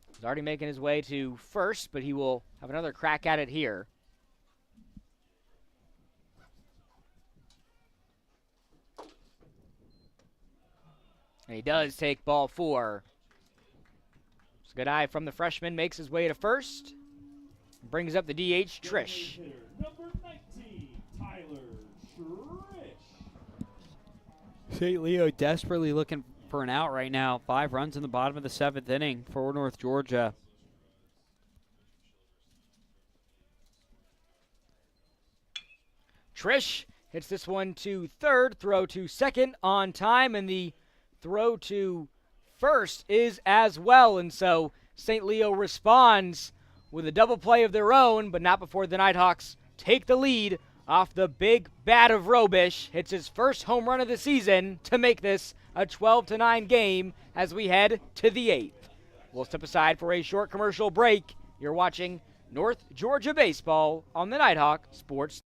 He's already making his way to first, but he will have another crack at it here. And he does take ball 4. It's a good eye from the freshman, makes his way to first. Brings up the DH, Trish. Number 19, Tyler Trish. St. Leo desperately looking for an out right now. 5 runs in the bottom of the 7th inning for North Georgia. Trish hits this one to third, throw to second on time, and the throw to first is as well. And so St. Leo responds with a double play of their own, but not before the Nighthawks take the lead off the big bat of Robish. Hits his first home run of the season to make this a 12-9 game as we head to the 8th. We'll step aside for a short commercial break. You're watching North Georgia Baseball on the Nighthawk Sports.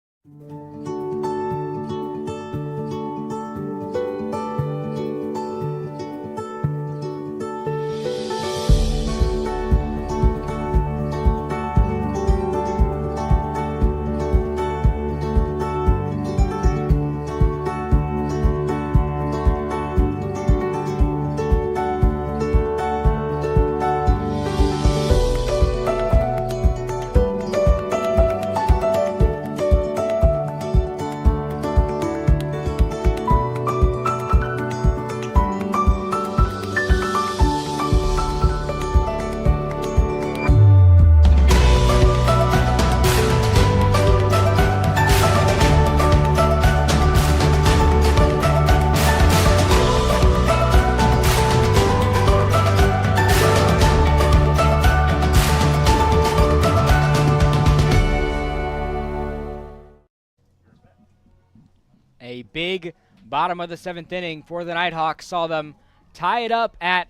A big bottom of the 7th inning for the Nighthawks saw them tie it up at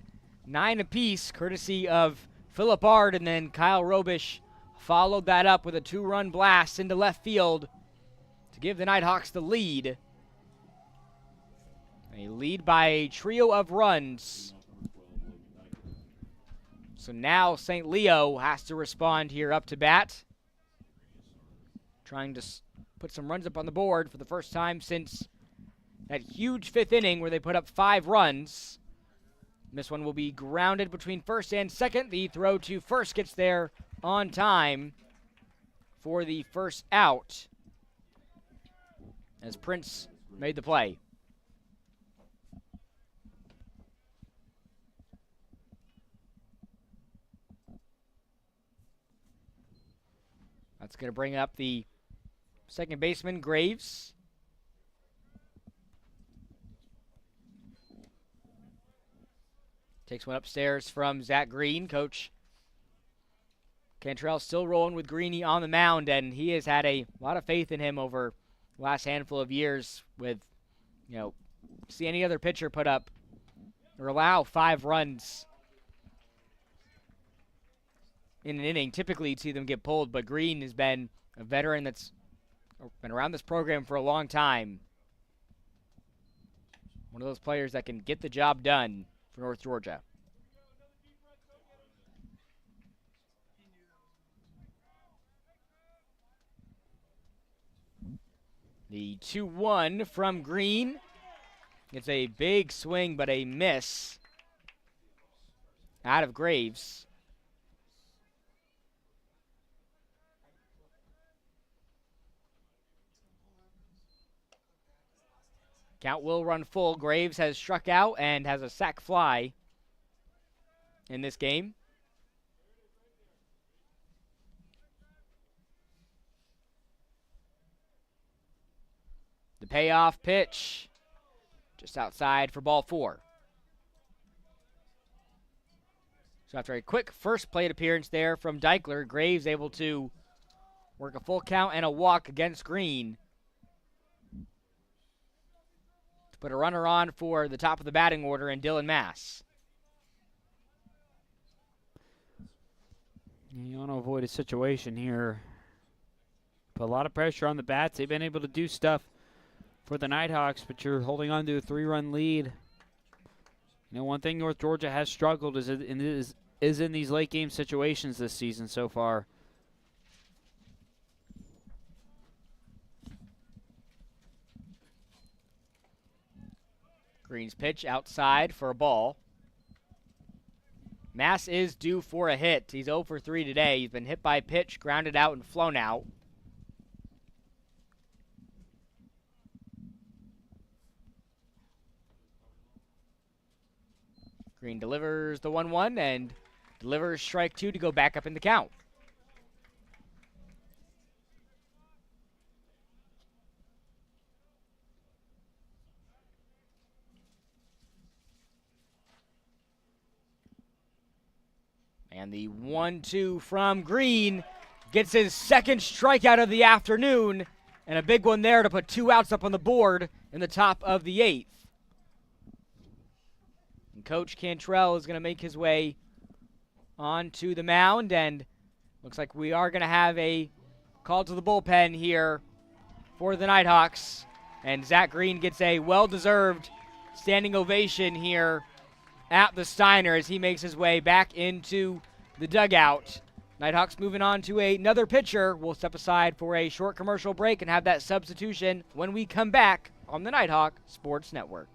9 apiece, courtesy of Philip Ard, and then Kyle Robish followed that up with a 2-run blast into left field to give the Nighthawks the lead. A lead by a trio of runs. So now St. Leo has to respond here up to bat, trying to put some runs up on the board for the first time since that huge 5th inning where they put up 5 runs. This one will be grounded between first and second. The throw to first gets there on time for the first out as Prince made the play. That's going to bring up the second baseman, Graves. Takes one upstairs from Zach Green. Coach Cantrell still rolling with Greeny on the mound, and he has had a lot of faith in him over the last handful of years with, see any other pitcher put up or allow 5 runs in an inning. Typically, you'd see them get pulled, but Green has been a veteran that's been around this program for a long time. One of those players that can get the job done for North Georgia. The 2-1 from Green It's a big swing, but a miss out of Graves. Count will run full. Graves has struck out and has a sac fly in this game. The payoff pitch just outside for ball 4. So after a quick first plate appearance there from Deichler, Graves able to work a full count and a walk against Green to put a runner on for the top of the batting order in Dylan Mass. You want to avoid a situation here. Put a lot of pressure on the bats. They've been able to do stuff for the Nighthawks, but you're holding on to a 3-run lead. You know, one thing North Georgia has struggled is in these late game situations this season so far. Green's pitch outside for a ball. Mass is due for a hit. He's 0 for 3 today. He's been hit by a pitch, grounded out, and flown out. Green delivers the 1-1 and delivers strike 2 to go back up in the count. And the 1-2 from Green gets his second strikeout of the afternoon, and a big one there to put 2 outs up on the board in the top of the 8th. And Coach Cantrell is going to make his way onto the mound, and looks like we are going to have a call to the bullpen here for the Nighthawks. And Zach Green gets a well-deserved standing ovation here at the Steiner as he makes his way back into the dugout. Nighthawks moving on to another pitcher. We'll step aside for a short commercial break and have that substitution when we come back on the Nighthawk Sports Network.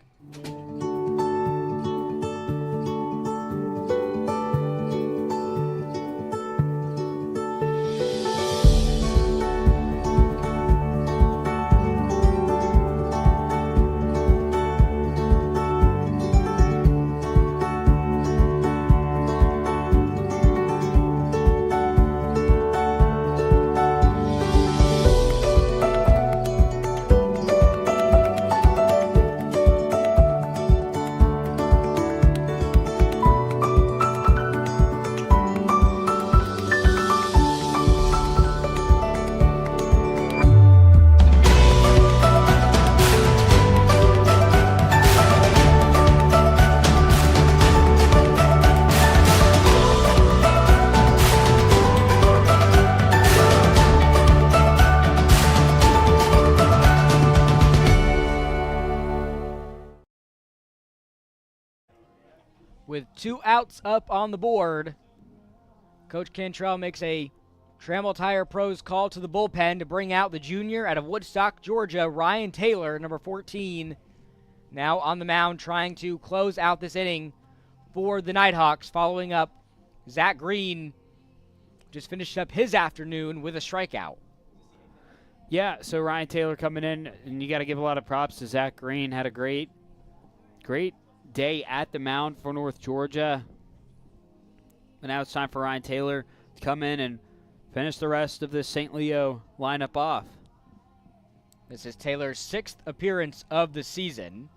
With 2 outs up on the board, Coach Cantrell makes a Trammell Tire Pros call to the bullpen to bring out the junior out of Woodstock, Georgia, Ryan Taylor, number 14, now on the mound trying to close out this inning for the Nighthawks, following up Zach Green, just finished up his afternoon with a strikeout. Yeah, so Ryan Taylor coming in, and you got to give a lot of props to Zach Green. Had a great day at the mound for North Georgia. And now it's time for Ryan Taylor to come in and finish the rest of this St. Leo lineup off. This is Taylor's 6th appearance of the season.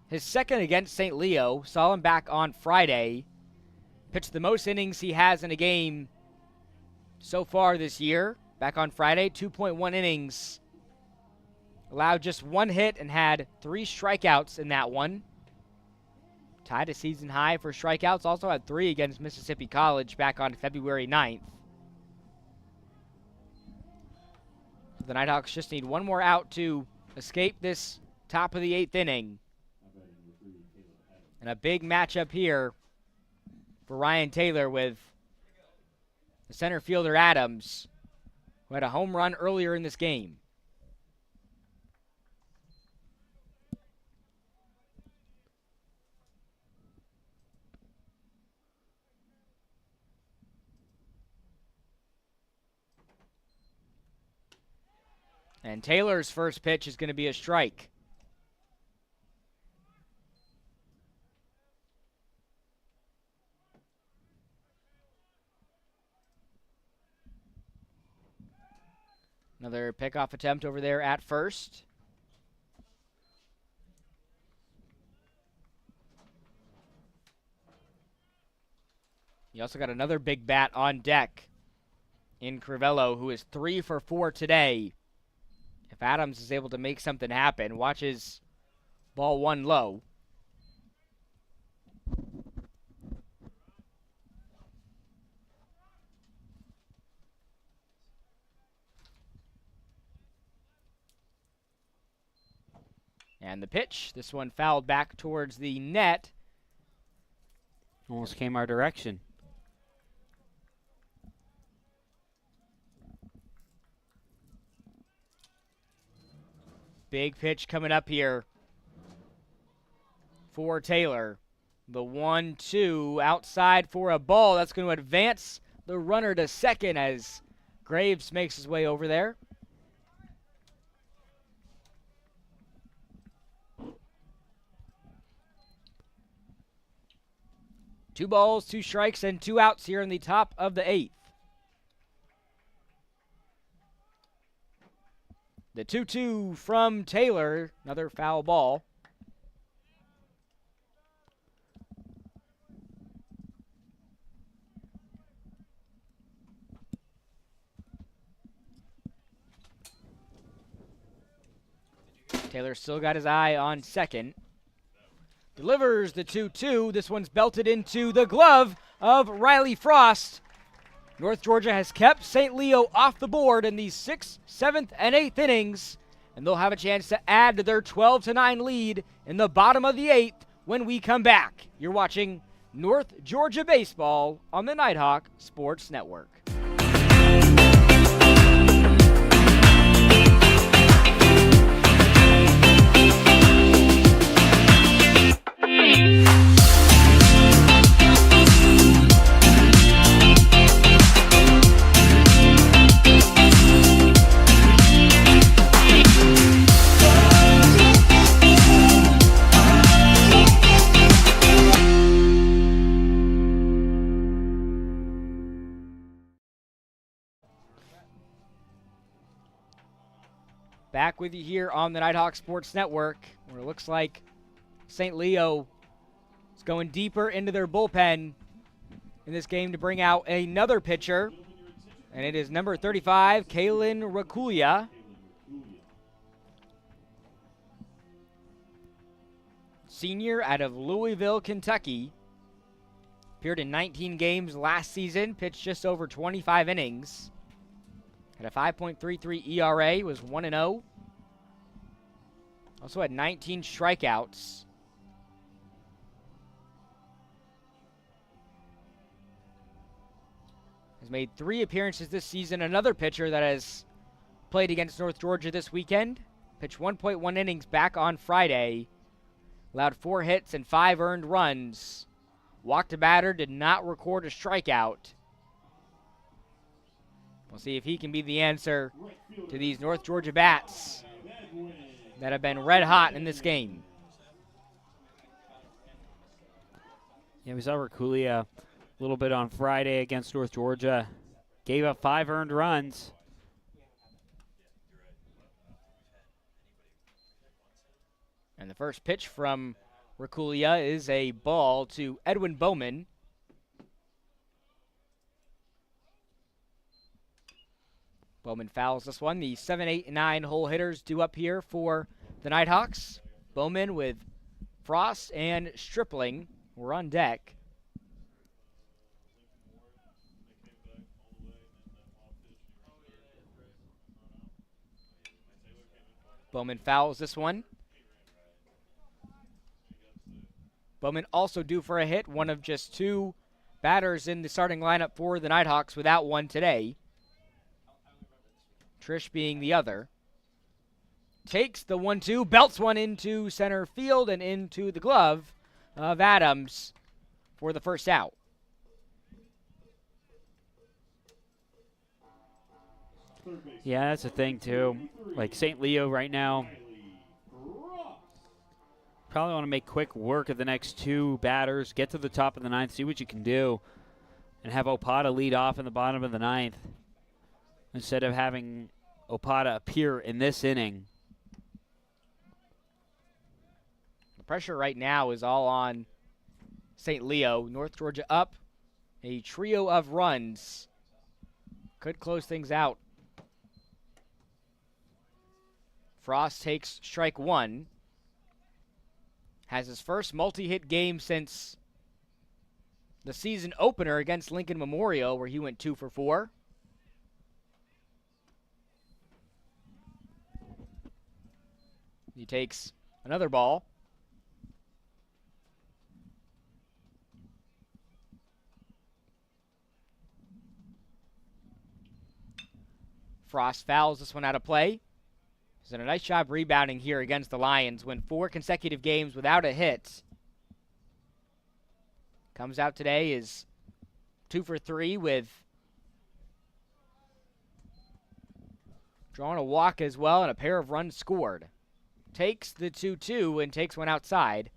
His second against St. Leo, saw him back on Friday. Pitched the most innings he has in a game so far this year. Back on Friday, 2.1 innings. Allowed just 1 hit and had 3 strikeouts in that one. Tied a season high for strikeouts. Also had 3 against Mississippi College back on February 9th. The Nighthawks just need 1 more out to escape this top of the 8th inning. And a big matchup here for Ryan Taylor with the center fielder Adams, who had a home run earlier in this game. And Taylor's first pitch is going to be a strike. Another pickoff attempt over there at first. You also got another big bat on deck in Crivello, who is 3 for 4 today. If Adams is able to make something happen, watch his ball 1 low. And the pitch, this one fouled back towards the net. Almost came our direction. Big pitch coming up here for Taylor. The 1-2 outside for a ball. That's going to advance the runner to second as Graves makes his way over there. Two balls, 2 strikes, and 2 outs here in the top of the 8th. The 2-2 from Taylor, another foul ball. Taylor still got his eye on second. Delivers the 2-2. This one's belted into the glove of Riley Frost. North Georgia has kept St. Leo off the board in the 6th, 7th, and 8th innings, and they'll have a chance to add to their 12-9 lead in the bottom of the 8th when we come back. You're watching North Georgia Baseball on the Nighthawk Sports Network. Back with you here on the Nighthawk Sports Network, where it looks like St. Leo is going deeper into their bullpen in this game to bring out another pitcher, and it is number 35, Kalen Rakulia. Senior out of Louisville, Kentucky. Appeared in 19 games last season, pitched just over 25 innings. Had a 5.33 ERA, was 1-0. Also had 19 strikeouts. Has made 3 appearances this season. Another pitcher that has played against North Georgia this weekend. Pitched 1.1 innings back on Friday. Allowed 4 hits and 5 earned runs. Walked a batter, did not record a strikeout. We'll see if he can be the answer to these North Georgia bats that have been red hot in this game. Yeah, we saw Rakulia a little bit on Friday against North Georgia. Gave up 5 earned runs. And the first pitch from Rakulia is a ball to Edwin Bowman. Bowman fouls this one. The 7, 8, and 9 hole hitters due up here for the Nighthawks. Bowman with Frost and Stripling were on deck. Bowman fouls this one. Bowman also due for a hit, one of just 2 batters in the starting lineup for the Nighthawks without one today. Trish being the other. Takes the 1-2, belts one into center field and into the glove of Adams for the first out. Yeah, that's the thing, too. Like St. Leo right now, probably want to make quick work of the next two batters, get to the top of the ninth, see what you can do, and have Opata lead off in the bottom of the ninth instead of having Opata appear in this inning. The pressure right now is all on St. Leo. North Georgia up. A trio of runs could close things out. Frost takes strike one. Has his first multi-hit game since the season opener against Lincoln Memorial, where he went 2 for 4. He takes another ball. Frost fouls this one out of play. He's done a nice job rebounding here against the Lions. Win 4 consecutive games without a hit. Comes out today is 2 for 3 with drawing a walk as well and a pair of runs scored. Takes the 2-2 and takes one outside.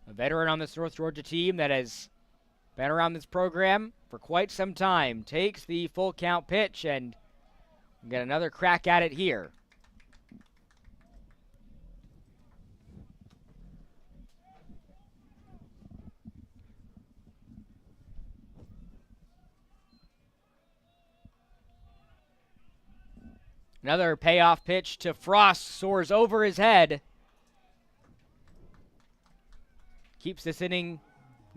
A veteran on this North Georgia team that has been around this program for quite some time. Takes the full count pitch and we get another crack at it here. Another payoff pitch to Frost, soars over his head. Keeps this inning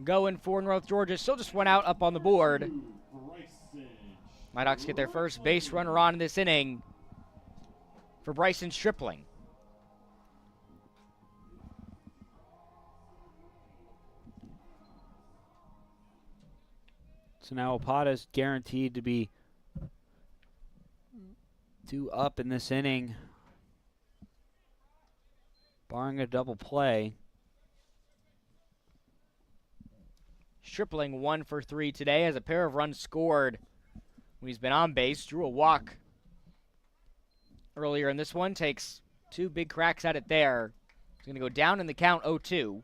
going for North Georgia. Still just one out up on the board. Nighthawks get their first base runner on in this inning for Bryson Stripling. So now Opata's guaranteed to be 2 up in this inning, barring a double play. Stripling 1 for 3 today, has a pair of runs scored when he's been on base. Drew a walk earlier in this one, takes 2 big cracks at it there. He's going to go down in the count 0-2.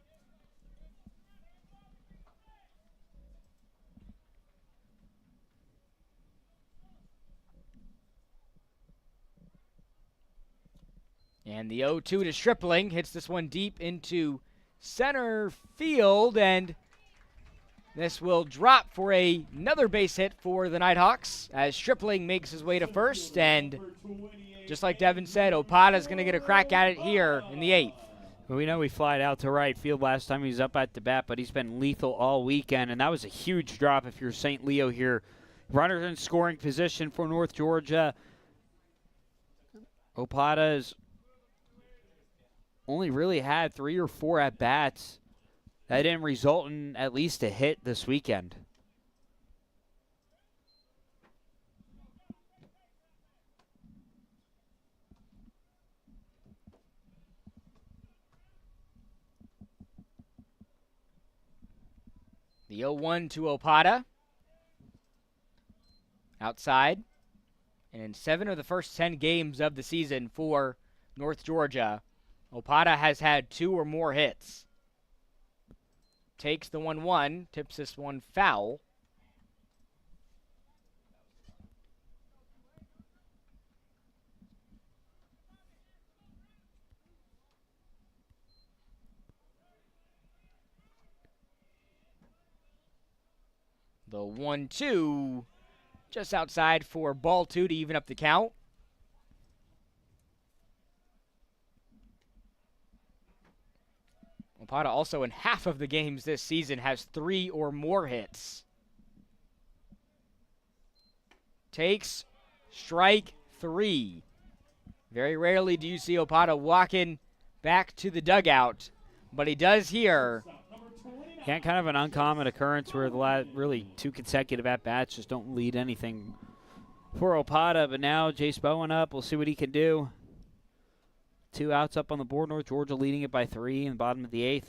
And the 0-2 to Stripling hits this one deep into center field, and this will drop for another base hit for the Nighthawks as Stripling makes his way to first, and just like Devin said, Opata's going to get a crack at it here in the 8th. Well, we know he flied out to right field last time he was up at the bat, but he's been lethal all weekend, and that was a huge drop if you're St. Leo here. Runners in scoring position for North Georgia. Opata's only really had 3 or 4 at-bats. That didn't result in at least a hit this weekend. The 0-1 to Opata. Outside. And in 7 of the first 10 games of the season for North Georgia, Opata has had 2 or more hits. Takes the 1-1, tips this one foul. The 1-2 just outside for ball 2 to even up the count. Opata also in half of the games this season has 3 or more hits. Takes strike 3. Very rarely do you see Opata walking back to the dugout, but he does here. Yeah, kind of an uncommon occurrence where the really 2 consecutive at-bats just don't lead anything for Opata, but now Jace Bowen up. We'll see what he can do. 2 outs up on the board. North Georgia leading it by 3 in the bottom of the 8th.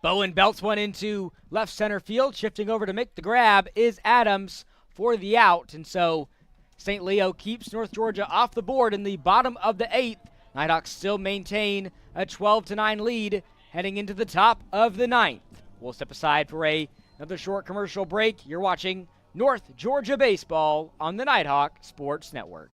Bowen belts one into left center field. Shifting over to make the grab is Adams for the out. And so St. Leo keeps North Georgia off the board in the bottom of the 8th. Nighthawks still maintain a 12-9 lead heading into the top of the 9th. We'll step aside for another short commercial break. You're watching North Georgia Baseball on the Nighthawk Sports Network.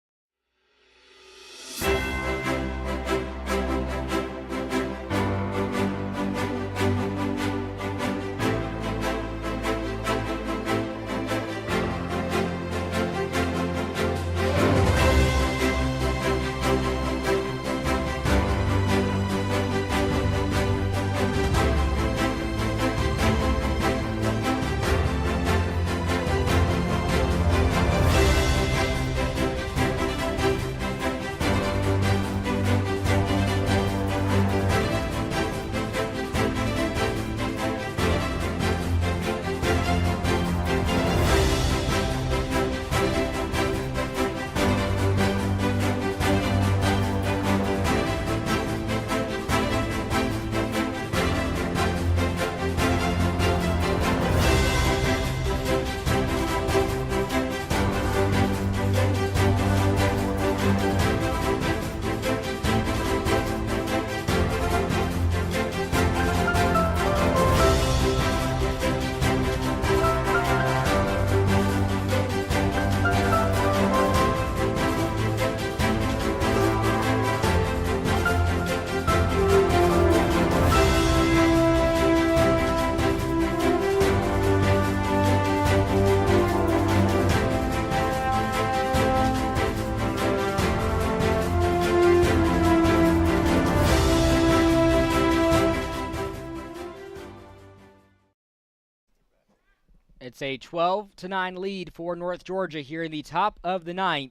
It's a 12-9 lead for North Georgia here in the top of the 9th.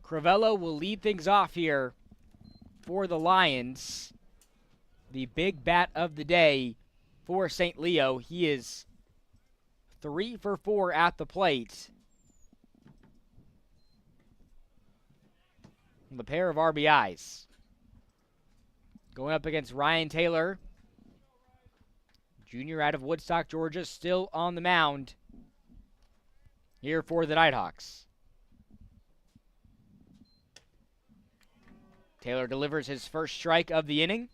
Crivello will lead things off here for the Lions. The big bat of the day for St. Leo. He is 3 for 4 at the plate. The pair of RBIs. Going up against Ryan Taylor, junior out of Woodstock, Georgia, still on the mound here for the Nighthawks. Taylor delivers his first strike of the inning.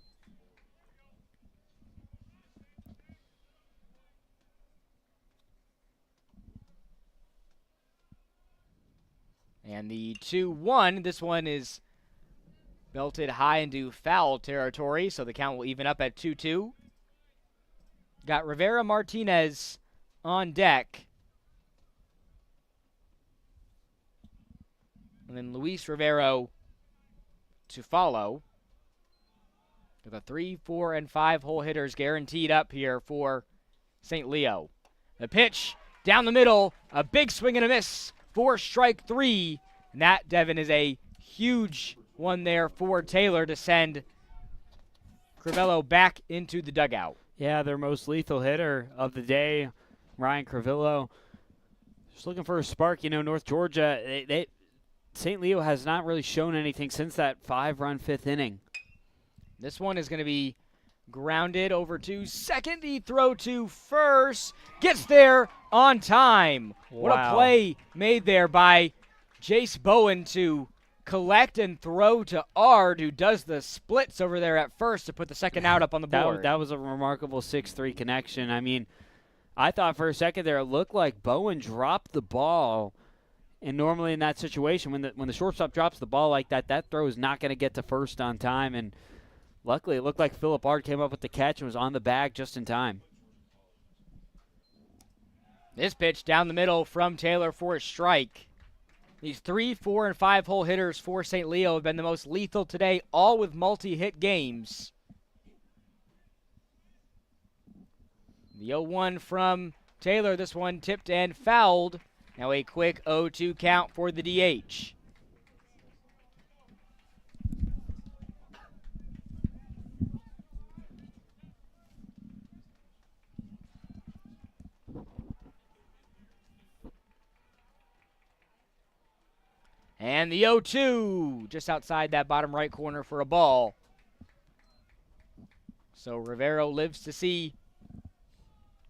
And the 2-1, this one is belted high into foul territory, so the count will even up at 2-2. Got Rivera Martinez on deck. And then Luis Rivero to follow. With a 3, 4, and 5 hole hitters guaranteed up here for St. Leo. The pitch down the middle, a big swing and a miss for strike 3. And that, Devin, is a huge one there for Taylor to send Crivello back into the dugout. Yeah, their most lethal hitter of the day, Ryan Crivello. Just looking for a spark. You know, North Georgia, St. Leo has not really shown anything since that 5-run 5th inning. This one is going to be grounded over to second. The throw to first. Gets there on time. Wow. What a play made there by Jace Bowen to collect and throw to Ard, who does the splits over there at first to put the second out up on the board. That was a remarkable 6-3 connection. I mean, I thought for a second there it looked like Bowen dropped the ball, and normally in that situation, when the shortstop drops the ball like that, that throw is not going to get to first on time, and luckily it looked like Philip Ard came up with the catch and was on the bag just in time. This pitch down the middle from Taylor for a strike. These 3, 4, and 5 hole hitters for St. Leo have been the most lethal today, all with multi-hit games. The 0-1 from Taylor, this one tipped and fouled. Now a quick 0-2 count for the DH. And the 0-2, just outside that bottom right corner for a ball. So Rivero lives to see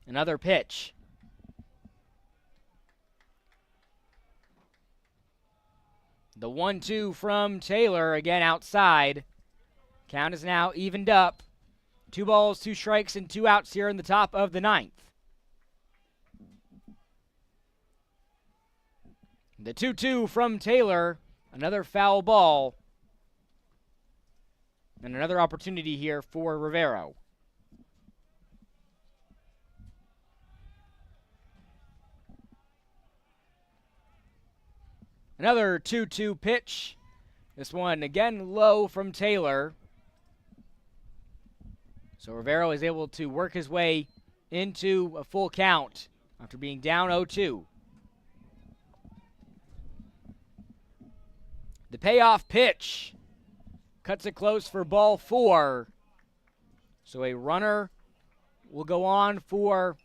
another pitch. The 1-2 from Taylor, again outside. Count is now evened up. 2 balls, 2 strikes, and 2 outs here in the top of the 9th. The 2-2 from Taylor, another foul ball. And another opportunity here for Rivero. Another 2-2 pitch. This one again low from Taylor. So Rivero is able to work his way into a full count after being down 0-2. The payoff pitch cuts it close for ball 4. So a runner will go on for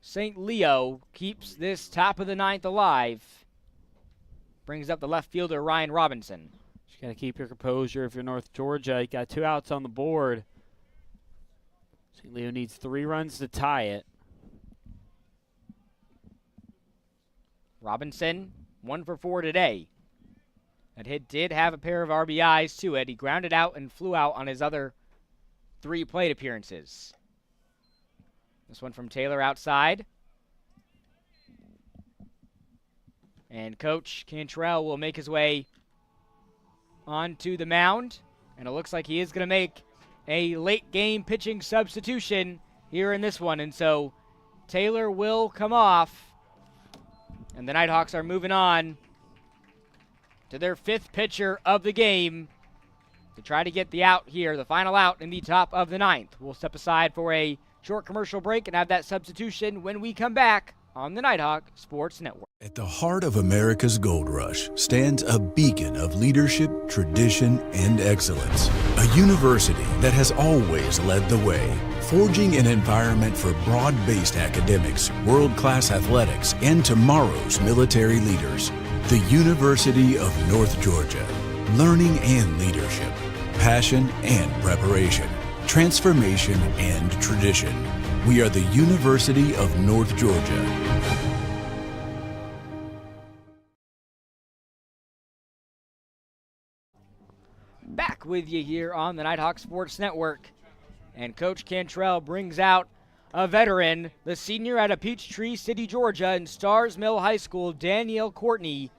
St. Leo, keeps this top of the 9th alive. Brings up the left fielder, Ryan Robinson. Just got to keep your composure if you're North Georgia. You got 2 outs on the board. St. Leo needs 3 runs to tie it. Robinson, 1 for 4 today. That hit did have a pair of RBIs to it. He grounded out and flew out on his other 3 plate appearances. This one from Taylor outside. And Coach Cantrell will make his way onto the mound. And it looks like he is going to make a late game pitching substitution here in this one. And so Taylor will come off. And the Nighthawks are moving on to their 5th pitcher of the game to try to get the out here, the final out in the top of the 9th. We'll step aside for a short commercial break and have that substitution when we come back on the Nighthawk Sports Network. At the heart of America's gold rush stands a beacon of leadership, tradition, and excellence. A university that has always led the way, forging an environment for broad-based academics, world-class athletics, and tomorrow's military leaders. The University of North Georgia. Learning and leadership, passion and preparation, transformation and tradition. We are the University of North Georgia. Back with you here on the Nighthawk Sports Network. And Coach Cantrell brings out a veteran, the senior out of Peachtree City, Georgia, and Stars Mill High School, Danielle Courtney,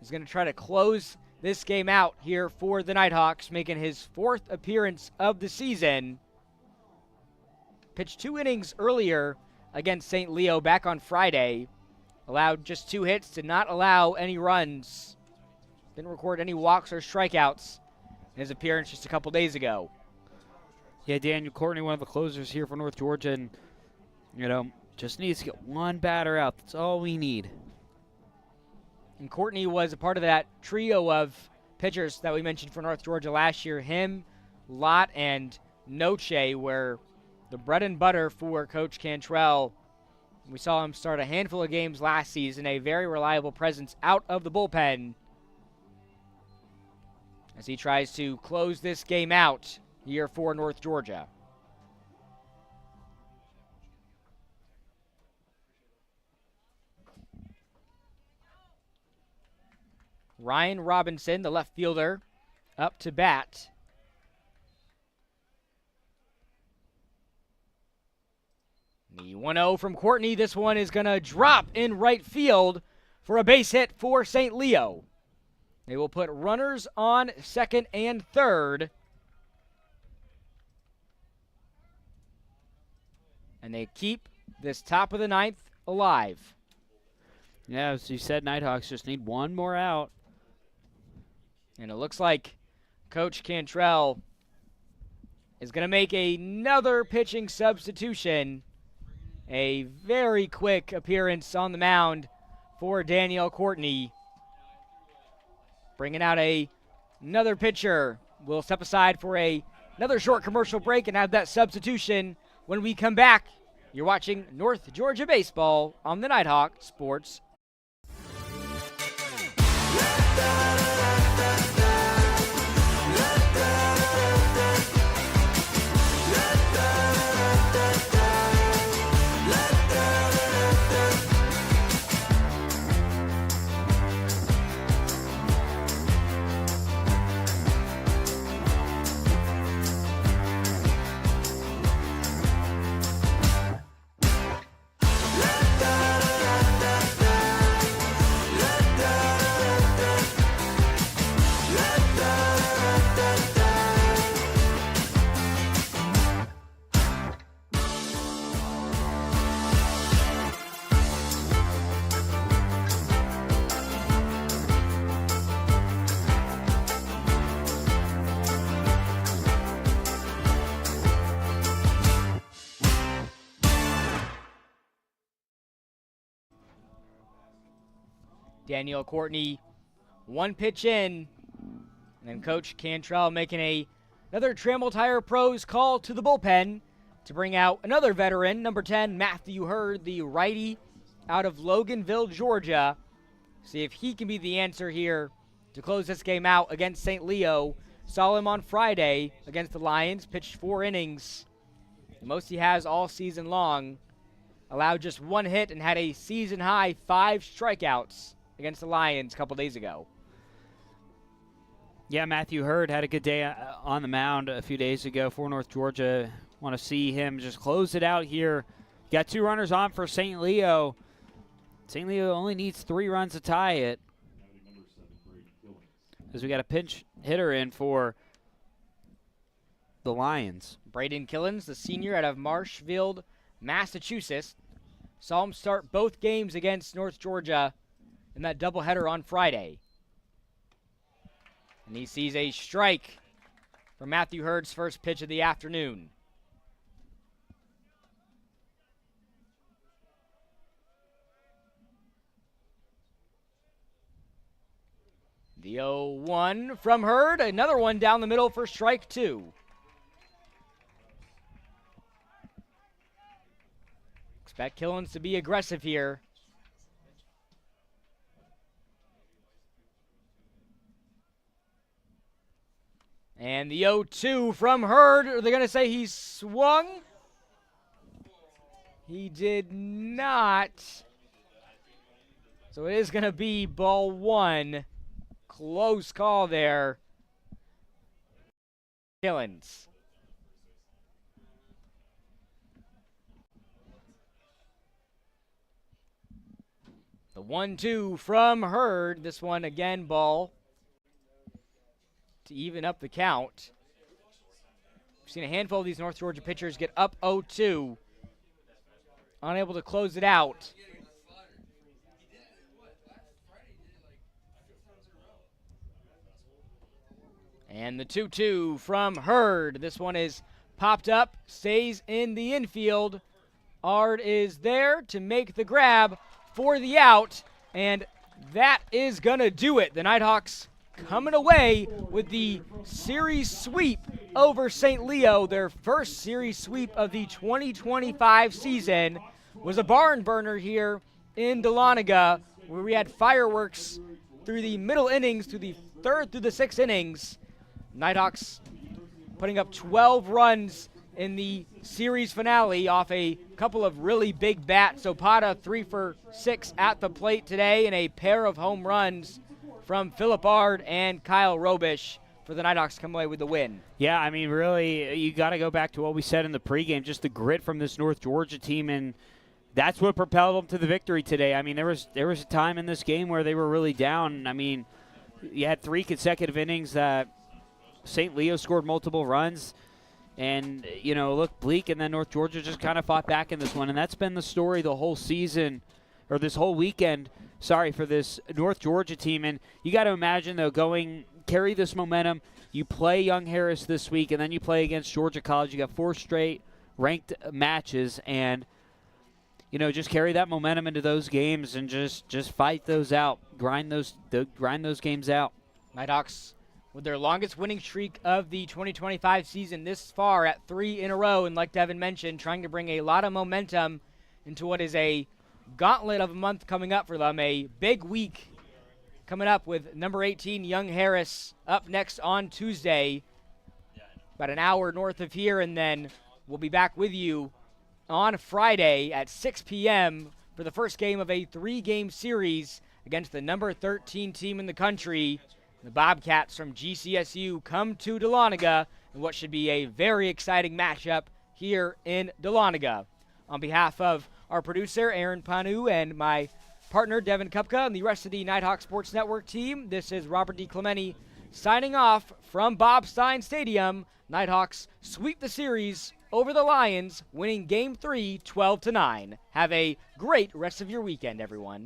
is going to try to close this game out here for the Nighthawks, making his 4th appearance of the season. Pitched 2 innings earlier against St. Leo back on Friday. Allowed just 2 hits, did not allow any runs. Didn't record any walks or strikeouts in his appearance just a couple days ago. Yeah, Daniel Courtney, one of the closers here for North Georgia, and, just needs to get 1 batter out. That's all we need. And Courtney was a part of that trio of pitchers that we mentioned for North Georgia last year. Him, Lott, and Noche were the bread and butter for Coach Cantrell. We saw him start a handful of games last season, a very reliable presence out of the bullpen as he tries to close this game out here for North Georgia. Ryan Robinson, the left fielder, up to bat. The 1-0 from Courtney. This one is going to drop in right field for a base hit for St. Leo. They will put runners on 2nd and 3rd. And they keep this top of the 9th alive. Yeah, as you said, Nighthawks just need 1 more out. And it looks like Coach Cantrell is going to make another pitching substitution. A very quick appearance on the mound for Danielle Courtney. Bringing out another pitcher. We'll step aside for another short commercial break and have that substitution when we come back. You're watching North Georgia Baseball on the Nighthawk Sports. Daniel Courtney, one pitch in, and then Coach Cantrell making another Trammell Tire Pros call to the bullpen to bring out another veteran, number 10, Matthew Hurd, the righty out of Loganville, Georgia. See if he can be the answer here to close this game out against St. Leo. Saw him on Friday against the Lions, pitched 4 innings, the most he has all season long. Allowed just 1 hit and had a season-high 5 strikeouts against the Lions a couple days ago. Yeah, Matthew Hurd had a good day on the mound a few days ago for North Georgia. Want to see him just close it out here. Got 2 runners on for St. Leo. St. Leo only needs 3 runs to tie it, as we got a pinch hitter in for the Lions. Braden Killens, the senior out of Marshfield, Massachusetts. Saw him start both games against North Georgia in that doubleheader on Friday. And he sees a strike from Matthew Hurd's first pitch of the afternoon. The 0-1 from Hurd. Another one down the middle for strike 2. Expect Killens to be aggressive here. And the 0-2 from Hurd. Are they going to say he swung? He did not. So it is going to be ball 1. Close call there. Killens. The 1-2 from Hurd. This one again, ball to even up the count. We've seen a handful of these North Georgia pitchers get up 0-2. Unable to close it out. And the 2-2 from Hurd. This one is popped up, stays in the infield. Ard is there to make the grab for the out, and that is going to do it. The Nighthawks coming away with the series sweep over St. Leo. Their first series sweep of the 2025 season was a barn burner here in Dahlonega, where we had fireworks through the middle innings, through the 3rd through the 6th innings. Nighthawks putting up 12 runs in the series finale off a couple of really big bats. Opata 3 for 6 at the plate today, and a pair of home runs from Philip Ard and Kyle Robish for the Nighthawks to come away with the win. Yeah, I mean, really, you got to go back to what we said in the pregame, just the grit from this North Georgia team, and that's what propelled them to the victory today. I mean, there was a time in this game where they were really down. I mean, you had 3 consecutive innings that St. Leo scored multiple runs and, you know, looked bleak, and then North Georgia just kind of fought back in this one. And that's been the story the whole season, or this whole weekend, for this North Georgia team. And you got to imagine, though, carry this momentum. You play Young Harris this week, and then you play against Georgia College. You got 4 straight ranked matches, and, you know, just carry that momentum into those games and just fight those out, grind those games out. Nighthawks with their longest winning streak of the 2025 season this far at 3 in a row, and like Devin mentioned, trying to bring a lot of momentum into what is a gauntlet of a month coming up for them. A big week coming up with number 18 Young Harris up next on Tuesday, about an hour north of here, and then we'll be back with you on Friday at 6 p.m. for the first game of a 3-game series against the number 13 team in the country. The Bobcats from GCSU come to Dahlonega in what should be a very exciting matchup here in Dahlonega. On behalf of our producer, Aaron Panu, and my partner, Devin Kupka, and the rest of the Nighthawk Sports Network team, this is Robert D. Clementi signing off from Bob Stein Stadium. Nighthawks sweep the series over the Lions, winning Game 3 12-9. Have a great rest of your weekend, everyone.